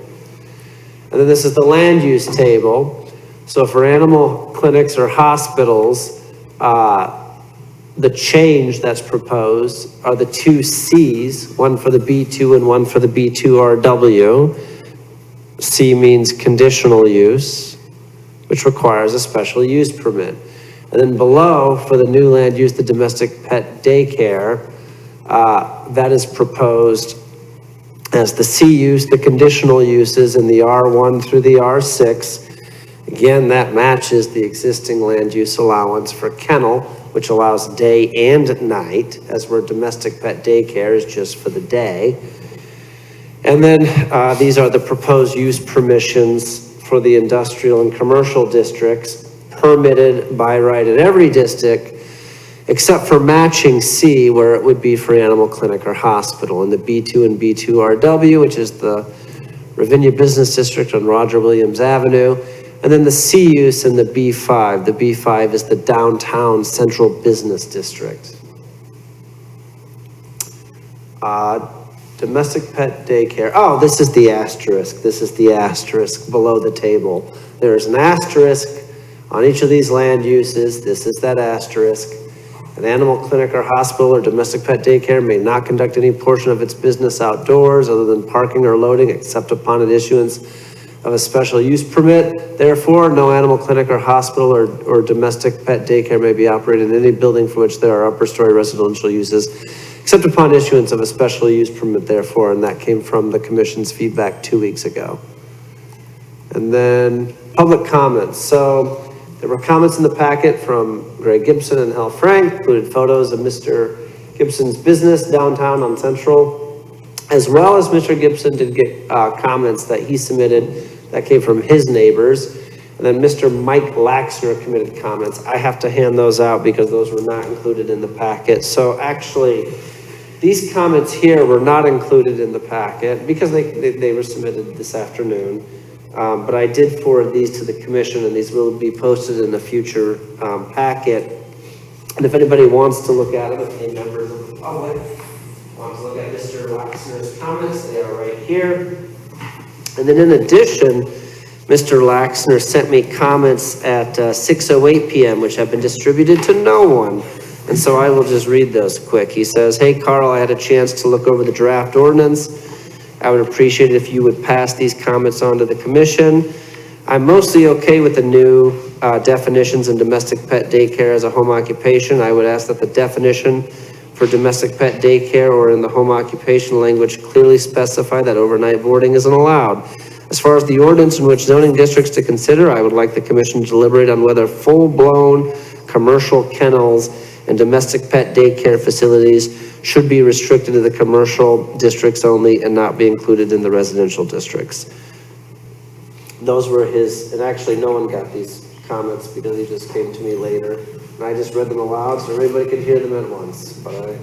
And then this is the land use table. So for animal clinics or hospitals, the change that's proposed are the 2 C's, one for the B2 and one for the B2RW. C means conditional use, which requires a special use permit. And then below, for the new land use, the domestic pet daycare, that is proposed as the C use, the conditional uses in the R1 through the R6. Again, that matches the existing land use allowance for kennel, which allows day and night, as where domestic pet daycare is just for the day. And then these are the proposed use permissions for the industrial and commercial districts, permitted by right in every district, except for matching C, where it would be for animal clinic or hospital, in the B2 and B2RW, which is the Ravinia Business District on Roger Williams Avenue. And then the C use in the B5. The B5 is the downtown central business district. Domestic pet daycare. Oh, this is the asterisk. This is the asterisk below the table. There's an asterisk on each of these land uses. This is that asterisk. An animal clinic or hospital or domestic pet daycare may not conduct any portion of its business outdoors other than parking or loading, except upon an issuance of a special use permit. Therefore, no animal clinic or hospital or domestic pet daycare may be operated in any building for which there are upper story residential uses, except upon issuance of a special use permit, therefore, and that came from the commission's feedback 2 weeks ago. And then public comments. So there were comments in the packet from Greg Gibson and Hal Frank, included photos of Mr. Gibson's business downtown on Central, as well as Mr. Gibson did get comments that he submitted that came from his neighbors. And then Mr. Mike Laxner committed comments. I have to hand those out because those were not included in the packet. So actually, these comments here were not included in the packet because they were submitted this afternoon. But I did forward these to the commission, and these will be posted in a future packet. And if anybody wants to look at them, if any members of the public want to look at Mr. Laxner's comments, they are right here. And then in addition, Mr. Laxner sent me comments at 6:08 p.m., which have been distributed to no one. And so I will just read those quick. He says, "Hey, Carl, I had a chance to look over the draft ordinance. I would appreciate it if you would pass these comments on to the commission. I'm mostly okay with the new definitions in domestic pet daycare as a home occupation. I would ask that the definition for domestic pet daycare or in the home occupation language clearly specify that overnight boarding isn't allowed. As far as the ordinance in which zoning districts to consider, I would like the commission to deliberate on whether full-blown commercial kennels and domestic pet daycare facilities should be restricted to the commercial districts only and not be included in the residential districts." Those were his, and actually no one got these comments because he just came to me later. And I just read them aloud so everybody could hear them at once, but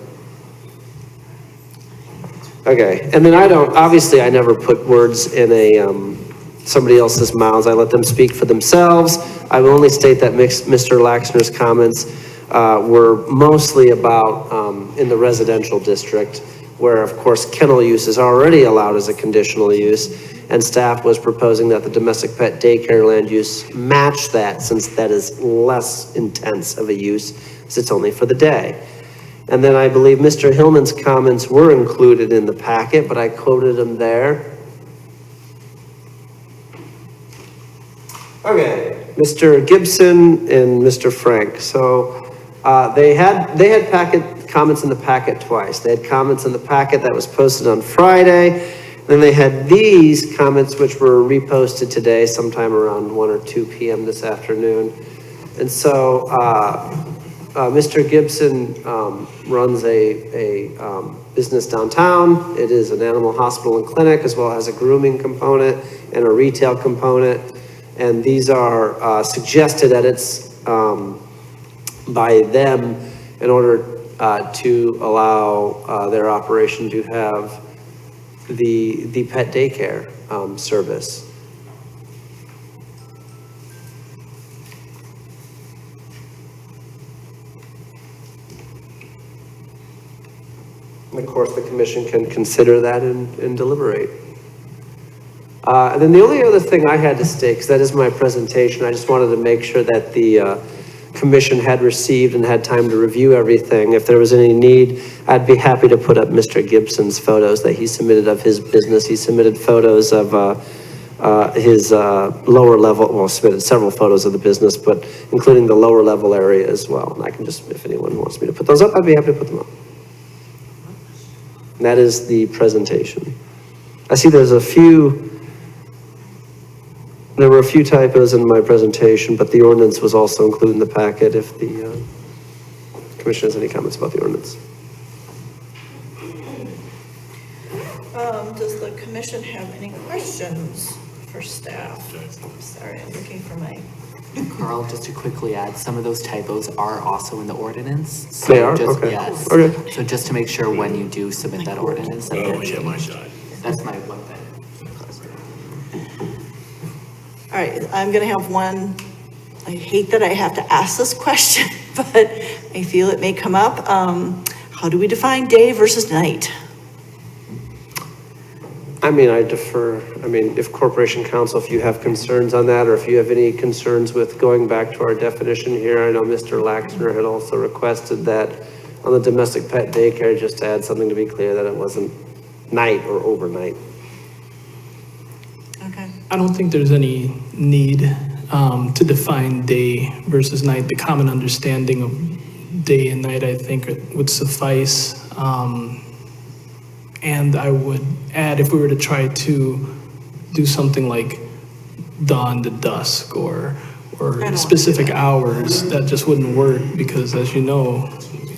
okay, and then obviously I never put words in somebody else's mouths. I let them speak for themselves. I will only state that Mr. Laxner's comments were mostly about in the residential district, where of course kennel use is already allowed as a conditional use, and staff was proposing that the domestic pet daycare land use match that, since that is less intense of a use, as it's only for the day. And then I believe Mr. Hillman's comments were included in the packet, but I quoted them there. Okay, Mr. Gibson and Mr. Frank. So they had packet comments in the packet twice. They had comments in the packet that was posted on Friday. Then they had these comments which were reposted today sometime around 1 or 2 p.m. this afternoon. And so Mr. Gibson runs a business downtown. It is an animal hospital and clinic, as well as a grooming component and a retail component. And these are suggested edits by them in order to allow their operation to have the pet daycare service. And of course, the commission can consider that and deliberate. And then the only other thing I had to state, because that is my presentation, I just wanted to make sure that the commission had received and had time to review everything. If there was any need, I'd be happy to put up Mr. Gibson's photos that he submitted of his business. He submitted photos of his lower level, well, submitted several photos of the business, but including the lower level area as well. And I can just, if anyone wants me to put those up, I'd be happy to put them up. And that is the presentation. I see there were a few typos in my presentation, but the ordinance was also included in the packet if the commission has any comments about the ordinance. Does the commission have any questions for staff? Sorry, I'm looking for my... Carl, just to quickly add, some of those typos are also in the ordinance. So They are? just, Okay. Yes. Okay. So just to make sure when you do submit that ordinance. That Oh, yeah, my God. That's my one thing. All right, I'm gonna have one, I hate that I have to ask this question, but I feel it may come up. How do we define day versus night? I mean, I defer, if Corporation Counsel, if you have concerns on that, or if you have any concerns with going back to our definition here, I know Mr. Laxner had also requested that on the domestic pet daycare, just to add something to be clear that it wasn't night or overnight. Okay. I don't think there's any need to define day versus night. The common understanding of day and night, I think, would suffice. And I would add, if we were to try to do something like dawn to dusk or specific hours, that just wouldn't work because, as you know,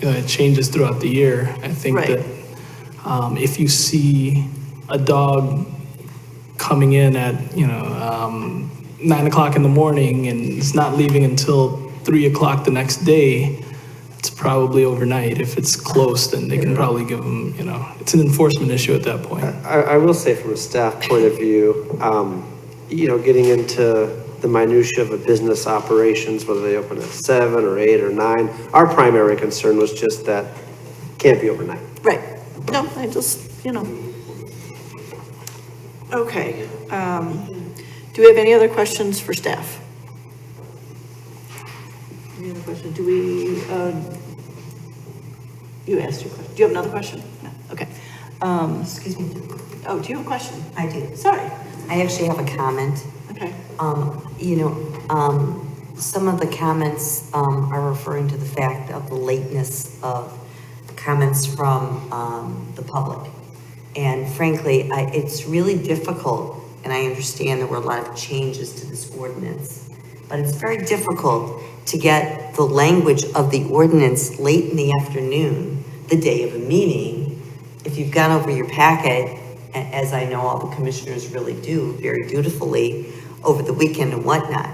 it changes throughout the year. I think Right. that if you see a dog coming in at 9 o'clock in the morning and it's not leaving until 3 o'clock the next day, it's probably overnight. If it's close, then they can probably give them, it's an enforcement issue at that point. I will say from a staff point of view, getting into the minutia of a business operations, whether they open at 7 or 8 or 9, our primary concern was just that can't be overnight. Right. No, I just, Okay. Do we have any other questions for staff? Any other questions? Do we, you asked your question. Do you have another question? No. Okay. Excuse me. Oh, do you have a question? I do. Sorry. I actually have a comment. Okay. Some of the comments are referring to the fact of the lateness of comments from the public. And frankly, it's really difficult, and I understand there were a lot of changes to this ordinance, but it's very difficult to get the language of the ordinance late in the afternoon, the day of a meeting, if you've gone over your packet, as I know all the commissioners really do very dutifully over the weekend and whatnot.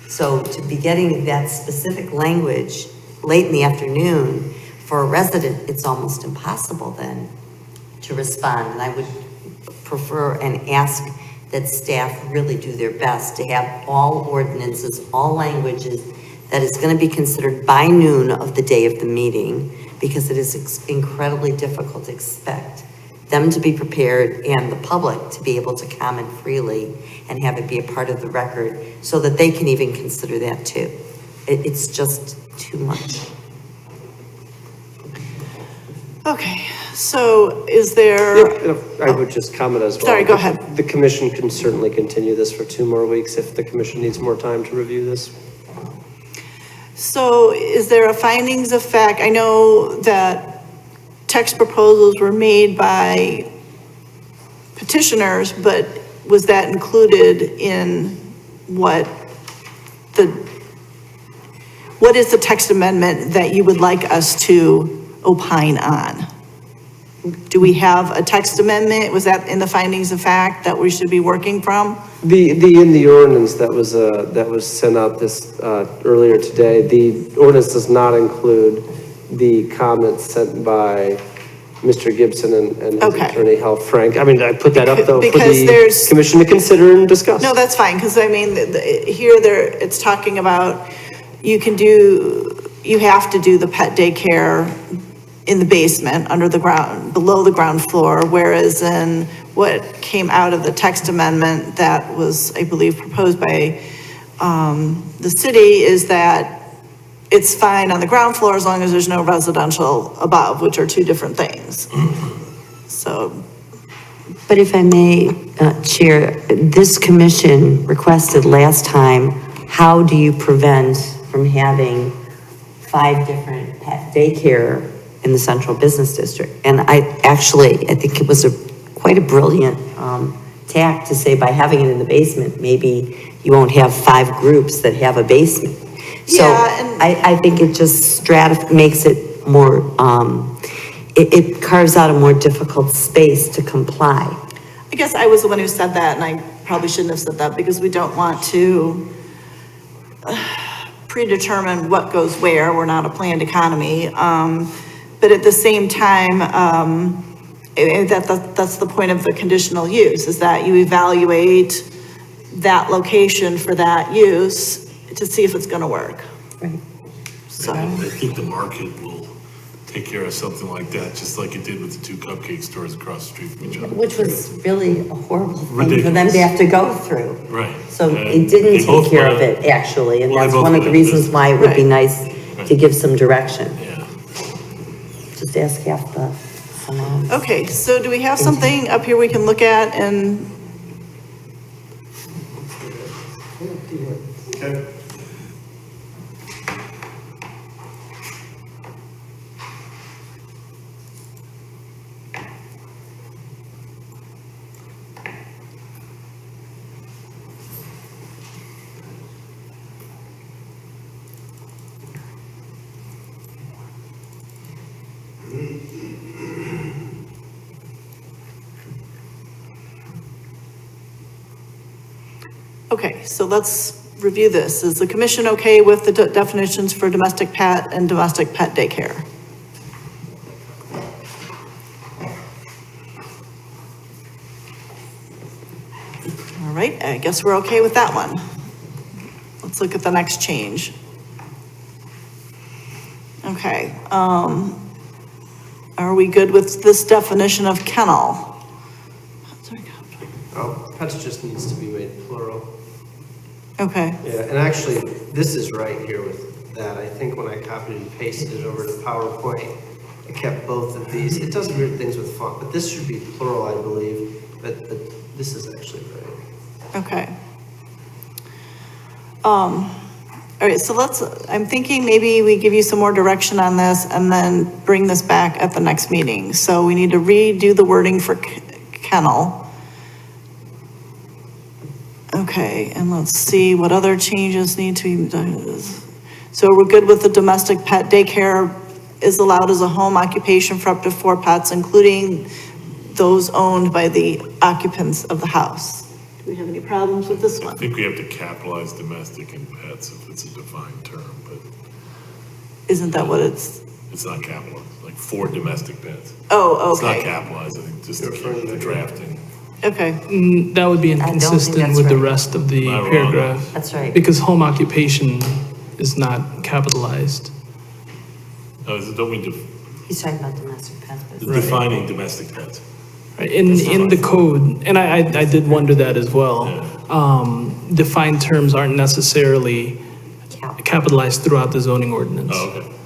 So to be getting that specific language late in the afternoon, for a resident, it's almost impossible then to respond. And I would prefer and ask that staff really do their best to have all ordinances, all languages that is going to be considered by noon of the day of the meeting, because it is incredibly difficult to expect them to be prepared and the public to be able to comment freely and have it be a part of the record so that they can even consider that too. It's just too much. Okay, so is there? I would just comment as well. Sorry, go ahead. The commission can certainly continue this for 2 more weeks if the commission needs more time to review this. So is there a findings of fact? I know that text proposals were made by petitioners, but was that included in what is the text amendment that you would like us to opine on? Do we have a text amendment? Was that in the findings of fact that we should be working from? In the ordinance that was sent out this earlier today, the ordinance does not include the comments sent by Mr. Gibson and his attorney, Hal Frank. I mean, I put that up though for the commission to consider and discuss. No, that's fine, because I mean, it's talking about you have to do the pet daycare in the basement, under the ground, below the ground floor, whereas in what came out of the text amendment that was, I believe, proposed by the city is that it's fine on the ground floor as long as there's no residential above, which are 2 different things. So. But if I may, Chair, this commission requested last time, how do you prevent from having 5 different pet daycare in the central business district? And I think it was quite a brilliant tack to say by having it in the basement, maybe you won't have 5 groups that have a basement. So I think it just makes it more, it carves out a more difficult space to comply. I guess I was the one who said that, and I probably shouldn't have said that because we don't want to predetermine what goes where. We're not a planned economy. But at the same time, that's the point of the conditional use, is that you evaluate that location for that use to see if it's going to work. Right. So I think the market will take care of something like that, just like it did with the 2 cupcake stores across the street from each other. Which was really a horrible thing for them to have to go through. Right. So it didn't take care of it, actually, and that's one of the reasons why it would be nice to give some direction. Yeah. Just ask half the. okay, so do we have something up here we can look at and Okay. Okay, so let's review this. Is the commission okay with the definitions for domestic pet and domestic pet daycare? All right, I guess we're okay with that one. Let's look at the next change. Okay, are we good with this definition of kennel? Oh, pets just needs to be made plural. Okay, Yeah, and actually, this is right here with that. I think when I copied and pasted it over to PowerPoint, I kept both of these. It does weird things with font, but this should be plural, I believe. But this is actually right. okay. All right, so I'm thinking maybe we give you some more direction on this and then bring this back at the next meeting. So we need to redo the wording for kennel. Okay, and let's see what other changes need to be done. So we're good with the domestic pet daycare is allowed as a home occupation for up to 4 pets, including those owned by the occupants of the house. Do we have any problems with this I one? think we have to capitalize domestic and pets if it's a defined term, but Isn't that what it's? it's not capitalized, like 4 domestic pets. Oh, It's not okay, capitalized, I think, just to keep the drafting. okay. That would be I don't think inconsistent that's with the right. rest of the Am I wrong? paragraph. That's right. Because home occupation is not capitalized. No, don't we He's talking about domestic pets, but. defining domestic pets? Right, in the code, and I did wonder that as well. Defined terms aren't necessarily capitalized throughout the zoning ordinance. Oh, okay.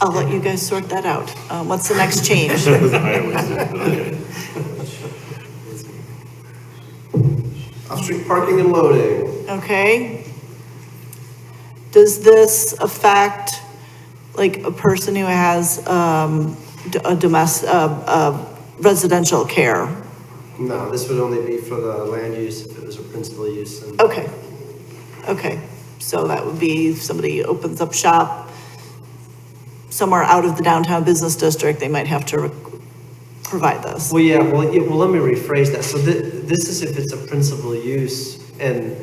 I'll let you guys sort that out. What's the next change? I always did, but okay. Off-street parking and loading. Okay. Does this affect, like, a person who has, a domestic, residential care? No, this would only be for the land use if it was a principal use. And Okay, okay. So that would be if somebody opens up shop somewhere out of the downtown business district, they might have to provide this. Well, yeah, well, let me rephrase that. So this is if it's a principal use and,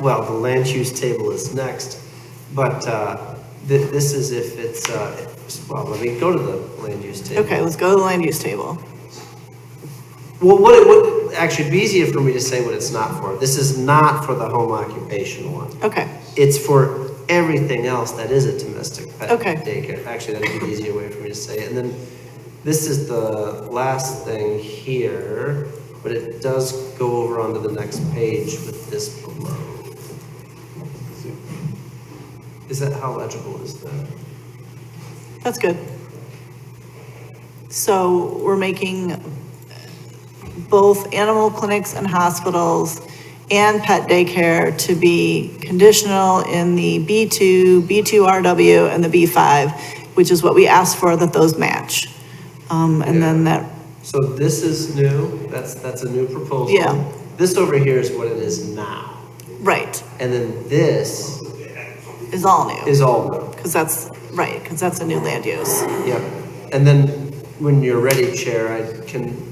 well, the land use table is next. But this is if it's, well, let me go to the land use table. Okay, let's go to the land use table. Well, what actually, it'd be easier for me to say what it's not for. This is not for the home occupation one. Okay, It's for everything else that is a domestic pet Okay. daycare. Actually, that'd be an easier way for me to say it. And then this is the last thing here, but it does go over onto the next page with this below. Is that, how legible is that? that's good. So we're making both animal clinics and hospitals and pet daycare to be conditional in the B2, B2RW, and the B5, which is what we asked for, that those match. And then that, So this is new, that's a new proposal. Yeah. This over here is what it is now. right, And then this is all new. is all new. Because that's, right, because that's a new land use. Yep. And then when you're ready, Chair,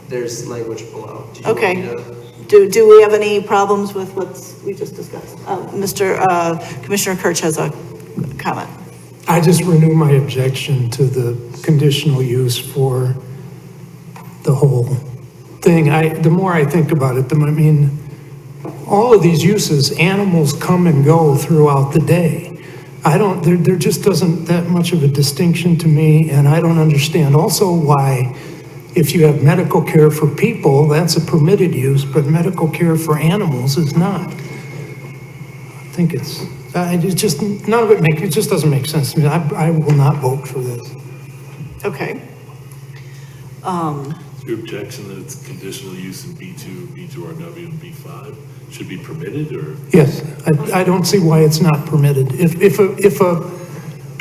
there's language below. Did you want Okay. me to- Do we have any problems with what we just discussed? Commissioner Kirch has a comment. I just renew my objection to the conditional use for the whole thing. The more I think about it, all of these uses, animals come and go throughout the day. There just doesn't that much of a distinction to me, and I don't understand also why, if you have medical care for people, that's a permitted use, but medical care for animals is not. I think it just, none of it just doesn't make sense to me. I will not vote for this. Okay. Your objection that it's conditional use in B2, B2RW, and B5 should be permitted, or? Yes, I don't see why it's not permitted. If a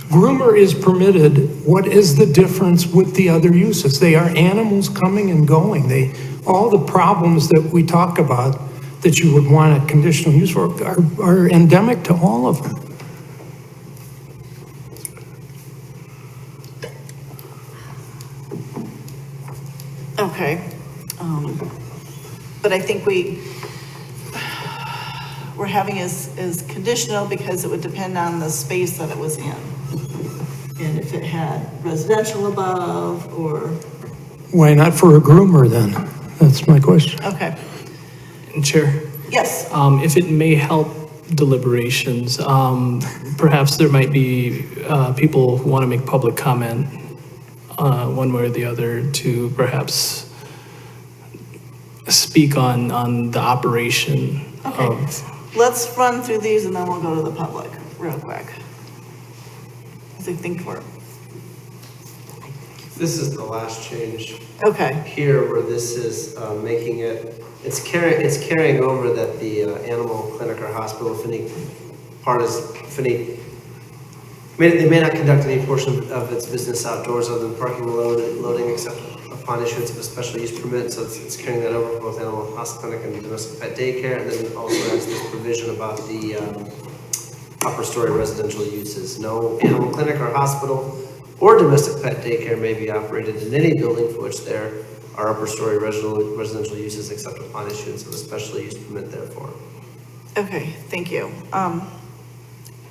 groomer is permitted, what is the difference with the other uses? They are animals coming and going. All the problems that we talk about that you would want a conditional use for are endemic to all of them. Okay. But I think we're having as conditional because it would depend on the space that it was in. And if it had residential above or, Why not for a groomer then? That's my question. okay, And Chair, yes. if it may help deliberations, perhaps there might be people who want to make public comment one way or the other to perhaps speak on the operation Okay. of. Let's run through these and then we'll go to the public real quick. As I think we're, This is the last change okay, here where this is making it, it's carrying over that the animal clinic or hospital, if any part is, they may not conduct any portion of its business outdoors other than parking and loading except upon issuance of a special use permit. So it's carrying that over for both animal hospital clinic and domestic pet daycare. And then it also has this provision about the upper story residential uses. No animal clinic or hospital or domestic pet daycare may be operated in any building for which there are upper story residential uses except upon issuance of a special use permit therefore. okay, thank you.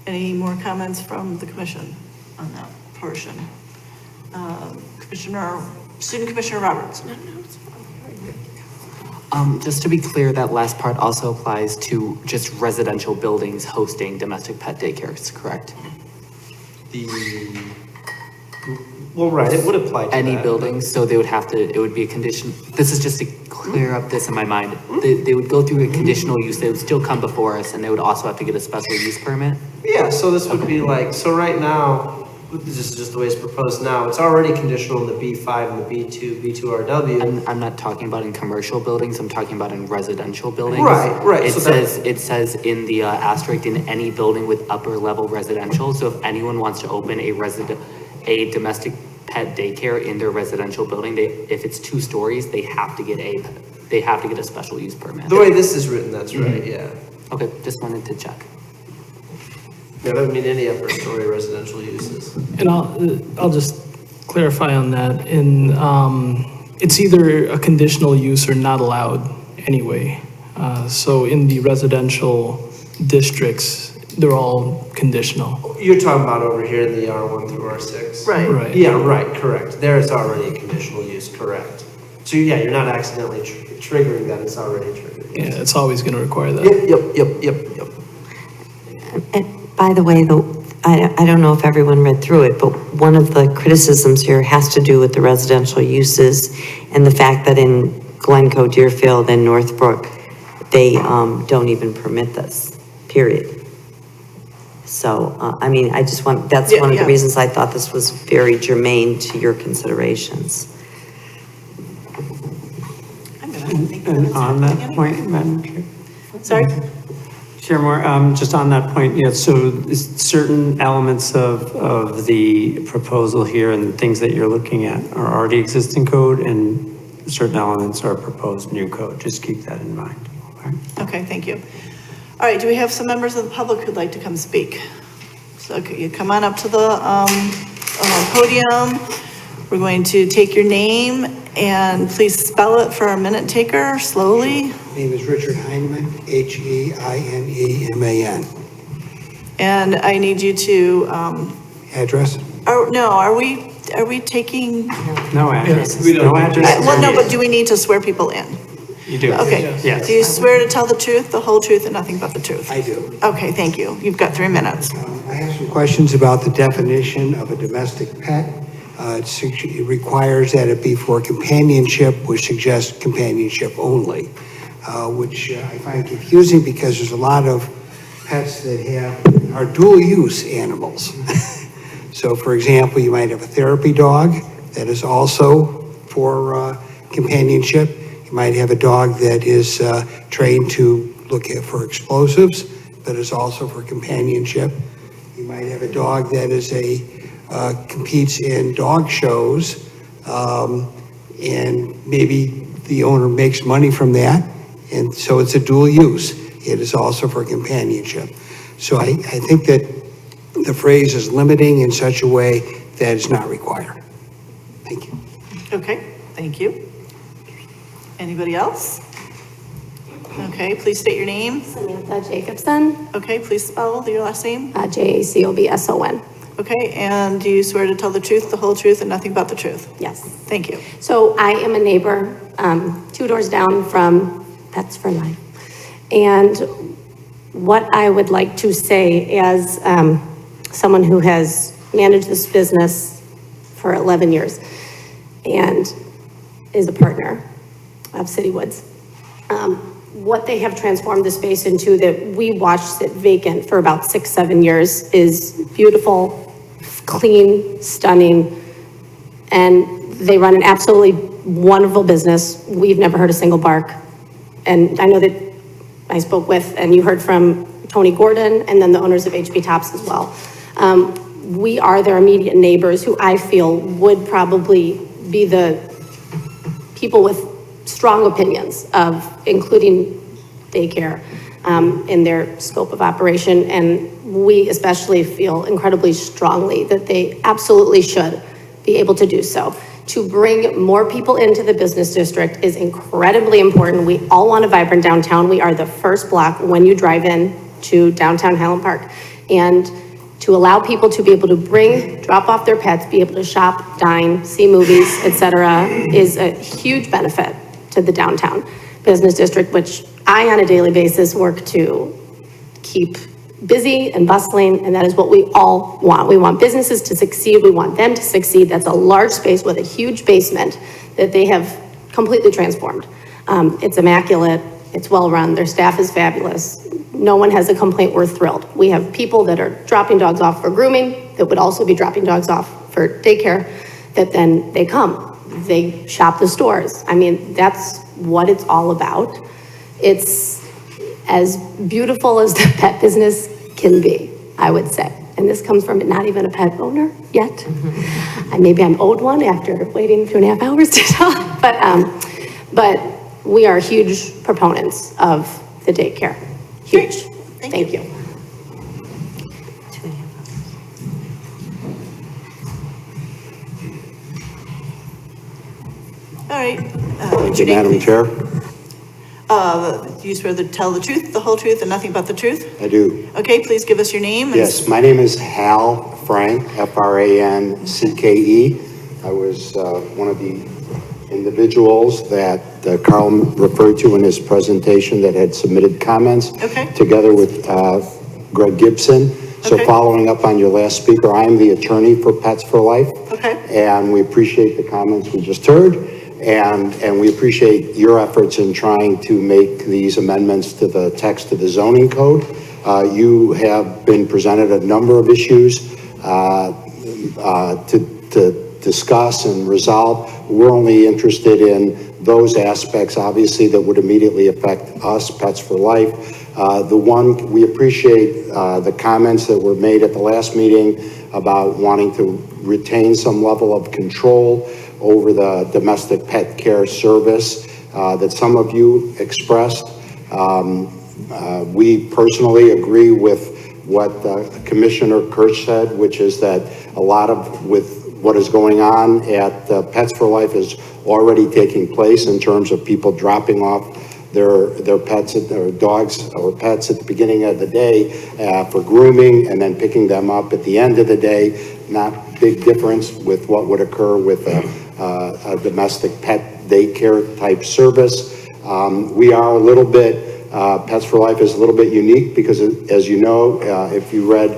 Any more comments from the commission on that portion? Student Commissioner Roberts. Just to be clear, that last part also applies to just residential buildings hosting domestic pet daycares, correct? Well, right, it would apply to Any that. buildings, so they would have to, it would be a condition, this is just to clear up this in my mind. They would go through a conditional use, they would still come before us, and they would also have to get a special use permit? Yeah, so this would be like, so right now, this is just the way it's proposed now, it's already conditional in the B5 and the B2, B2RW. I'm not talking about in commercial buildings, I'm talking about in residential buildings. Right. It so says in the asterisk, in any building with upper level residential, so if anyone wants to open a domestic pet daycare in their residential building, if it's 2 stories, they have to get a special use permit. The way this is written, that's right, yeah. Okay, just wanted to check. Yeah, that would mean any upper story residential uses. And I'll just clarify on that. It's either a conditional use or not allowed anyway. So in the residential districts, they're all conditional. You're talking about over here in the R1 through R6? Right. Right. Yeah, right, correct. There it's already a conditional use, correct. So yeah, you're not accidentally triggering that, it's already triggered. Yeah, it's always going to require that. Yep. And by the way, I don't know if everyone read through it, but one of the criticisms here has to do with the residential uses and the fact that in Glencoe, Deerfield, and Northbrook, they don't even permit this, period. So, I mean, that's one of the reasons I thought this was very germane to your considerations. And on that point, Madam Chair. Sorry? Chair Moore, just on that point, yeah, so certain elements of the proposal here and things that you're looking at are already existing code and certain elements are proposed new code. Just keep that in mind. Okay, thank you. All right, do we have some members of the public who'd like to come speak? So could you come on up to the podium? We're going to take your name and please spell it for our minute taker slowly. My name is Richard Heineman, Heineman. And I need you to, Address? are we taking? No address. We don't. No address. Well, no, but do we need to swear people in? You do. Okay. Yes. Do you swear to tell the truth, the whole truth, and nothing but the truth? I do. Okay, thank you. You've got 3 minutes. I have some questions about the definition of a domestic pet. It requires that it be for companionship, which suggests companionship only, which I find confusing because there's a lot of pets that are dual-use animals. So, for example, you might have a therapy dog that is also for companionship. You might have a dog that is trained to look for explosives, but is also for companionship. You might have a dog that is competes in dog shows, and maybe the owner makes money from that, and so it's a dual use. It is also for companionship. So I think that the phrase is limiting in such a way that it's not required. Thank you. Okay, thank you. Anybody else? Okay, please state your name. Samantha Jacobson. Okay, please spell your last name. Jacobson. Okay, and do you swear to tell the truth, the whole truth, and nothing but the truth? Yes. Thank you. So I am a neighbor, 2 doors down from Pets for Life. And what I would like to say as someone who has managed this business for 11 years and is a partner of City Woods, what they have transformed the space into that we watched sit vacant for about 6-7 years is beautiful, clean, stunning, and they run an absolutely wonderful business. We've never heard a single bark. And I know that I spoke with, and you heard from Tony Gordon, and then the owners of HP Tops as well. We are their immediate neighbors who I feel would probably be the people with strong opinions of including daycare in their scope of operation. And we especially feel incredibly strongly that they absolutely should be able to do so. To bring more people into the business district is incredibly important. We all want a vibrant downtown. We are the first block when you drive in to downtown Highland Park. And to allow people to be able to drop off their pets, be able to shop, dine, see movies, etc., is a huge benefit to the downtown business district, which I, on a daily basis, work to keep busy and bustling, and that is what we all want. We want businesses to succeed. We want them to succeed. That's a large space with a huge basement that they have completely transformed. It's immaculate. It's well-run. Their staff is fabulous. No one has a complaint. We're thrilled. We have people that are dropping dogs off for grooming that would also be dropping dogs off for daycare, that then they come. They shop the stores. I mean, that's what it's all about. It's as beautiful as the pet business can be, I would say. And this comes from not even a pet owner yet. And maybe I'm owed one after waiting 2.5 hours to talk. But we are huge proponents of the daycare. Huge. Thank you. All right. Madam Chair, Do you swear to tell the truth, the whole truth, and nothing but the truth? I do. Okay, please give us your name. And Yes, my name is Hal Frank, F-R-A-N-C-K-E. I was one of the individuals that Carl referred to in his presentation that had submitted comments. Okay. Together with Greg Gibson. So Okay. following up on your last speaker, I am the attorney for Pets for Life. Okay. And we appreciate the comments we just heard. And we appreciate your efforts in trying to make these amendments to the text of the zoning code. You have been presented a number of issues to discuss and resolve. We're only interested in those aspects, obviously, that would immediately affect us, Pets for Life. We appreciate the comments that were made at the last meeting about wanting to retain some level of control over the domestic pet care service that some of you expressed. We personally agree with what Commissioner Kirsch said, which is that a lot of with what is going on at Pets for Life is already taking place in terms of people dropping off their pets, their dogs or pets at the beginning of the day for grooming and then picking them up at the end of the day. Not big difference with what would occur with a domestic pet daycare type service. We are a little bit, Pets for Life is a little bit unique because as you know, if you read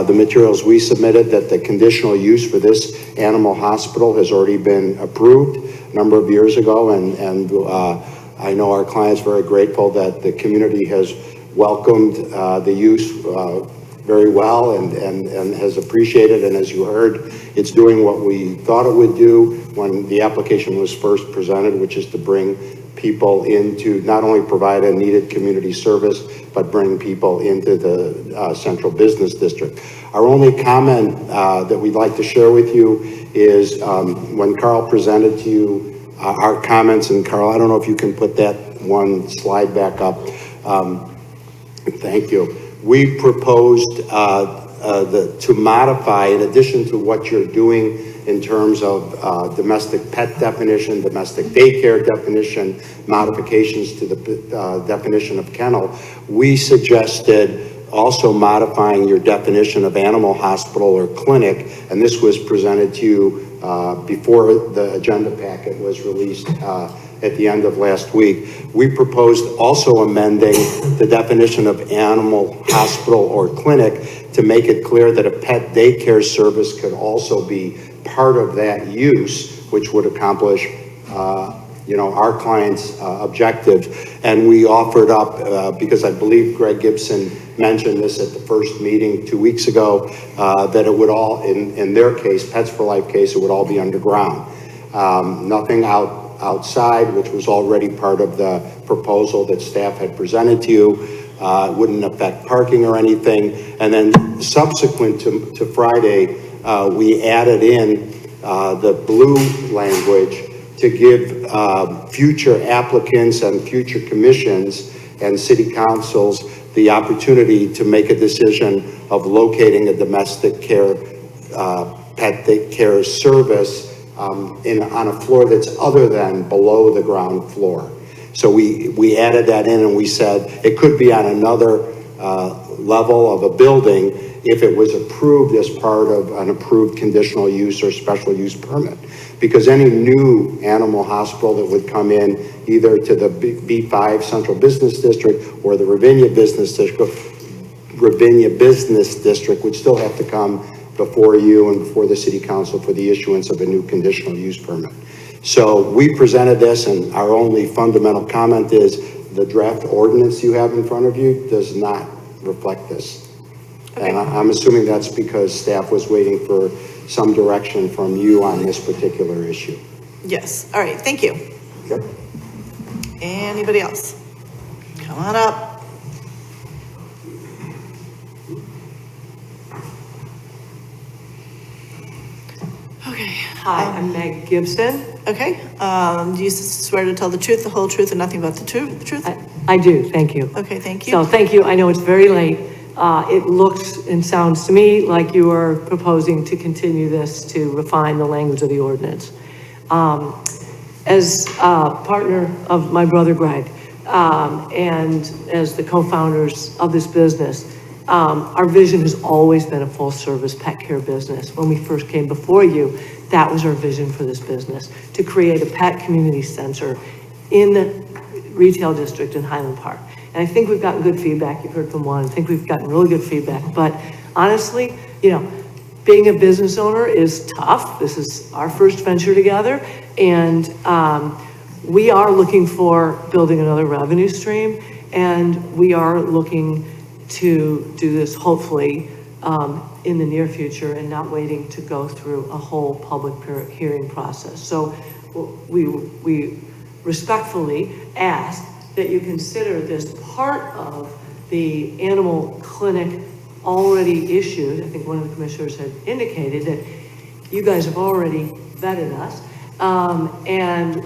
the materials we submitted, that the conditional use for this animal hospital has already been approved a number of years ago, and I know our client's very grateful that the community has welcomed the use very well and has appreciated, and as you heard, it's doing what we thought it would do when the application was first presented, which is to bring people into, not only provide a needed community service, but bring people into the central business district. Our only comment that we'd like to share with you is when Carl presented to you our comments, and Carl, I don't know if you can put that one slide back up. Thank you. We proposed to modify, in addition to what you're doing in terms of domestic pet definition, domestic daycare definition, modifications to the definition of kennel, we suggested also modifying your definition of animal hospital or clinic, and this was presented to you before the agenda packet was released at the end of last week. We proposed also amending the definition of animal hospital or clinic to make it clear that a pet daycare service could also be part of that use, which would accomplish our client's objective. And we offered up, because I believe Greg Gibson mentioned this at the first meeting 2 weeks ago, that it would all, in their case, Pets for Life case, it would all be underground. Nothing outside, which was already part of the proposal that staff had presented to you. It wouldn't affect parking or anything. And then subsequent to Friday, we added in the blue language to give future applicants and future commissions and city councils the opportunity to make a decision of locating a domestic care pet care service on a floor that's other than below the ground floor. So we added that in, and we said it could be on another level of a building if it was approved as part of an approved conditional use or special use permit. Because any new animal hospital that would come in either to the B5 Central Business District or the Ravinia Business District would still have to come before you and before the city council for the issuance of a new conditional use permit. So we presented this, and our only fundamental comment is the draft ordinance you have in front of you does not reflect this. Okay. And I'm assuming that's because staff was waiting for some direction from you on this particular issue. Yes, all right, thank you. Yep. Anybody else? Come on up. Okay. Hi, I'm Meg Gibson. Okay, do you swear to tell the truth, the whole truth, and nothing but the truth? I do, thank you. Okay, thank you. So thank you, I know it's very late. It looks and sounds to me like you are proposing to continue this to refine the language of the ordinance. As a partner of my brother Greg, and as the co-founders of this business, our vision has always been a full-service pet care business. When we first came before you, that was our vision for this business, to create a pet community center in the retail district in Highland Park. And I think we've gotten good feedback. You've heard from one. I think we've gotten really good feedback. But honestly, being a business owner is tough. This is our first venture together. And we are looking for building another revenue stream. And we are looking to do this hopefully in the near future and not waiting to go through a whole public hearing process. So we respectfully ask that you consider this part of the animal clinic already issued. I think one of the commissioners had indicated that you guys have already vetted us. And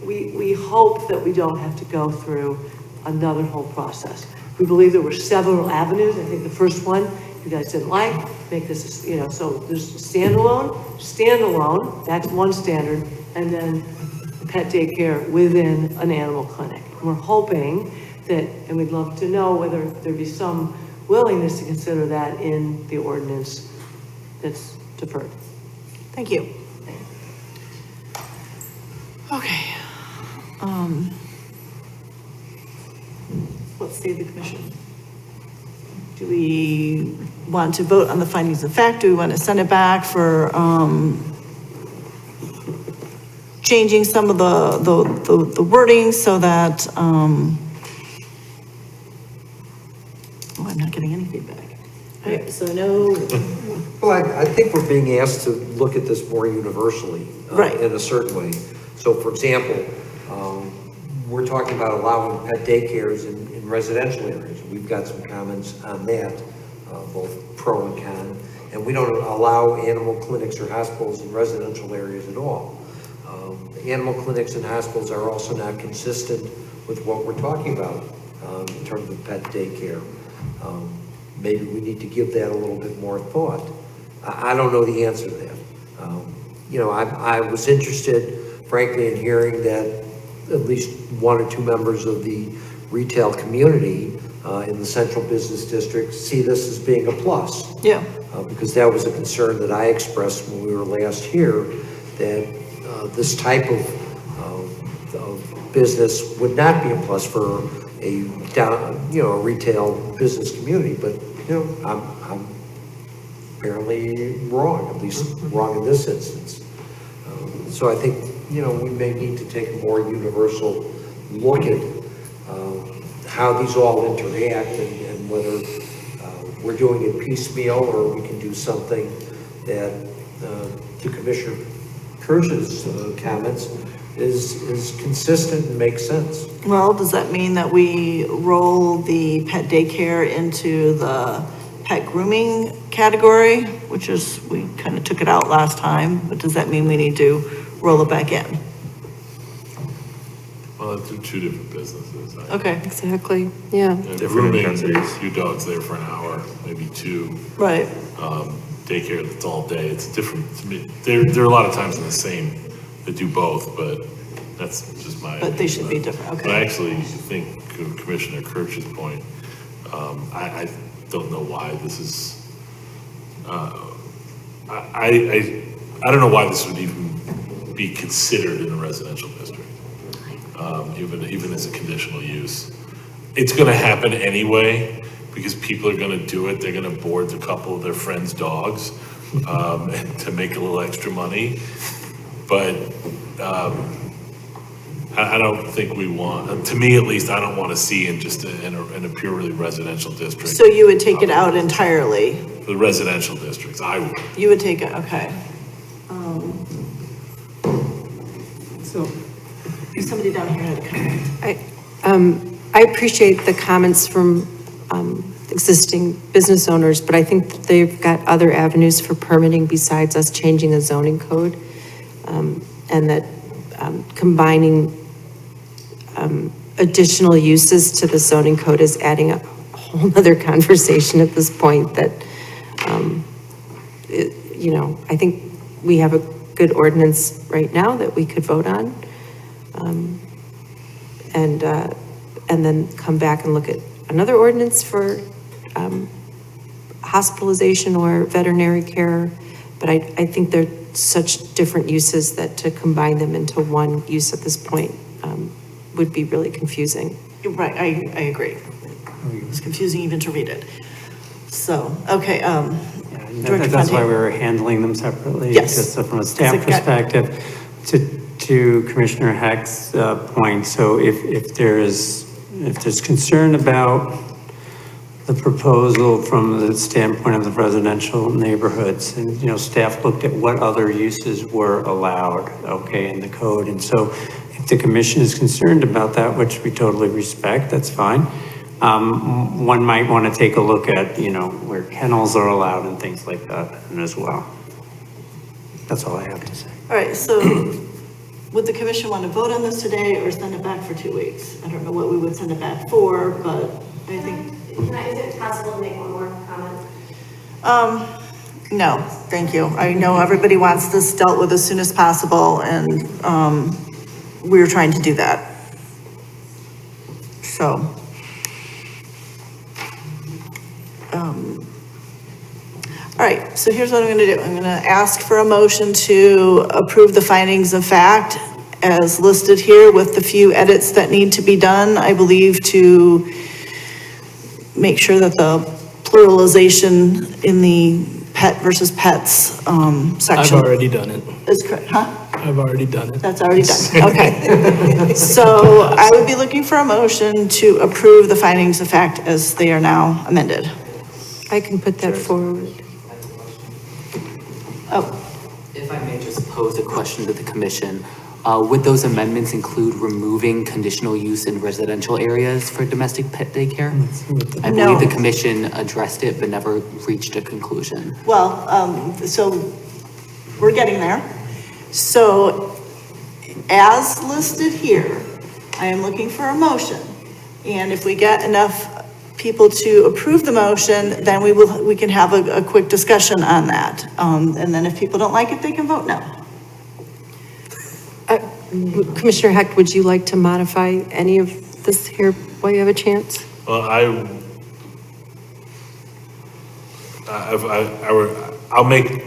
we hope that we don't have to go through another whole process. We believe there were several avenues. I think the first one you guys didn't like, make this, so there's standalone, that's one standard, and then pet daycare within an animal clinic. And we're hoping that, and we'd love to know whether there'd be some willingness to consider that in the ordinance that's deferred. Thank you. Okay. Let's see the commission. Do we want to vote on the findings of fact? Do we want to send it back for changing some of the wording so that, oh, I'm not getting any feedback. Right, so no, Well, I think we're being asked to look at this more universally. Right. In a certain way. So for example, we're talking about allowing pet daycares in residential areas. We've got some comments on that, both pro and con. And we don't allow animal clinics or hospitals in residential areas at all. Animal clinics and hospitals are also not consistent with what we're talking about in terms of pet daycare. Maybe we need to give that a little bit more thought. I don't know the answer to that. You know, I was interested, frankly, in hearing that at least one or two members of the retail community in the central business district see this as being a plus. yeah, Because that was a concern that I expressed when we were last here, that this type of business would not be a plus for a a retail business community. But I'm apparently wrong, at least wrong in this instance. So I think we may need to take a more universal look at how these all interact and whether we're doing it piecemeal or we can do something that, to Commissioner Kirsch's comments, is consistent and makes sense. well, does that mean that we roll the pet daycare into the pet grooming category, which is, we kind of took it out last time, but does that mean we need to roll it back in? Well, they're two different businesses. Okay. Exactly, yeah. Grooming, there's a few dogs there for an hour, maybe two. Right. Daycare, that's all day. It's different to me. There are a lot of times in the same that do both, but that's just my. But they should be different, okay. But I actually think Commissioner Kirch's point, I don't know why this is, I don't know why this would even be considered in a residential district, even as a conditional use. It's gonna happen anyway, because people are gonna do it. They're gonna board a couple of their friends' dogs to make a little extra money. But I don't think we want, to me at least, I don't want to see in just in a purely residential district. So you would take it out entirely? The residential districts, I would. You would take it, okay. So, somebody down here had a comment. I appreciate the comments from existing business owners, but I think that they've got other avenues for permitting besides us changing the zoning code. And that combining additional uses to the zoning code is adding a whole other conversation at this point that, I think we have a good ordinance right now that we could vote on. And then come back and look at another ordinance for hospitalization or veterinary care. But I think they're such different uses that to combine them into one use at this point would be really confusing. Right, I agree. It's confusing even to read it. So, okay, Director That's why Fontaine. we were handling them separately. Yes. Just from a staff Because it got- perspective. To Commissioner Heck's point, so if there's concern about the proposal from the standpoint of the residential neighborhoods, and, staff looked at what other uses were allowed, okay, in the code. And so if the commission is concerned about that, which we totally respect, that's fine. One might want to take a look at, where kennels are allowed and things like that as well. That's all I have to say. All right, so would the commission want to vote on this today or send it back for 2 weeks? I don't know what we would send it back for, but I think. Is it possible to make one more comment? No, thank you. I know everybody wants this dealt with as soon as possible, and we're trying to do that. So. All right, so here's what I'm gonna do. I'm gonna ask for a motion to approve the findings of fact as listed here with the few edits that need to be done, I believe, to make sure that the pluralization in the pet versus pets section. I've already done it. Is correct, huh? I've already done it. That's already done, okay. So I would be looking for a motion to approve the findings of fact as they are now amended. I can put that forward. Oh, If I may just pose a question to the commission, would those amendments include removing conditional use in residential areas for domestic pet daycare? I No. believe the commission addressed it but never reached a conclusion. well, so we're getting there. So as listed here, I am looking for a motion. And if we get enough people to approve the motion, then we can have a quick discussion on that. And then if people don't like it, they can vote no. Commissioner Heck, would you like to modify any of this here while you have a chance? Well,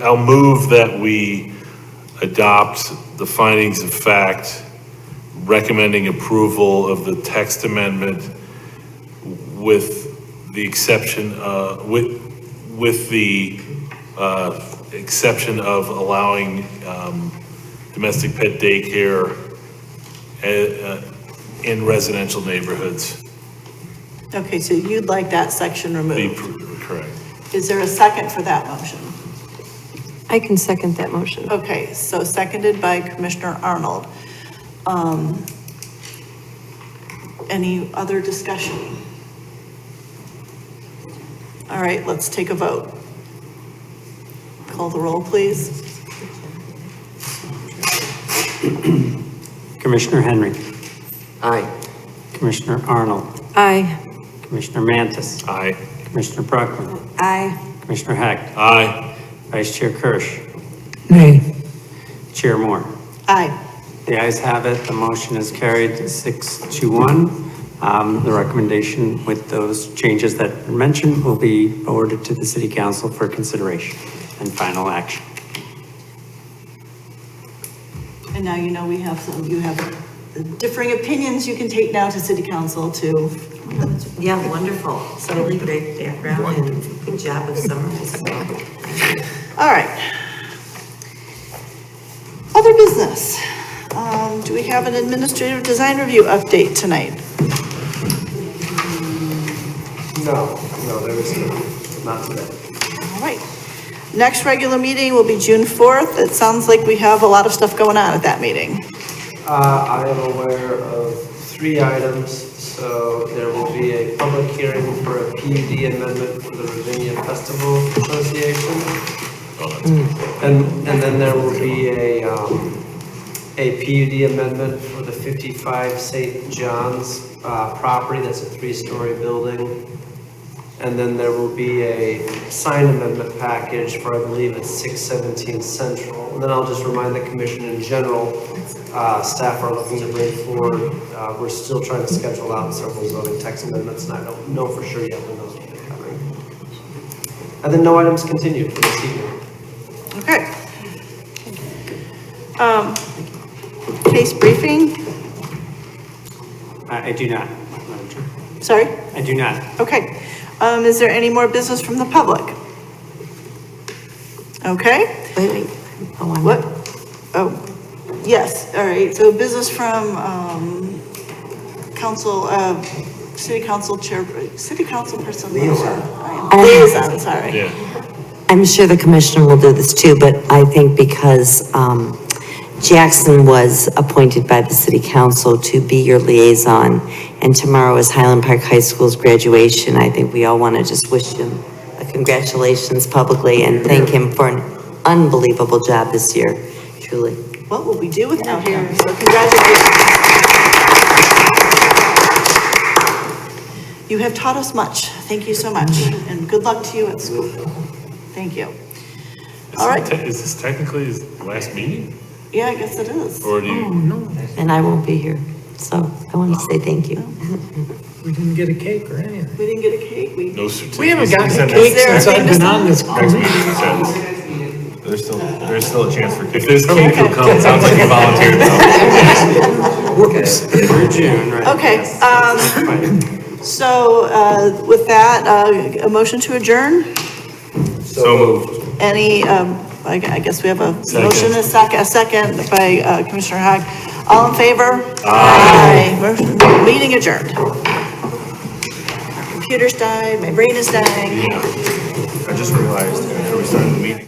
I'll move that we adopt the findings of fact, recommending approval of the text amendment with the exception, with the exception of allowing, domestic pet daycare, in residential neighborhoods. Okay, so you'd like that section removed. Correct. Is there a second for that motion? I can second that motion. Okay, so seconded by Commissioner Arnold. Any other discussion? All right, let's take a vote. Call the roll, please. Commissioner Henry. Aye. Commissioner Arnold. Aye. Commissioner Mantis. Aye. Commissioner Bruckman. Aye. Commissioner Heck. Aye. Vice Chair Kirsch. Nay. Chair Moore. Aye. The ayes have it. The motion is carried 6-1. The recommendation with those changes that were mentioned will be forwarded to the City Council for consideration and final action. And now you know you have differing opinions you can take now to City Council to. Yeah, wonderful. So really great background and good job of summarizing. All right. Other business. Do we have an administrative design review update tonight? No, there is not today. All right. Next regular meeting will be June 4th. It sounds like we have a lot of stuff going on at that meeting. I am aware of 3 items. So there will be a public hearing for a PUD amendment for the Ravinia Festival Association. And then there will be a PUD amendment for the 55 St. John's property. That's a 3-story building. And then there will be a sign amendment package for, I believe it's 617 Central. And then I'll just remind the commission in general, staff are looking to bring forward, we're still trying to schedule out several zoning text amendments, and I don't know for sure yet when those will be coming. And then no items continued for this evening. Okay. Case briefing? I do not. Sorry? I do not. Okay. Is there any more business from the public? Okay. Wait. What? Oh, yes, all right, so business from, city council person. Liaison, sorry. Yeah. I'm sure the commissioner will do this too, but I think because Jackson was appointed by the city council to be your liaison, and tomorrow is Highland Park High School's graduation, I think we all want to just wish him a congratulations publicly and thank him for an unbelievable job this year, truly. What will we do without him? So congratulations. You have taught us much. Thank you so much, and good luck to you at school. Thank you. All right. Is this technically his last meeting? Yeah, I guess it is. Or do you? And I won't be here, so I want to say thank you. We didn't get a cake or anything. We didn't get a cake. No certificate. We haven't gotten a Next cake there a since I've famous been on this. There's still a chance for cake. If there's cake, it'll come. It sounds like you volunteered though. For June, right? Okay, so, with that, a motion to adjourn? So moved. Any, I guess we have a motion, a second by Commissioner Hack. All in favor? Aye. Motion, meeting adjourned. My computer's died, my brain is dying. Yeah. I just realized before we started the meeting.